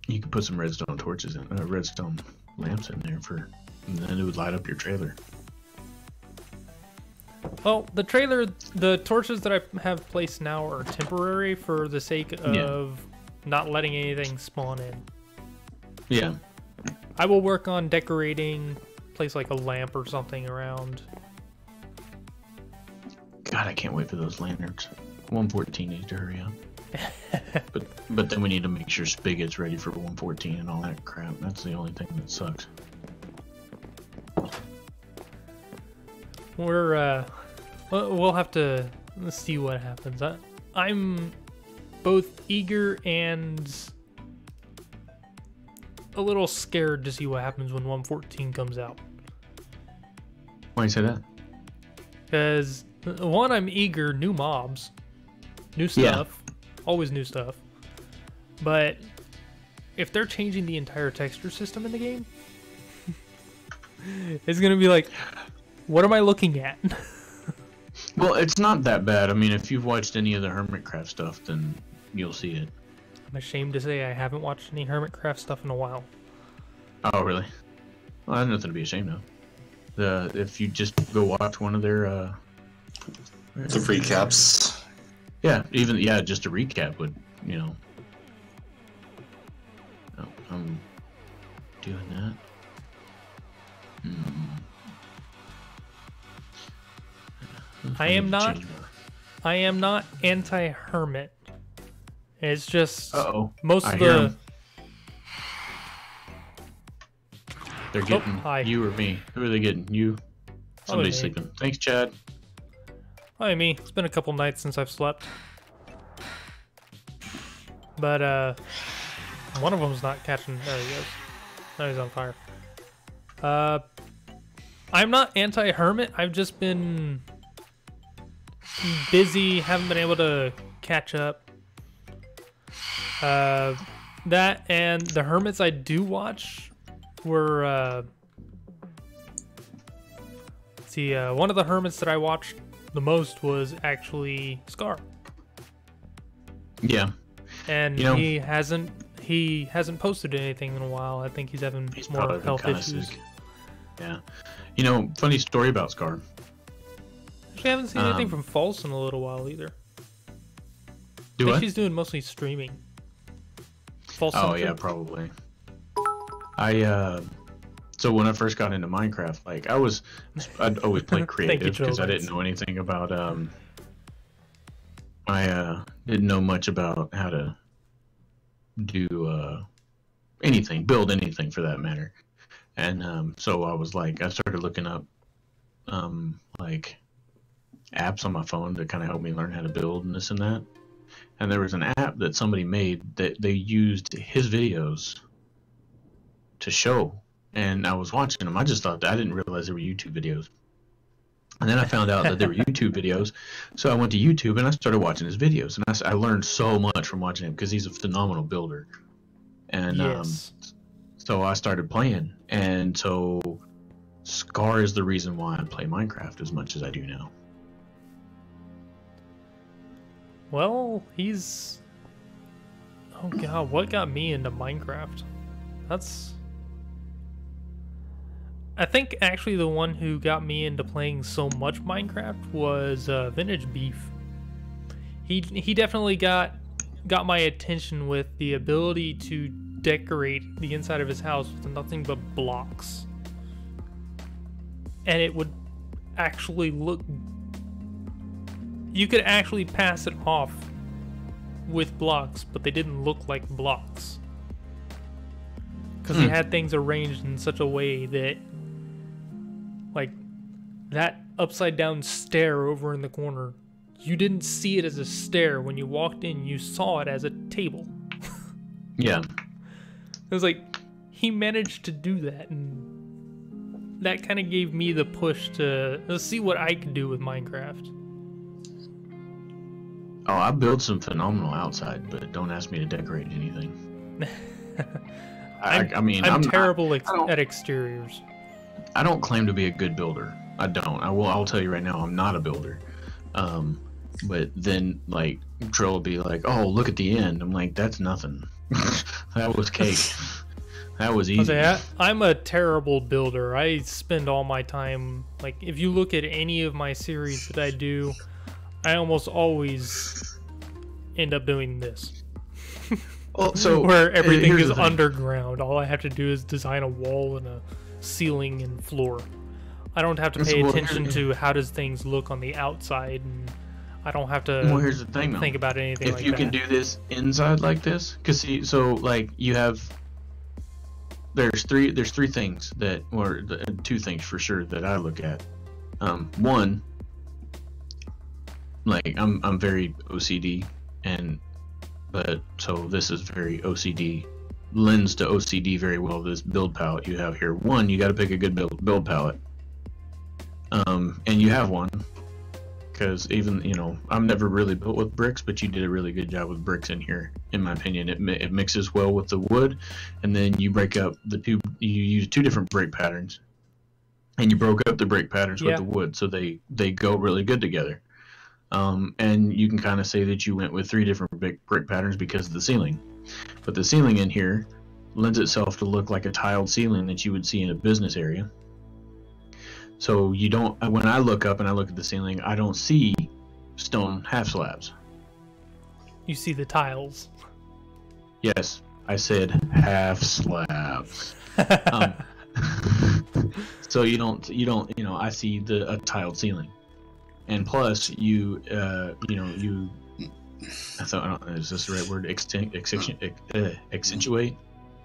You could put some redstone torches in, redstone lamps in there and then it would light up your trailer. Well, the torches that I have placed now are temporary for the sake of not letting anything spawn in. Yeah. I will work on decorating, place like a lamp or something around. God, I can't wait for those lanterns. 114 needs to hurry up. but then we need to make sure Spigot's ready for 114 and all that crap. That's the only thing that sucks. We'll have to see what happens. I'm both eager and a little scared to see what happens when 114 comes out. Why do you say that? Because one, I'm eager, new mobs, new stuff, always new stuff. But if they're changing the entire texture system in the game, it's gonna be like, what am I looking at? Well, it's not that bad. I mean, if you've watched any of the HermitCraft stuff, then you'll see it. I'm ashamed to say I haven't watched any HermitCraft stuff in a while. Oh, really? Well, that's nothing to be ashamed of. If you just go watch one of their the recaps. Just a recap would, Oh, I'm doing that. I am not anti-hermit. It's just most of the. They're getting you or me. Who are they getting? You. Somebody's sleeping. Thanks, Chad. Hi, me. It's been a couple nights since I've slept. But one of them's not catching. There he goes. Now he's on fire. I'm not anti-hermit. I've just been busy, haven't been able to catch up. That and the hermits I do watch were one of the hermits that I watched the most was actually Scar. Yeah. And You know, he hasn't posted anything in a while. I think he's having more health issues. Sick. Yeah. You know, funny story about Scar. Actually, I haven't seen anything from False in a little while either. I think she's doing mostly streaming. False. Oh yeah, probably. So when I first got into Minecraft, like I'd always play creative because I didn't know anything about I didn't know much about how to do anything, build anything for that matter. And so I started looking up like apps on my phone to kind of help me learn how to build and this and that. And there was an app that somebody made that they used his videos to show. And I was watching them. I just thought I didn't realize they were YouTube videos. And then I found out that they were YouTube videos. So I went to YouTube and I started watching his videos. And I learned so much from watching him because he's a phenomenal builder. And yes. So I started playing. And so Scar is the reason why I play Minecraft as much as I do now. Well, he's... Oh god, what got me into Minecraft? I think actually the one who got me into playing so much Minecraft was Vintage Beef. He definitely got my attention with the ability to decorate the inside of his house with nothing but blocks. And it would actually look... You could actually pass it off with blocks, but they didn't look like blocks. Because he had things arranged in such a way that, like, that upside down stair over in the corner, you didn't see it as a stair. When you walked in, you saw it as a table. Yeah. It was like, he managed to do that, and that kind of gave me the push to let's see what I could do with Minecraft. Oh, I build some phenomenal outside, but don't ask me to decorate anything. I'm terrible at exteriors. I don't claim to be a good builder. I don't. I'll tell you right now, I'm not a builder. But then, like, Trill will be like, "Oh, look at the end." I'm like, "That's nothing. That was cake. That was easy." I'm a terrible builder. I spend all my time, like, if you look at any of my series that I do, I almost always end up doing this. Well, so where everything is underground. All I have to do is design a wall and a ceiling and floor. I don't have to pay attention to how does things look on the outside, and I don't have to here's the thing, think about anything like that. If you can do this inside like this, because so like you have, there's three things that, or two things for sure that I look at. One, like I'm very OCD, but so this is very OCD, lends to OCD very well. This build palette you have here. One, you got to pick a good build palette, and you have one, because even I'm never really built with bricks, but you did a really good job with bricks in here, in my opinion. It mixes well with the wood, and then you break up the two. You use two different break patterns, and you broke up the break patterns with the wood, so they go really good together. And you can kind of say that you went with three different brick patterns because of the ceiling. But the ceiling in here lends itself to look like a tiled ceiling that you would see in a business area. So you don't, when I look up and I look at the ceiling, I don't see stone half slabs. You see the tiles. Yes, I said half slabs. So you don't, I see a tiled ceiling. And plus, you I thought, is this the right word? Accentuate?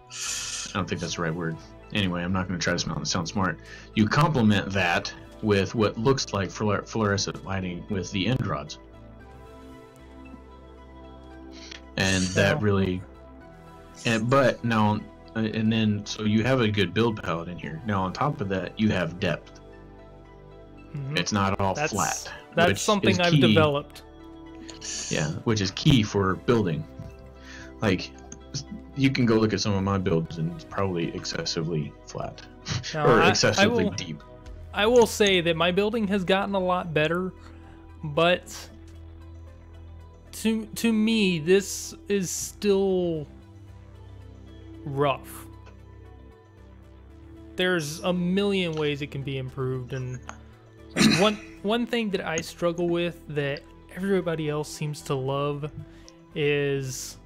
I don't think that's the right word. Anyway, I'm not going to try to sound smart. You complement that with what looks like fluorescent lighting with the end rods. And that really... But now, and then, so you have a good build palette in here. Now, on top of that, you have depth. Mm-hmm. It's not all flat. That's something I've developed. Yeah, which is key for building. like, you can go look at some of my builds and it's probably excessively flat Now, or I excessively will, deep. I will say that my building has gotten a lot better, but to me, this is still rough. There's a million ways it can be improved, and one thing that I struggle with that everybody else seems to love is,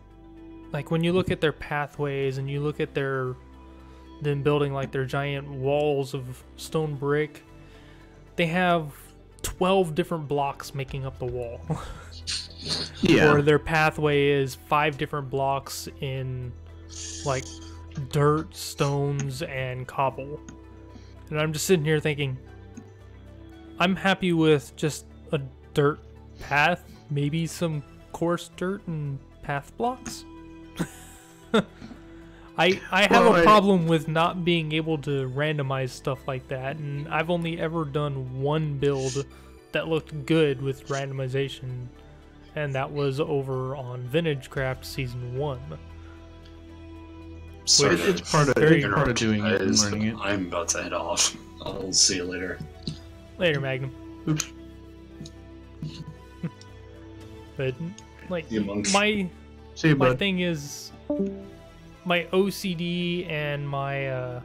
like, when you look at their pathways and you look at them building like their giant walls of stone brick, they have 12 different blocks making up the wall. Yeah. Or their pathway is 5 different blocks in like dirt, stones, and cobble. And I'm just sitting here thinking, I'm happy with just a dirt path, maybe some coarse dirt and path blocks. I have a problem with not being able to randomize stuff like that, and I've only ever done one build that looked good with randomization, and that was over on WinterCraft Season 1. Sorry, Which It's part of doing it and learning it. I'm about to head off. I'll see you later. Later, Magnum. Oops. But, like, You monk. my See you, bud. thing is, my OCD and my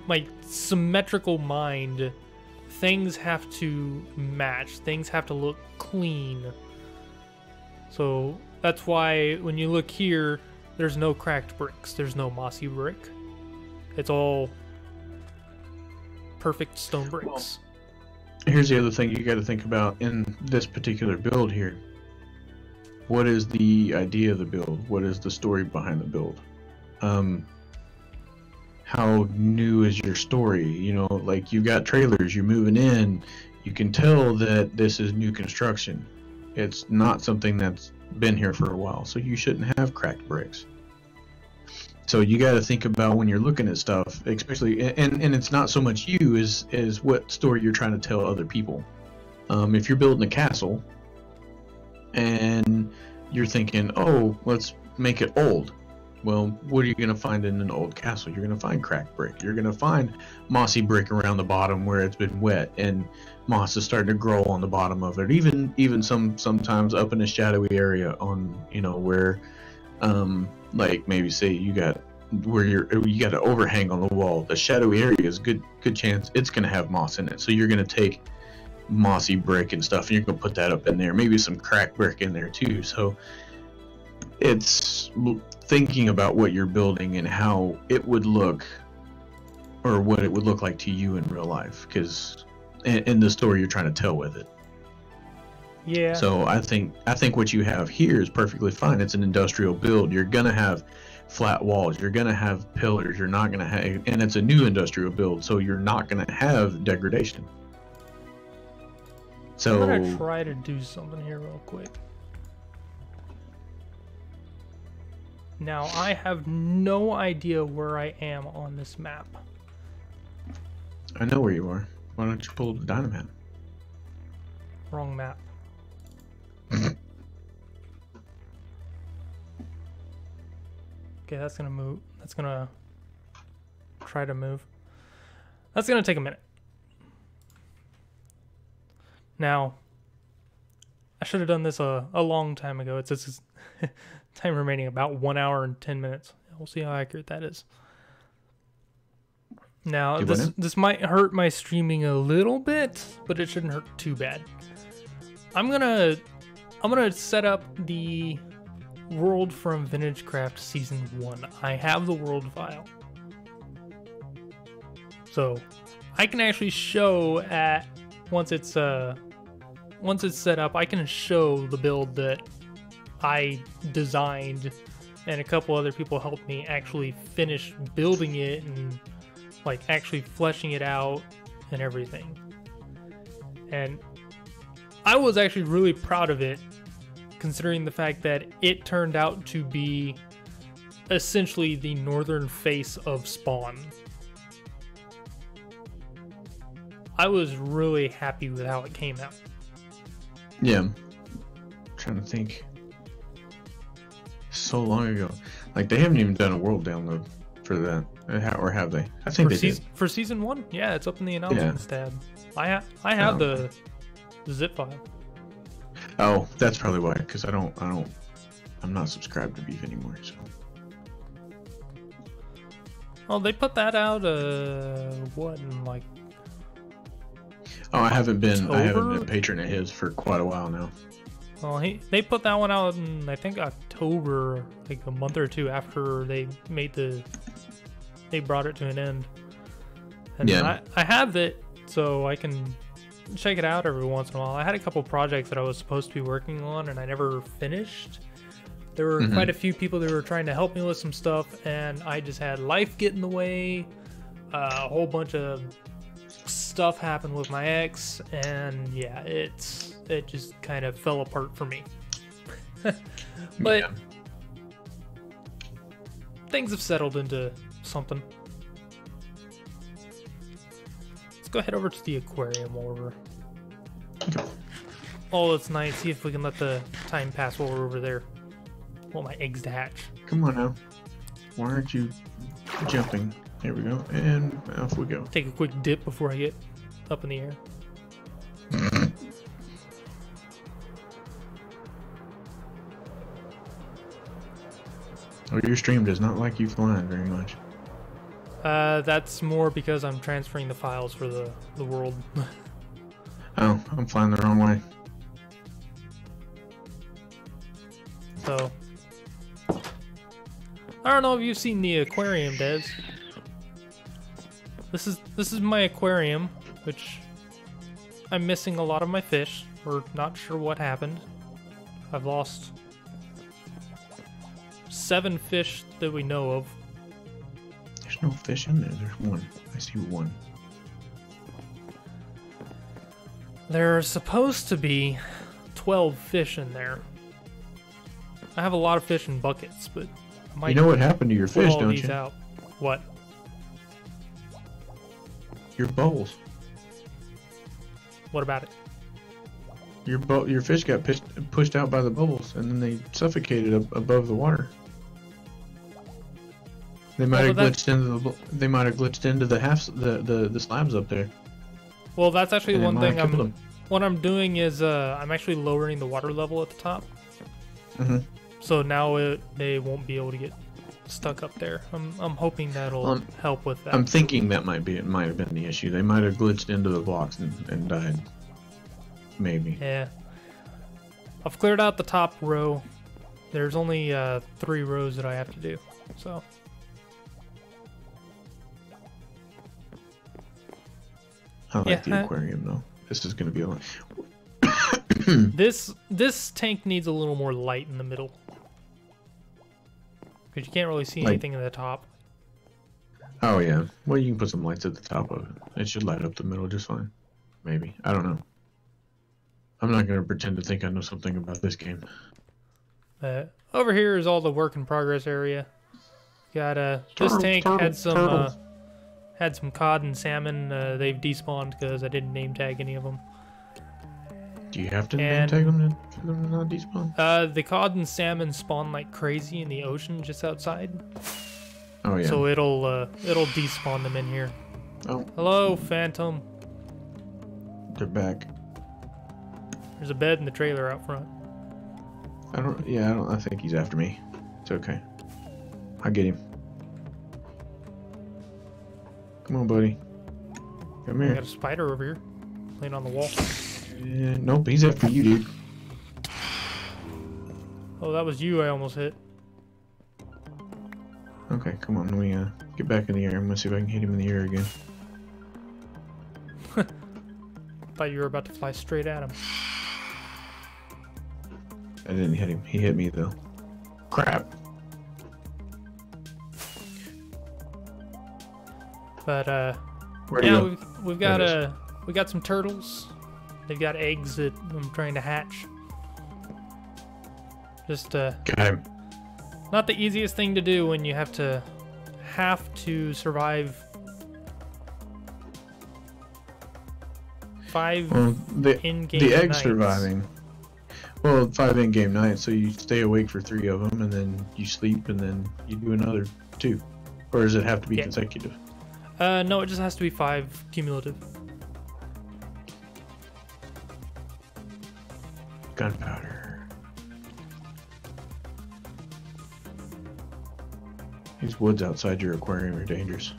my symmetrical mind, things have to match. Things have to look clean. So that's why when you look here, there's no cracked bricks. There's no mossy brick. It's all perfect stone bricks. Here's the other thing you got to think about in this particular build here. What is the idea of the build? What is the story behind the build? How new is your story? You know, like, you've got trailers, you're moving in, you can tell that this is new construction. It's not something that's been here for a while, so you shouldn't have cracked bricks. So you got to think about when you're looking at stuff, especially, and it's not so much you as what story you're trying to tell other people. If you're building a castle and you're thinking, oh, let's make it old. Well, what are you going to find in an old castle? You're going to find cracked brick. You're going to find mossy brick around the bottom where it's been wet and moss is starting to grow on the bottom of it. Even sometimes up in a shadowy area on, you know, where, like, maybe say you got where you got an overhang on the wall. The shadowy area is good chance it's going to have moss in it. So you're going to take mossy brick and stuff and you're going to put that up in there. Maybe some cracked brick in there too. So it's thinking about what you're building and how it would look, or what it would look like to you in real life, because in the story you're trying to tell with it. Yeah. So I think what you have here is perfectly fine. It's an industrial build. You're gonna have flat walls. You're gonna have pillars. You're not gonna have, and it's a new industrial build, so you're not gonna have degradation. So I'm gonna try to do something here real quick. Now, I have no idea where I am on this map. I know where you are. Why don't you pull up the Dynamap? Wrong map. Okay, that's gonna move. That's gonna try to move. That's gonna take a minute. Now, I should have done this a long time ago. It's time remaining about 1 hour and 10 minutes. We'll see how accurate that is. Now, this might hurt my streaming a little bit, but it shouldn't hurt too bad. I'm gonna set up the world from WinterCraft Season 1. I have the world file. So I can actually show once it's set up, I can show the build that I designed, and a couple other people helped me actually finish building it and, like, actually fleshing it out and everything. And I was actually really proud of it, considering the fact that it turned out to be essentially the northern face of Spawn. I was really happy with how it came out. Yeah. I'm trying to think. so long ago. Like, they haven't even done a world download for that. Or have they? I think they did. For season 1? Yeah, it's up in the announcements tab. I have the zip file. Oh, that's probably why. Because I'm not subscribed to Beef anymore. So. Oh, they put that out. What in like? Oh, I haven't been October? a patron of his for quite a while now. Well, they put that one out in I think October, like a month or two after they brought it to an end. And Yeah. I have it, so I can check it out every once in a while. I had a couple projects that I was supposed to be working on, and I never finished. There were quite a few people that were trying to help me with some stuff, and I just had life get in the way. A whole bunch of stuff happened with my ex, and yeah, it just kind of fell apart for me. But Yeah. things have settled into something. Let's go head over to the aquarium while we're... Oh, it's nice. See if we can let the time pass while we're over there. I want my eggs to hatch. Come on now. Why aren't you jumping? Here we go. And off we go. Take a quick dip before I get up in the air. Oh, your stream does not like you flying very much. That's more because I'm transferring the files for the world. Oh, I'm flying the wrong way. So, I don't know if you've seen the aquarium, Des. This is my aquarium, which I'm missing a lot of my fish. We're not sure what happened. I've lost 7 fish that we know of. There's no fish in there. There's one. I see one. There are supposed to be 12 fish in there. I have a lot of fish in buckets, but I might You know what happened to your put fish, all don't these you? out. What? Your bowls. What about it? Your fish got pushed out by the bubbles, and then they suffocated above the water. They might have but glitched into the slabs up there. Well, that's actually And it one might thing have killed them. what I'm doing is I'm actually lowering the water level at the top. Mhm. So now they won't be able to get stuck up there. I'm hoping that'll help with that. I'm thinking that might have been the issue. They might have glitched into the blocks and died. Maybe. Yeah. I've cleared out the top row. There's only 3 rows that I have to do. So I like Yeah, the aquarium though. This is gonna be a lot. this tank needs a little more light in the middle. Because you can't really see anything in the top. Oh yeah. Well, you can put some lights at the top of it. It should light up the middle just fine. Maybe. I don't know. I'm not gonna pretend to think I know something about this game. Over here is all the work in progress area. Got this tank had some cod and salmon. They've despawned because I didn't name tag any of them. Do you have to name And- tag them for them to not despawn? The cod and salmon spawn like crazy in the ocean just outside. Oh yeah. So it'll despawn them in here. Oh, Hello, Phantom. they're back. There's a bed in the trailer out front. I think he's after me. It's okay. I'll get him. Come on, buddy. Come I here. got a spider over here, laying on the wall. Nope, he's after you, dude. Oh, that was you I almost hit. Okay, come on, let me get back in the air. I'm gonna see if I can hit him in the air again. Thought you were about to fly straight at him. I didn't hit him. He hit me though. Crap. But Where'd he yeah, go? we've There got it we got some turtles. They've got eggs that I'm trying to hatch. Just Got him. not the easiest thing to do when you have to survive 5 Well, in-game the egg nights. surviving Well, 5 in-game nights, so you stay awake for 3 of them, and then you sleep, and then you do another 2. Or does it have to be consecutive? No, it just has to be 5 cumulative. Gunpowder. These woods outside your aquarium are dangerous.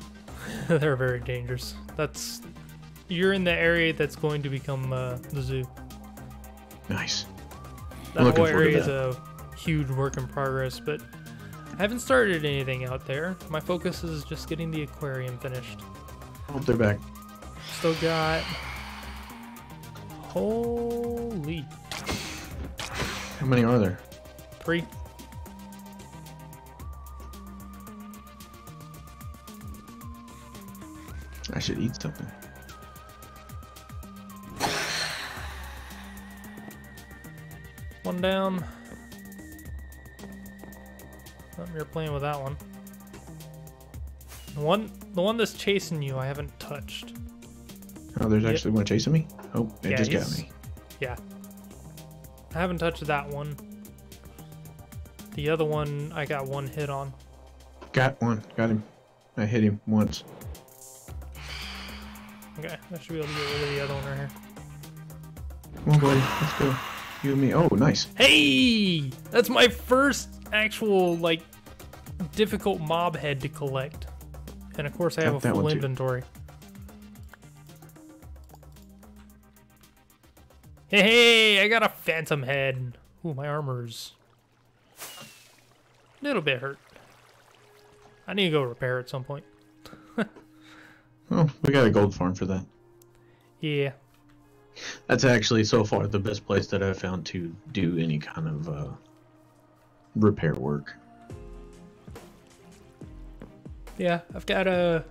They're very dangerous. You're in the area that's going to become the zoo. Nice. That whole area is a huge work in progress, but I haven't started anything out there. My focus is just getting the aquarium finished. Oh, they're back. Still got... Holy... How many are there? 3. I should eat something. One down. Oh, you're playing with that one. The one that's chasing you, I haven't touched. Oh, there's actually one chasing me? Oh, it just got me. Yeah. I haven't touched that one. The other one, I got 1 hit on. Got one. Got him. I hit him once. Okay, I should be able to get rid of the other one right here. Come on, buddy. Let's go. You and me. Oh, nice. Hey! That's my first actual, like, difficult mob head to collect. And of course I have a full inventory. Hey, I got a phantom head. Ooh, my armor's a little bit hurt. I need to go repair at some point. Oh, we got a gold farm for that. Yeah. That's actually so far the best place that I've found to do any kind of repair work. Yeah, I've got to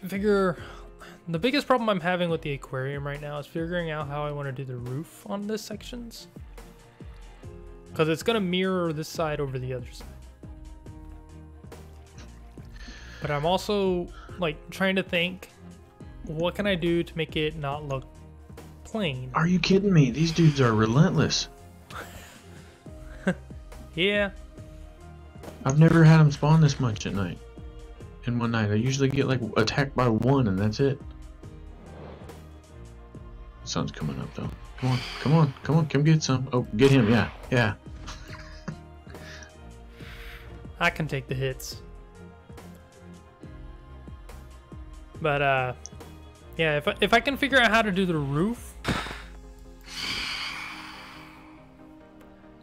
figure... The biggest problem I'm having with the aquarium right now is figuring out how I want to do the roof on this sections. Because it's going to mirror this side over the other side. But I'm also, like, trying to think, what can I do to make it not look plain? Are you kidding me? These dudes are relentless. Yeah. I've never had them spawn this much at night. In one night. I usually get, like, attacked by 1 and that's it. Sun's coming up, though. Come on, come on, come on, come get some. Oh, get him, yeah, yeah. I can take the hits. But, yeah, if I can figure out how to do the roof...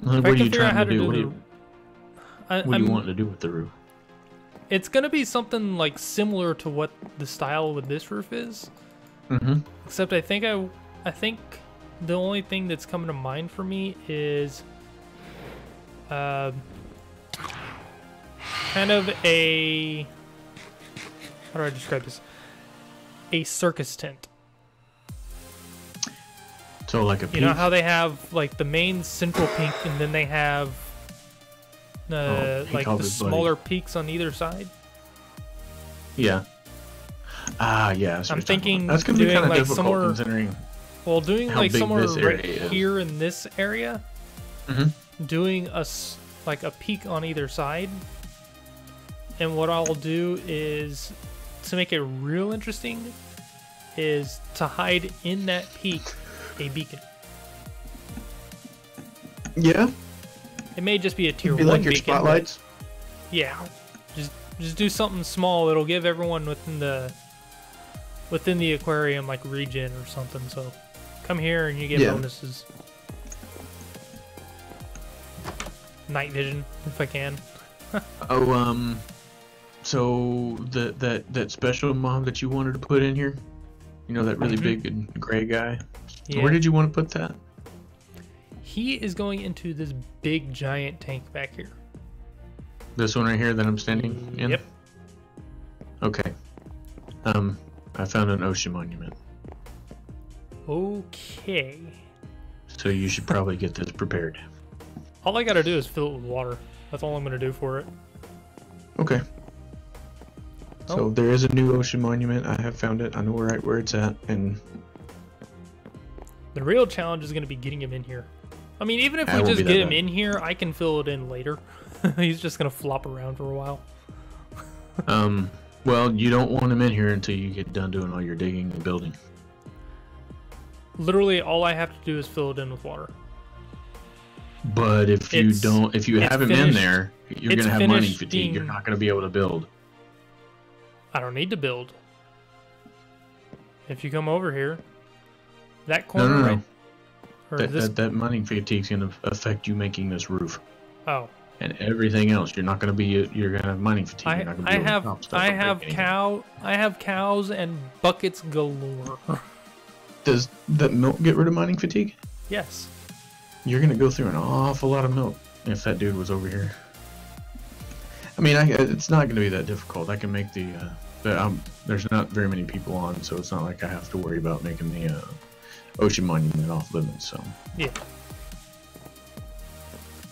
What are you trying to do? What do you want to do with the roof? It's going to be something, like, similar to what the style with this roof is. Mm-hmm. Except I think the only thing that's coming to mind for me is kind of a, how do I describe this? A circus tent. So like a peak? You know how they have like the main central peak and then they have like the smaller peaks on either side? Yeah. Ah, yeah. I'm thinking that's gonna be kind of like difficult somewhere, considering. Well, doing how like big somewhere this area right is. here in this area, doing like a peak on either side. And what I'll do is, to make it real interesting, is to hide in that peak a beacon. Yeah. It may just be a tier 1 like your beacon. spotlights. Yeah. Just do something small. It'll give everyone within the aquarium like regen or something. So come here and you get bonuses. Night vision if I can. Oh, so that special mob that you wanted to put in here, you know, that really big and gray guy. Yeah. Where did you want to put that? He is going into this big giant tank back here. This one right here that I'm standing in? Yep. Okay. I found an ocean monument. Okay. So you should probably get this prepared. All I gotta do is fill it with water. That's all I'm gonna do for it. Okay. So there is a new ocean monument. I have found it. I know right where it's at, and The real challenge is going to be getting him in here. I mean, even if That we won't just be that get him bad. in here, I can fill it in later. He's just going to flop around for a while. Well, you don't want him in here until you get done doing all your digging and building. Literally, all I have to do is fill it in with water. But if you It's- don't, if you it's have him in finished- there, you're it's gonna have money finished fatigue. You're being- not gonna be able to build. I don't need to build. If you come over here, that corner No. right... Or this... That money fatigue's gonna affect you making this roof Oh. and everything else. You're not gonna be. You're gonna have money fatigue. You're not gonna be able to chop stuff or break anything. I have cows and buckets galore. Does that milk get rid of mining fatigue? Yes. You're gonna go through an awful lot of milk if that dude was over here. I mean, it's not gonna be that difficult. I can make there's not very many people on, so it's not like I have to worry about making the ocean monument off limits. So Yeah.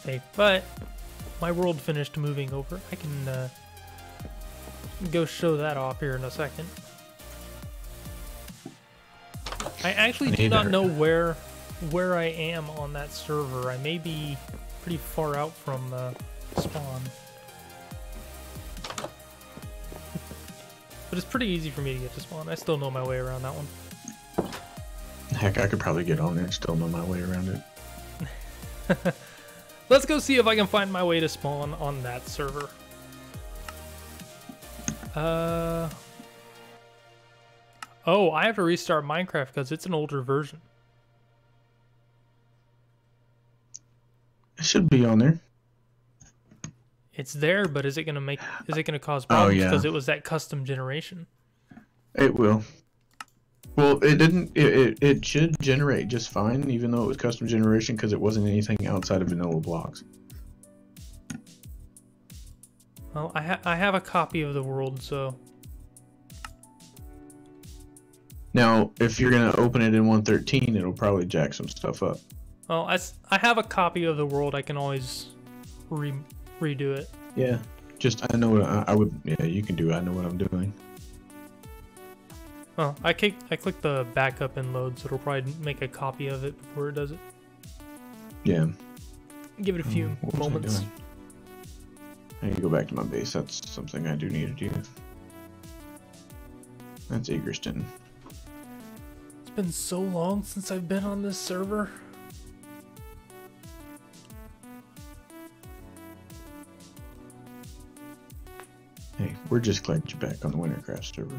Hey, but my world finished moving over. I can go show that off here in a second. I actually do not know where I am on that server. I may be pretty far out from spawn. But it's pretty easy for me to get to spawn. I still know my way around that one. heck, I could probably get on there and still know my way around it. Let's go see if I can find my way to spawn on that server. Oh, I have to restart Minecraft because it's an older version. It should be on there. It's there, but is it gonna cause problems yeah. because it was that custom generation? It will. Well, it didn't. It should generate just fine, even though it was custom generation, because it wasn't anything outside of vanilla blocks. Well, I have a copy of the world, so Now, if you're gonna open it in 1.13, it'll probably jack some stuff up. well, I have a copy of the world. I can always redo it. Yeah. Just I know what I would. Yeah, you can do it. I know what I'm doing. Oh, I click the backup and load, so it'll probably make a copy of it before it does it. Yeah. Give it a few What was I moments. doing? I need to go back to my base. That's something I do need to do. That's Egerston. It's been so long since I've been on this server. Hey, we're just glad you're back on the WinterCraft server.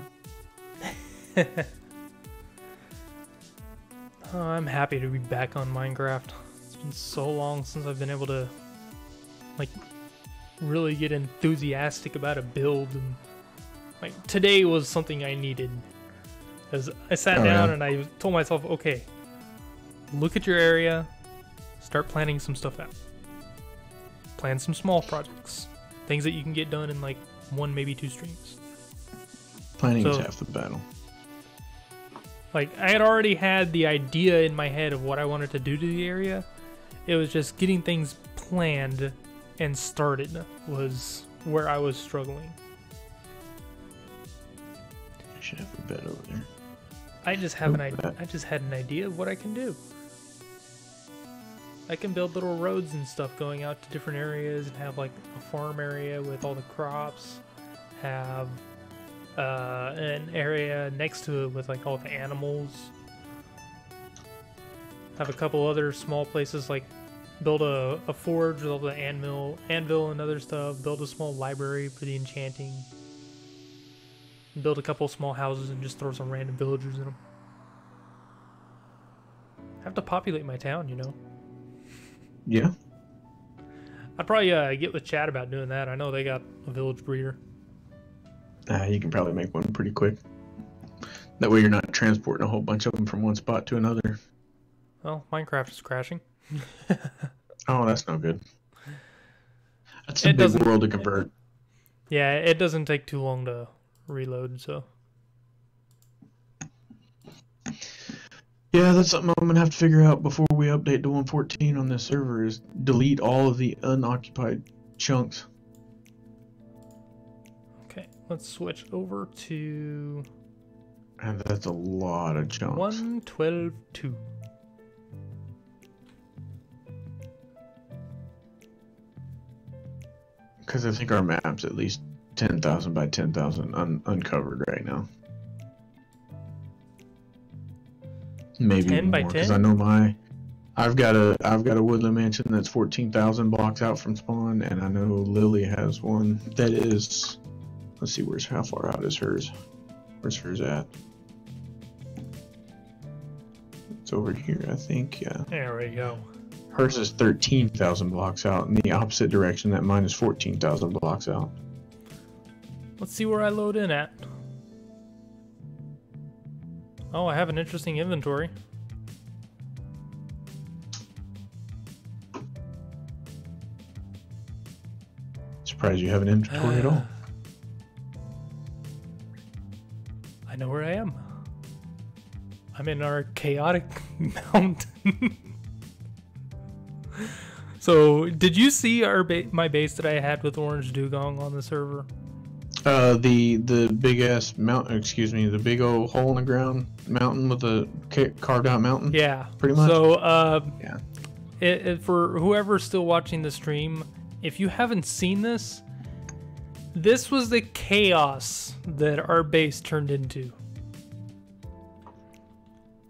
Oh, I'm happy to be back on Minecraft. It's been so long since I've been able to, like, really get enthusiastic about a build, and like today was something I needed. As I sat down and I told myself, okay, look at your area, start planning some stuff out. Plan some small projects, things that you can get done in like 1, maybe 2 streams. Planning is So- half the battle. Like, I had already had the idea in my head of what I wanted to do to the area. It was just getting things planned and started was where I was struggling. I should have a bed over there. I just have an Oop, idea. I just had an idea of what I can do. I can build little roads and stuff going out to different areas and have like a farm area with all the crops. Have an area next to it with like all the animals. Have a couple other small places like build a forge with all the anvil and other stuff. Build a small library for the enchanting. Build a couple small houses and just throw some random villagers in them. Have to populate my town, you know. Yeah. I'd probably get with Chad about doing that. I know they got a village breeder. You can probably make one pretty quick. That way you're not transporting a whole bunch of them from one spot to another. Well, Minecraft is crashing. Oh, that's no good. That's a It big doesn't- world to convert. Yeah, it doesn't take too long to reload, so. Yeah, that's something I'm gonna have to figure out before we update to 1.14 on this server, is delete all of the unoccupied chunks. Okay, let's switch over to And that's a lot of chunks. 1.12.2. Because I think our map's at least 10,000 by 10,000 uncovered right now. Maybe 10 by more, because 10? I know I've got a woodland mansion that's 14,000 blocks out from spawn, and I know Lily has one that is. Let's see, how far out is hers? Where's hers at? It's over here, I think. Yeah. There we go. Hers is 13,000 blocks out in the opposite direction. That mine is 14,000 blocks out. Let's see where I load in at. Oh, I have an interesting inventory. Surprised you have an inventory at all. I know where I am. I'm in our chaotic mountain. So, did you see my base that I had with orange dugong on the server? The big ass mountain. Excuse me, the big old hole in the ground mountain with a carved out mountain. Yeah, pretty much. So, yeah. For whoever's still watching the stream, if you haven't seen this, this was the chaos that our base turned into.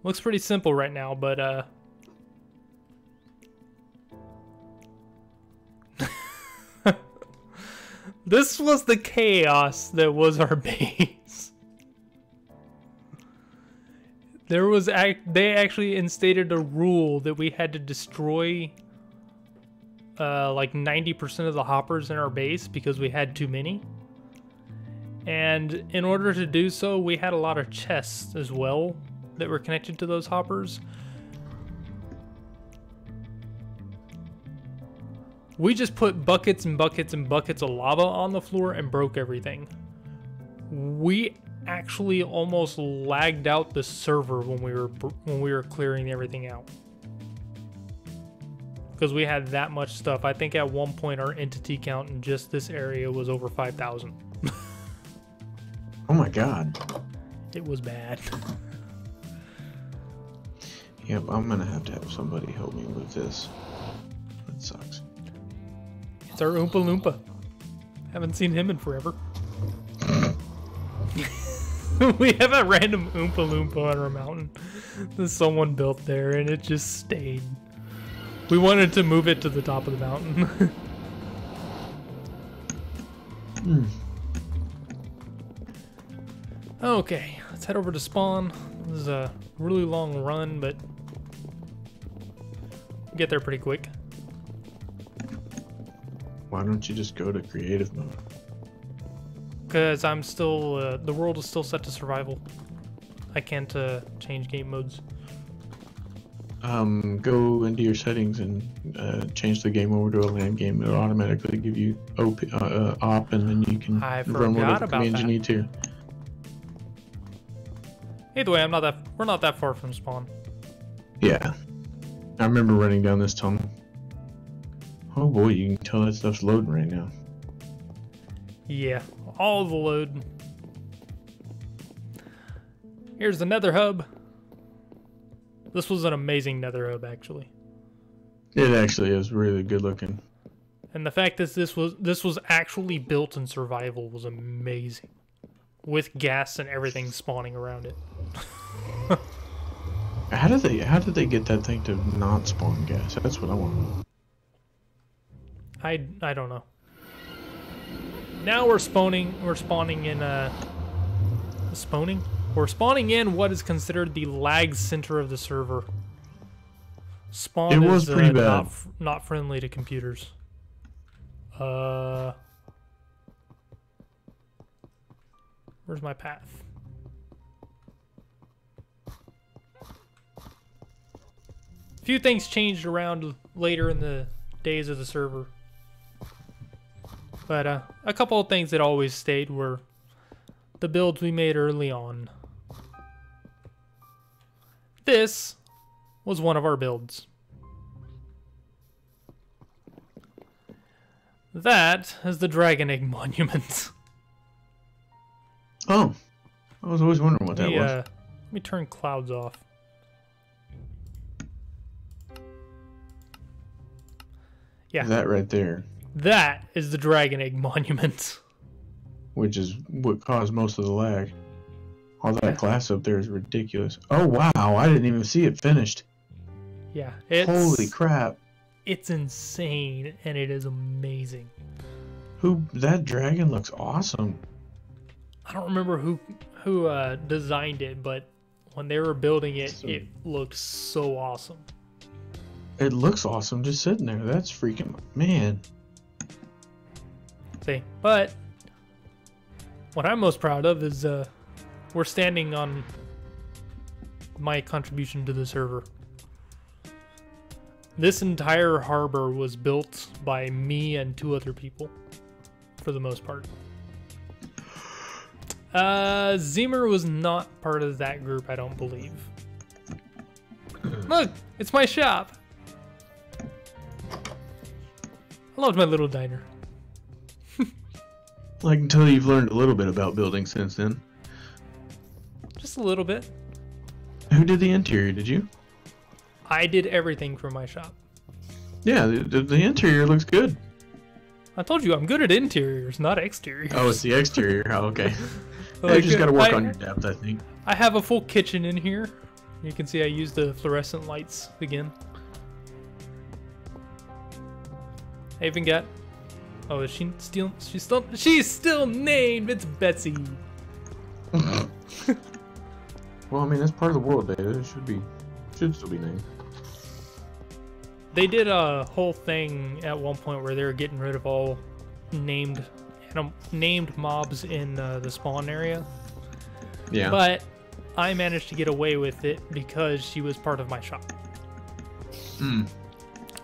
Looks pretty simple right now, but this was the chaos that was our base. They actually instated a rule that we had to destroy like 90% of the hoppers in our base because we had too many. And in order to do so, we had a lot of chests as well that were connected to those hoppers. We just put buckets and buckets and buckets of lava on the floor and broke everything. We actually almost lagged out the server when we were clearing everything out. Because we had that much stuff. I think at one point our entity count in just this area was over 5,000. Oh my god. It was bad. Yep, I'm gonna have to have somebody help me with this. That sucks. It's our Oompa Loompa. Haven't seen him in forever. We have a random Oompa Loompa on our mountain that someone built there, and it just stayed. We wanted to move it to the top of the mountain. Okay, let's head over to spawn. This is a really long run, but we'll get there pretty quick. Why don't you just go to creative mode? Because I'm still, the world is still set to survival. I can't change game modes. Go into your settings and change the game over to a land game. It'll automatically give you op, and then you can run whatever commands you need to. Either way, we're not that far from spawn. Yeah. I remember running down this tunnel. Oh boy, you can tell that stuff's loading right now. Yeah, all the load. Here's the nether hub. This was an amazing nether hub, actually. It actually is really good looking. And the fact that this was actually built in survival was amazing. With gas and everything spawning around it. How did they get that thing to not spawn gas? That's what I want to know. I don't know. Now we're spawning in We're spawning in what is considered the lag center of the server. Spawn was pretty bad. Not friendly to computers. Where's my path? A few things changed around later in the days of the server. But a couple of things that always stayed were the builds we made early on. This was one of our builds. That is the Dragon Egg Monument. Oh, I was always wondering what that was. Let me turn clouds off. Yeah. That right there. That is the Dragon Egg Monument. Which is what caused most of the lag. All that glass up there is ridiculous. Oh wow, I didn't even see it finished. Yeah, Holy crap. It's insane, and it is amazing. That dragon looks awesome. I don't remember who designed it, but when they were building it, it looked so awesome. It looks awesome just sitting there. That's freaking, man. See, but what I'm most proud of is we're standing on my contribution to the server. This entire harbor was built by me and 2 other people, for the most part. Zemer was not part of that group, I don't believe. Look, it's my shop. I loved my little diner. Like, until you've learned a little bit about building since then. Just a little bit. Who did the interior? Did you? I did everything for my shop. Yeah, the interior looks good. I told you I'm good at interiors, not exteriors. Oh, it's the exterior. Oh, okay. Like, You just got to work on your depth, I think. I have a full kitchen in here. You can see I use the fluorescent lights again. I even got. Oh, is she still? She's still named. It's Betsy. Well, I mean, that's part of the world, Data. It should still be named. They did a whole thing at one point where they were getting rid of all named mobs in the spawn area. Yeah. But I managed to get away with it because she was part of my shop. Hmm.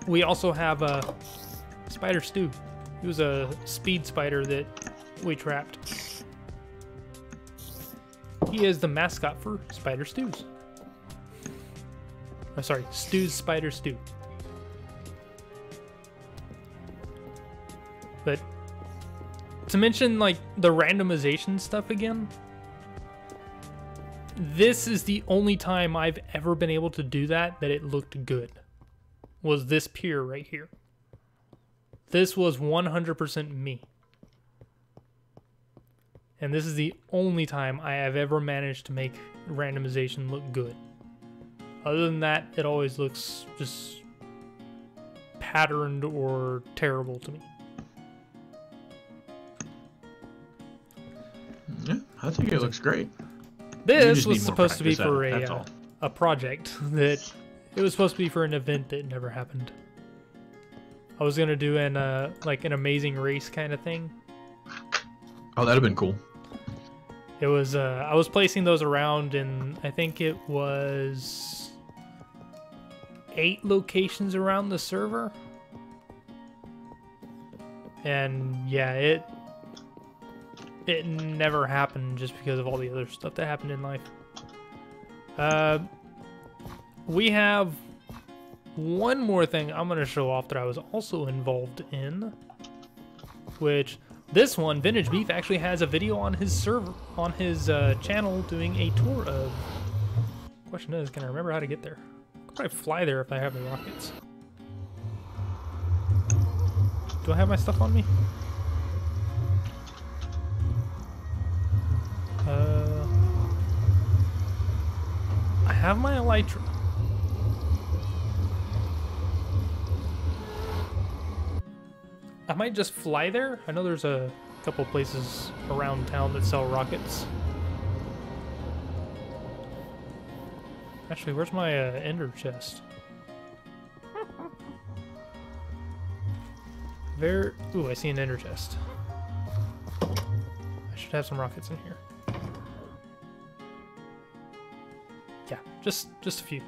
We also have a Spider Stew. He was a speed spider that we trapped. He is the mascot for Spider Stews. Oh, sorry, Stew's Spider Stew. But to mention like the randomization stuff again, this is the only time I've ever been able to do that it looked good. Was this pier right here. This was 100% me. And this is the only time I have ever managed to make randomization look good. Other than that, it always looks just patterned or terrible to me. Yeah, I think it looks great. This was supposed to be for a project that it was supposed to be for an event that never happened. I was gonna do like an amazing race kind of thing. Oh, that'd have been cool. It was I was placing those around, and I think it was 8 locations around the server. And yeah, it never happened just because of all the other stuff that happened in life. We have one more thing I'm going to show off that I was also involved in, which this one, Vintage Beef, actually has a video on his server, on his channel, doing a tour of. Question is, can I remember how to get there? I could probably fly there if I have the rockets. Do I have my stuff on me? I have my elytra. I might just fly there. I know there's a couple places around town that sell rockets. Actually, where's my ender chest? Ooh, I see an ender chest. I should have some rockets in here. Yeah, just a few.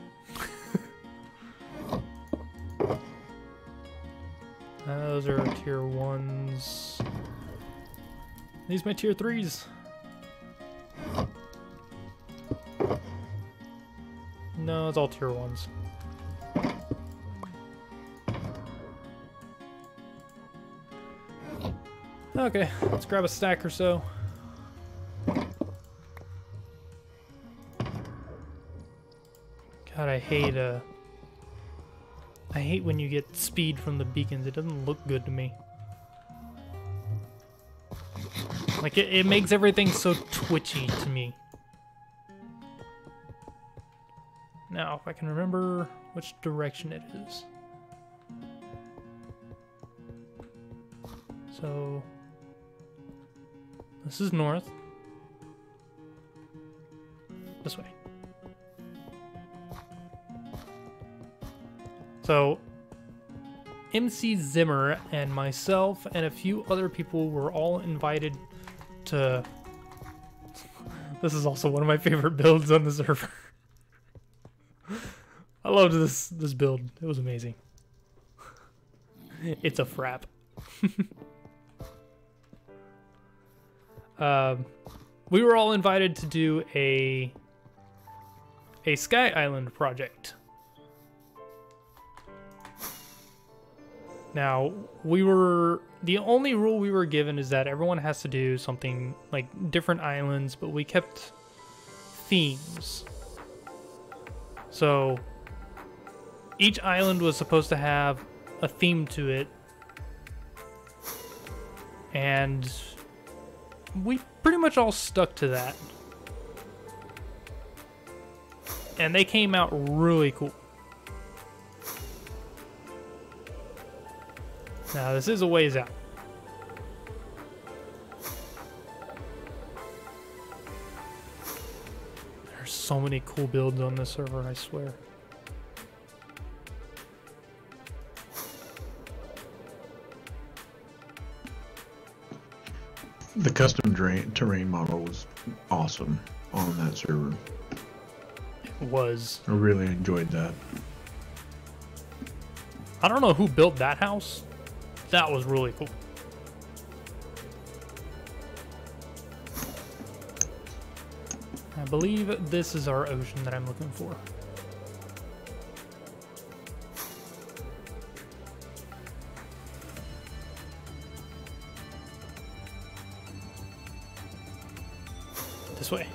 Those are tier 1s. These are my tier 3s. No, it's all tier 1s. Okay, let's grab a stack or so. God, I hate when you get speed from the beacons. It doesn't look good to me. Like, it makes everything so twitchy to me. Now, if I can remember which direction it is. So, this is north. This way. So, MC Zimmer and myself and a few other people were all invited to... This is also one of my favorite builds on the server. I loved this build. It was amazing. It's a frap. We were all invited to do a Sky Island project. Now, the only rule we were given is that everyone has to do something like different islands, but we kept themes. So, each island was supposed to have a theme to it, and we pretty much all stuck to that. And they came out really cool. Now, this is a ways out. There's so many cool builds on this server, I swear. The custom terrain model was awesome on that server. It was. I really enjoyed that. I don't know who built that house. That was really cool. I believe this is our ocean that I'm looking for. This way.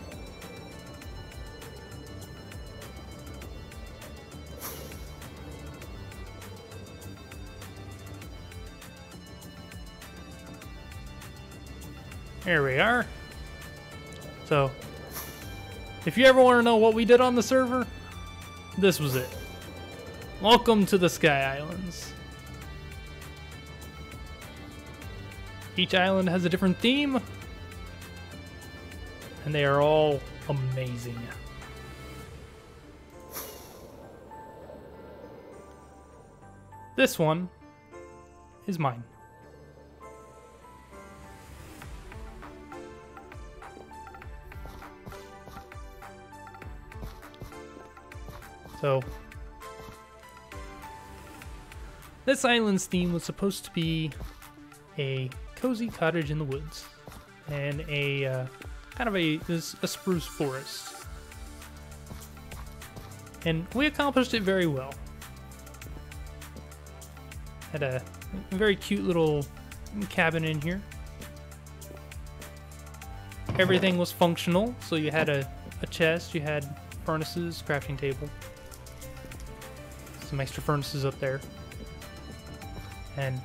There we are. So, if you ever want to know what we did on the server, this was it. Welcome to the Sky Islands. Each island has a different theme, and they are all amazing. This one is mine. So, this island's theme was supposed to be a cozy cottage in the woods and a kind of a spruce forest. And we accomplished it very well. Had a very cute little cabin in here. Everything was functional, so you had a chest, you had furnaces, crafting table. Some extra furnaces up there. And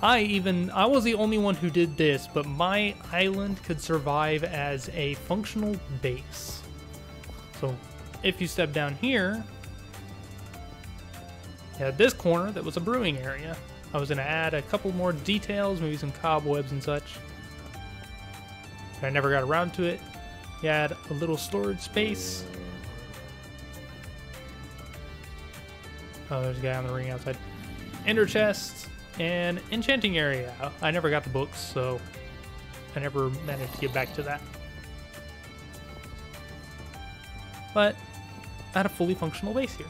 I was the only one who did this, but my island could survive as a functional base. So if you step down here, you had this corner that was a brewing area. I was going to add a couple more details, maybe some cobwebs and such. But I never got around to it. You had a little storage space. Oh, there's a guy on the ring outside. Ender chest and enchanting area. I never got the books, so I never managed to get back to that. But I had a fully functional base here.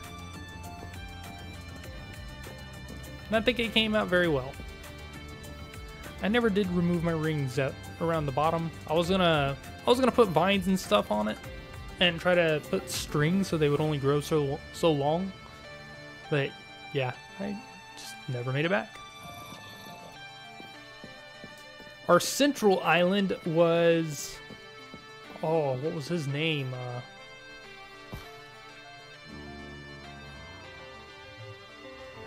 And I think it came out very well. I never did remove my rings around the bottom. I was gonna put vines and stuff on it and try to put strings so they would only grow so long. But yeah, I just never made it back. Our central island was... Oh, what was his name? I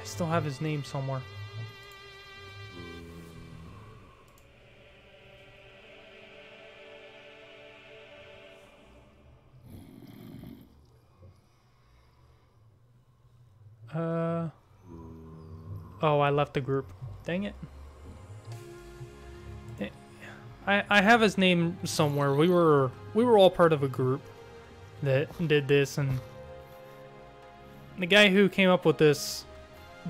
still have his name somewhere. Oh, I left the group. Dang it. I have his name somewhere. We were all part of a group that did this, and the guy who came up with this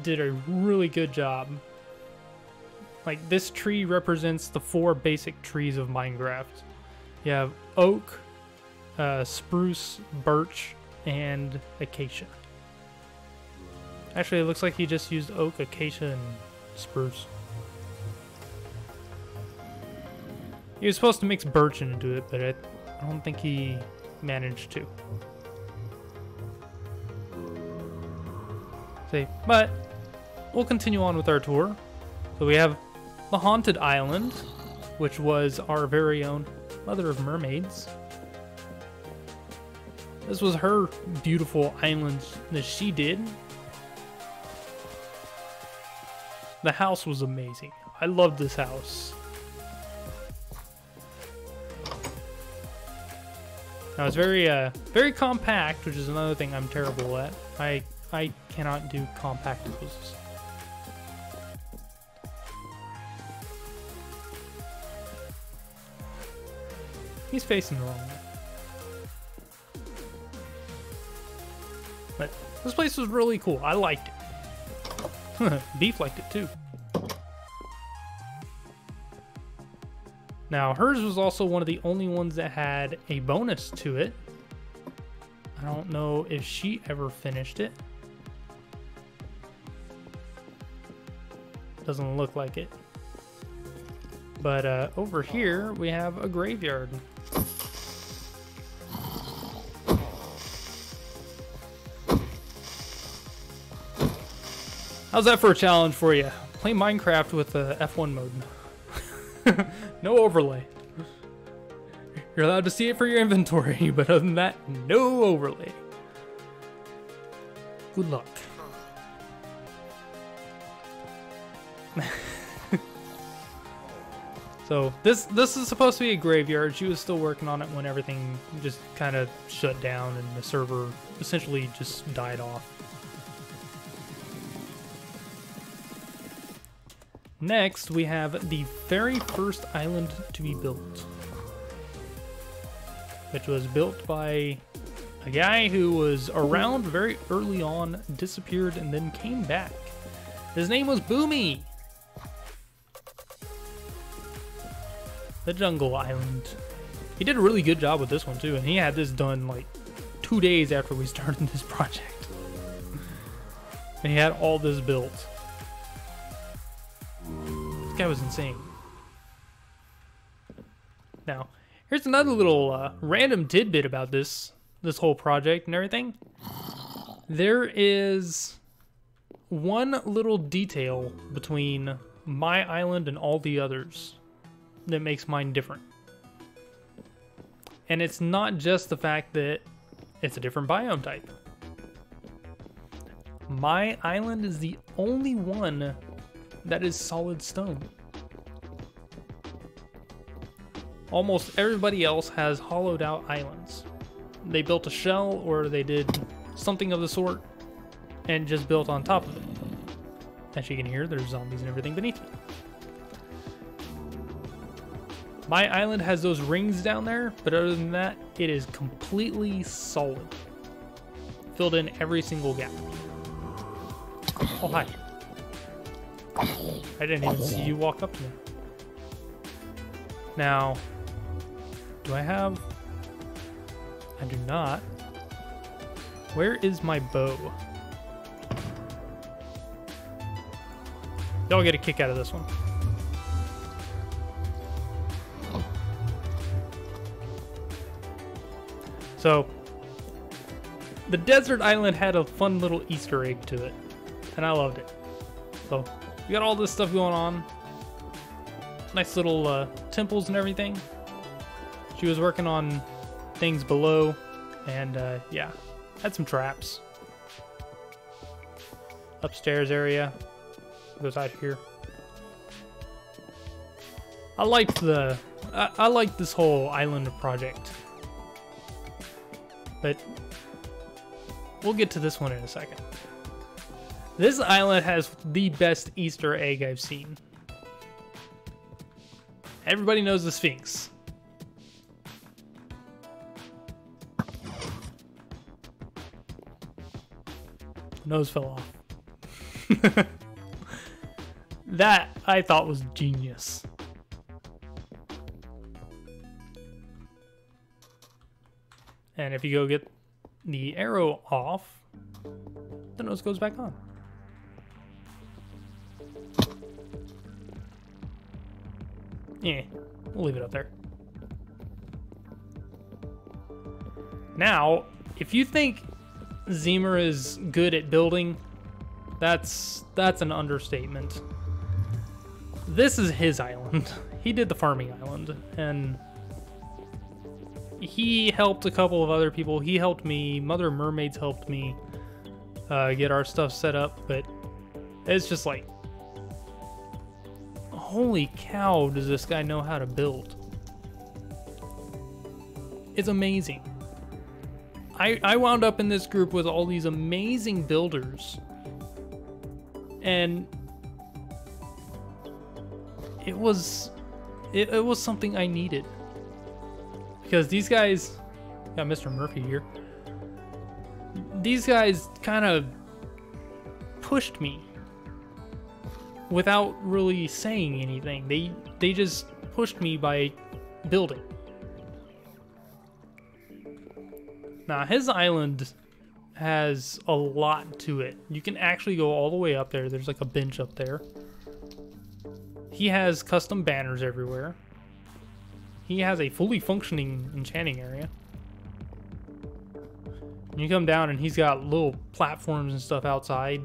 did a really good job. Like, this tree represents the 4 basic trees of Minecraft. You have oak, spruce, birch, and acacia. Actually, it looks like he just used oak, acacia, and spruce. He was supposed to mix birch into it, but I don't think he managed to. See, but we'll continue on with our tour. So we have the Haunted Island, which was our very own Mother of Mermaids. This was her beautiful island that she did. The house was amazing. I loved this house. Now it's very compact, which is another thing I'm terrible at. I cannot do compact houses. He's facing the wrong way. But this place was really cool. I liked it. Beef liked it too. Now, hers was also one of the only ones that had a bonus to it. I don't know if she ever finished it. Doesn't look like it. But over here, we have a graveyard. How's that for a challenge for you? Play Minecraft with F1 mode. No overlay. You're allowed to see it for your inventory, but other than that, no overlay. Good luck. So this is supposed to be a graveyard. She was still working on it when everything just kind of shut down and the server essentially just died off. Next, we have the very first island to be built, which was built by a guy who was around very early on, disappeared, and then came back. His name was Boomy. The Jungle Island. He did a really good job with this one too, and he had this done like 2 days after we started this project. And he had all this built. This guy was insane. Now, here's another little random tidbit about this whole project and everything. There is one little detail between my island and all the others that makes mine different. And it's not just the fact that it's a different biome type. My island is the only one that is solid stone. Almost everybody else has hollowed out islands. They built a shell or they did something of the sort and just built on top of it. As you can hear, there's zombies and everything beneath me. My island has those rings down there, but other than that, it is completely solid. Filled in every single gap. Oh, hi. I didn't even see you walk up to me. Now, do I have... I do not. Where is my bow? Y'all get a kick out of this one. So, the desert island had a fun little Easter egg to it, and I loved it. So, we got all this stuff going on. Nice little temples and everything. She was working on things below, and yeah, had some traps. Upstairs area goes out here. I liked this whole island project. But we'll get to this one in a second. This island has the best Easter egg I've seen. Everybody knows the Sphinx. Nose fell off. That I thought was genius. And if you go get the arrow off, the nose goes back on. Yeah, we'll leave it up there. Now, if you think Zemer is good at building, that's an understatement. This is his island. He did the farming island, and he helped a couple of other people. He helped me. Mother Mermaids helped me get our stuff set up, but it's just like, holy cow, does this guy know how to build? It's amazing. I wound up in this group with all these amazing builders, and it was something I needed, because these guys, got Mr. Murphy here, these guys kind of pushed me without really saying anything. They just pushed me by building. Now, his island has a lot to it. You can actually go all the way up there. There's like a bench up there. He has custom banners everywhere. He has a fully functioning enchanting area. And you come down and he's got little platforms and stuff outside.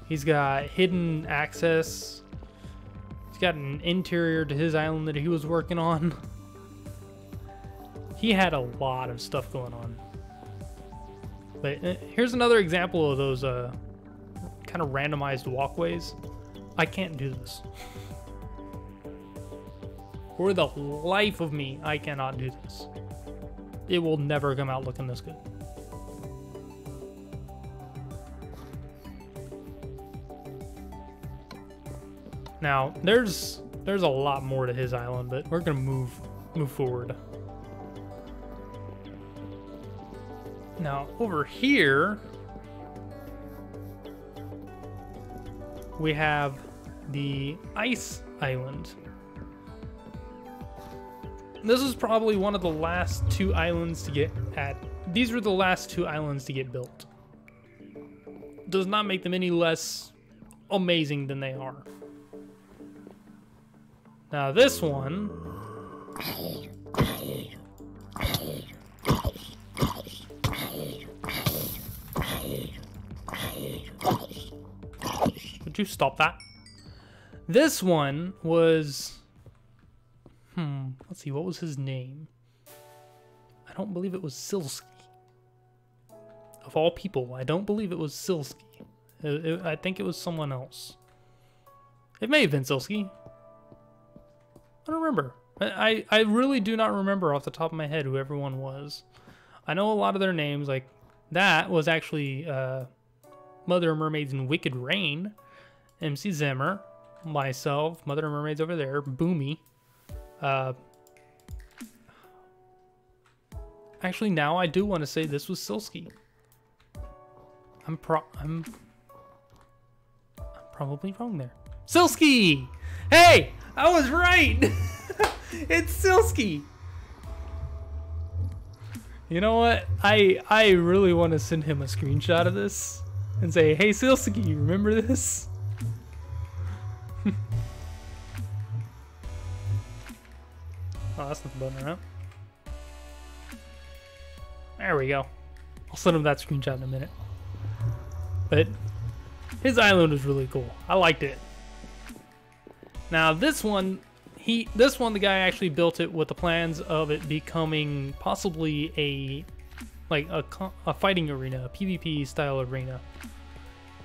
He's got hidden access. He's got an interior to his island that he was working on. He had a lot of stuff going on. But here's another example of those kind of randomized walkways. I can't do this. For the life of me, I cannot do this. It will never come out looking this good. Now, there's a lot more to his island, but we're gonna move forward. Now, over here, we have the ice island. This is probably one of the last two islands to get at. These were the last two islands to get built. Does not make them any less amazing than they are. Now this one, would you stop that? This one was, let's see, what was his name? I don't believe it was Silsky. Of all people, I don't believe it was Silsky. I think it was someone else. It may have been Silsky. I don't remember. I really do not remember off the top of my head who everyone was. I know a lot of their names, like that was actually Mother Mermaids in Wicked Rain, MC Zimmer, myself, Mother Mermaids over there, Boomy. Actually, now I do want to say this was Silsky. I'm probably wrong there. Silsky! Hey! I was right! It's Silsky! You know what? I really want to send him a screenshot of this and say, hey Silsky, you remember this? Oh, that's not the button, right? There we go. I'll send him that screenshot in a minute. But his island was really cool. I liked it. Now this one, the guy actually built it with the plans of it becoming possibly a fighting arena, a PvP style arena,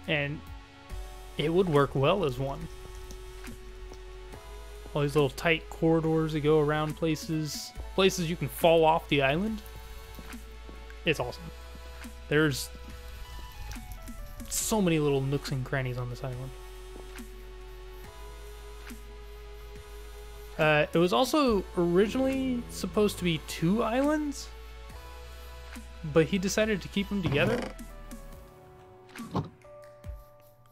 and it would work well as one. All these little tight corridors that go around places you can fall off the island. It's awesome. There's so many little nooks and crannies on this island. It was also originally supposed to be 2 islands, but he decided to keep them together.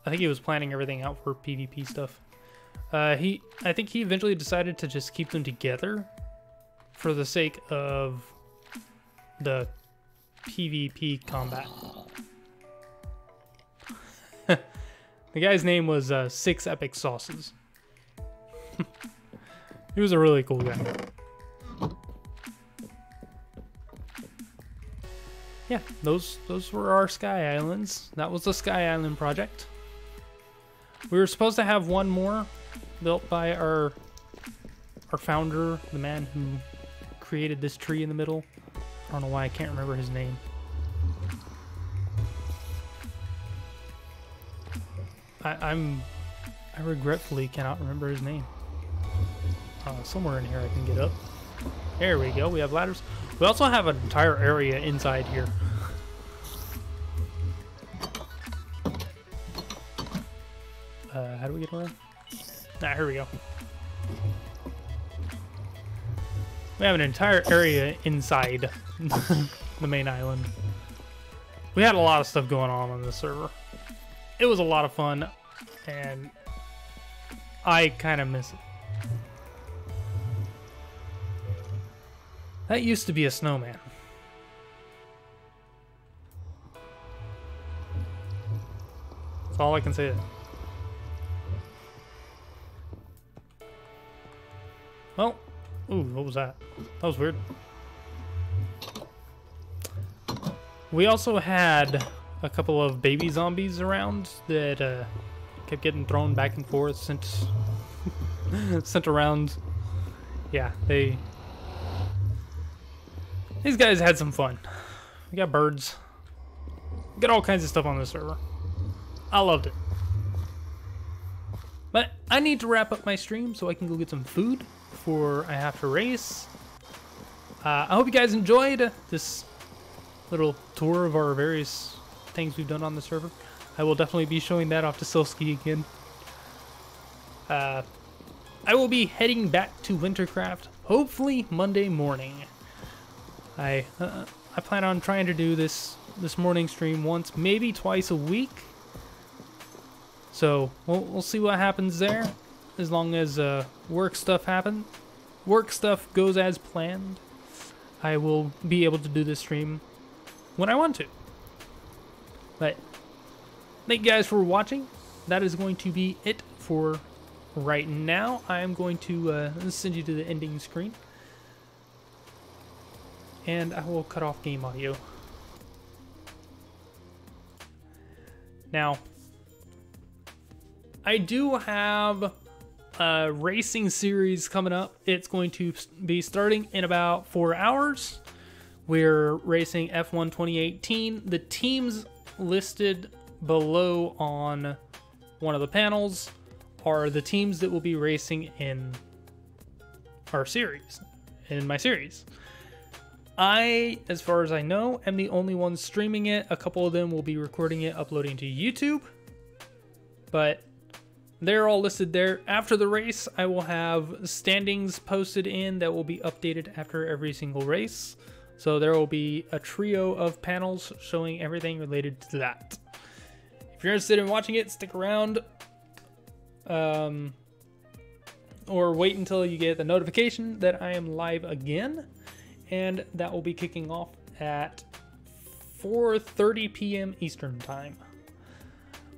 I think he was planning everything out for PvP stuff. I think he eventually decided to just keep them together for the sake of the PvP combat. The guy's name was 6 Epic Sauces. He was a really cool guy. Yeah, those were our Sky Islands. That was the Sky Island project. We were supposed to have one more built by our founder, the man who created this tree in the middle. I don't know why I can't remember his name. I regretfully cannot remember his name. Somewhere in here I can get up. There we go. We have ladders. We also have an entire area inside here. How do we get around? Here we go. We have an entire area inside the main island. We had a lot of stuff going on this server. It was a lot of fun, and I kind of miss it. That used to be a snowman. That's all I can say. Well, ooh, what was that? That was weird. We also had a couple of baby zombies around that kept getting thrown back and forth, sent around. Yeah, these guys had some fun. We got birds. We got all kinds of stuff on this server. I loved it. But I need to wrap up my stream so I can go get some food before I have to race. I hope you guys enjoyed this little tour of our various things we've done on the server. I will definitely be showing that off to Silski again. I will be heading back to WinterCraft hopefully Monday morning. I plan on trying to do this morning stream once, maybe twice a week. So we'll see what happens there. As long as work stuff goes as planned, I will be able to do this stream when I want to. But thank you guys for watching. That is going to be it for right now. I am going to send you to the ending screen. And I will cut off game audio. Now, I do have a racing series coming up. It's going to be starting in about 4 hours. We're racing F1 2018. The teams listed below on one of the panels are the teams that will be racing in our series, in my series. I, as far as I know, am the only one streaming it. A couple of them will be recording it, uploading to YouTube. But they're all listed there. After the race, I will have standings posted in that will be updated after every single race. So there will be a trio of panels showing everything related to that. If you're interested in watching it, stick around. Or wait until you get the notification that I am live again. And that will be kicking off at 4:30 p.m. Eastern Time.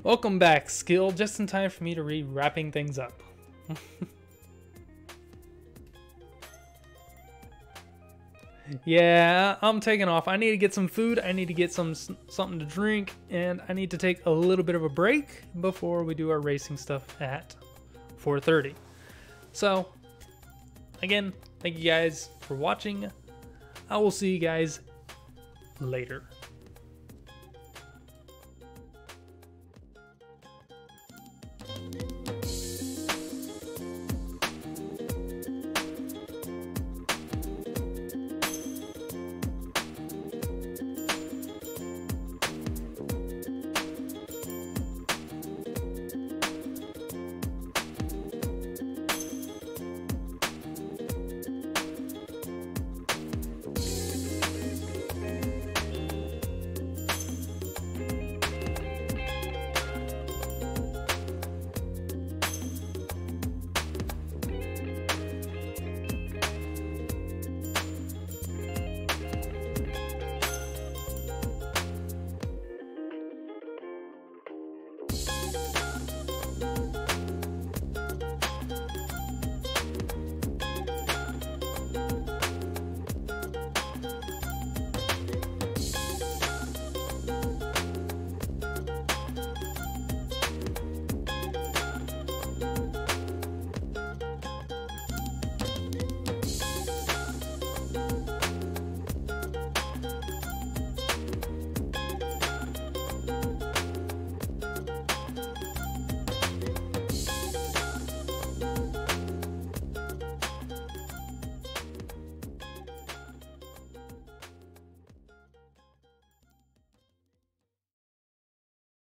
Welcome back, Skill. Just in time for me to be wrapping things up. Yeah, I'm taking off. I need to get some food. I need to get something to drink. And I need to take a little bit of a break before we do our racing stuff at 4:30. So, again, thank you guys for watching. I will see you guys later.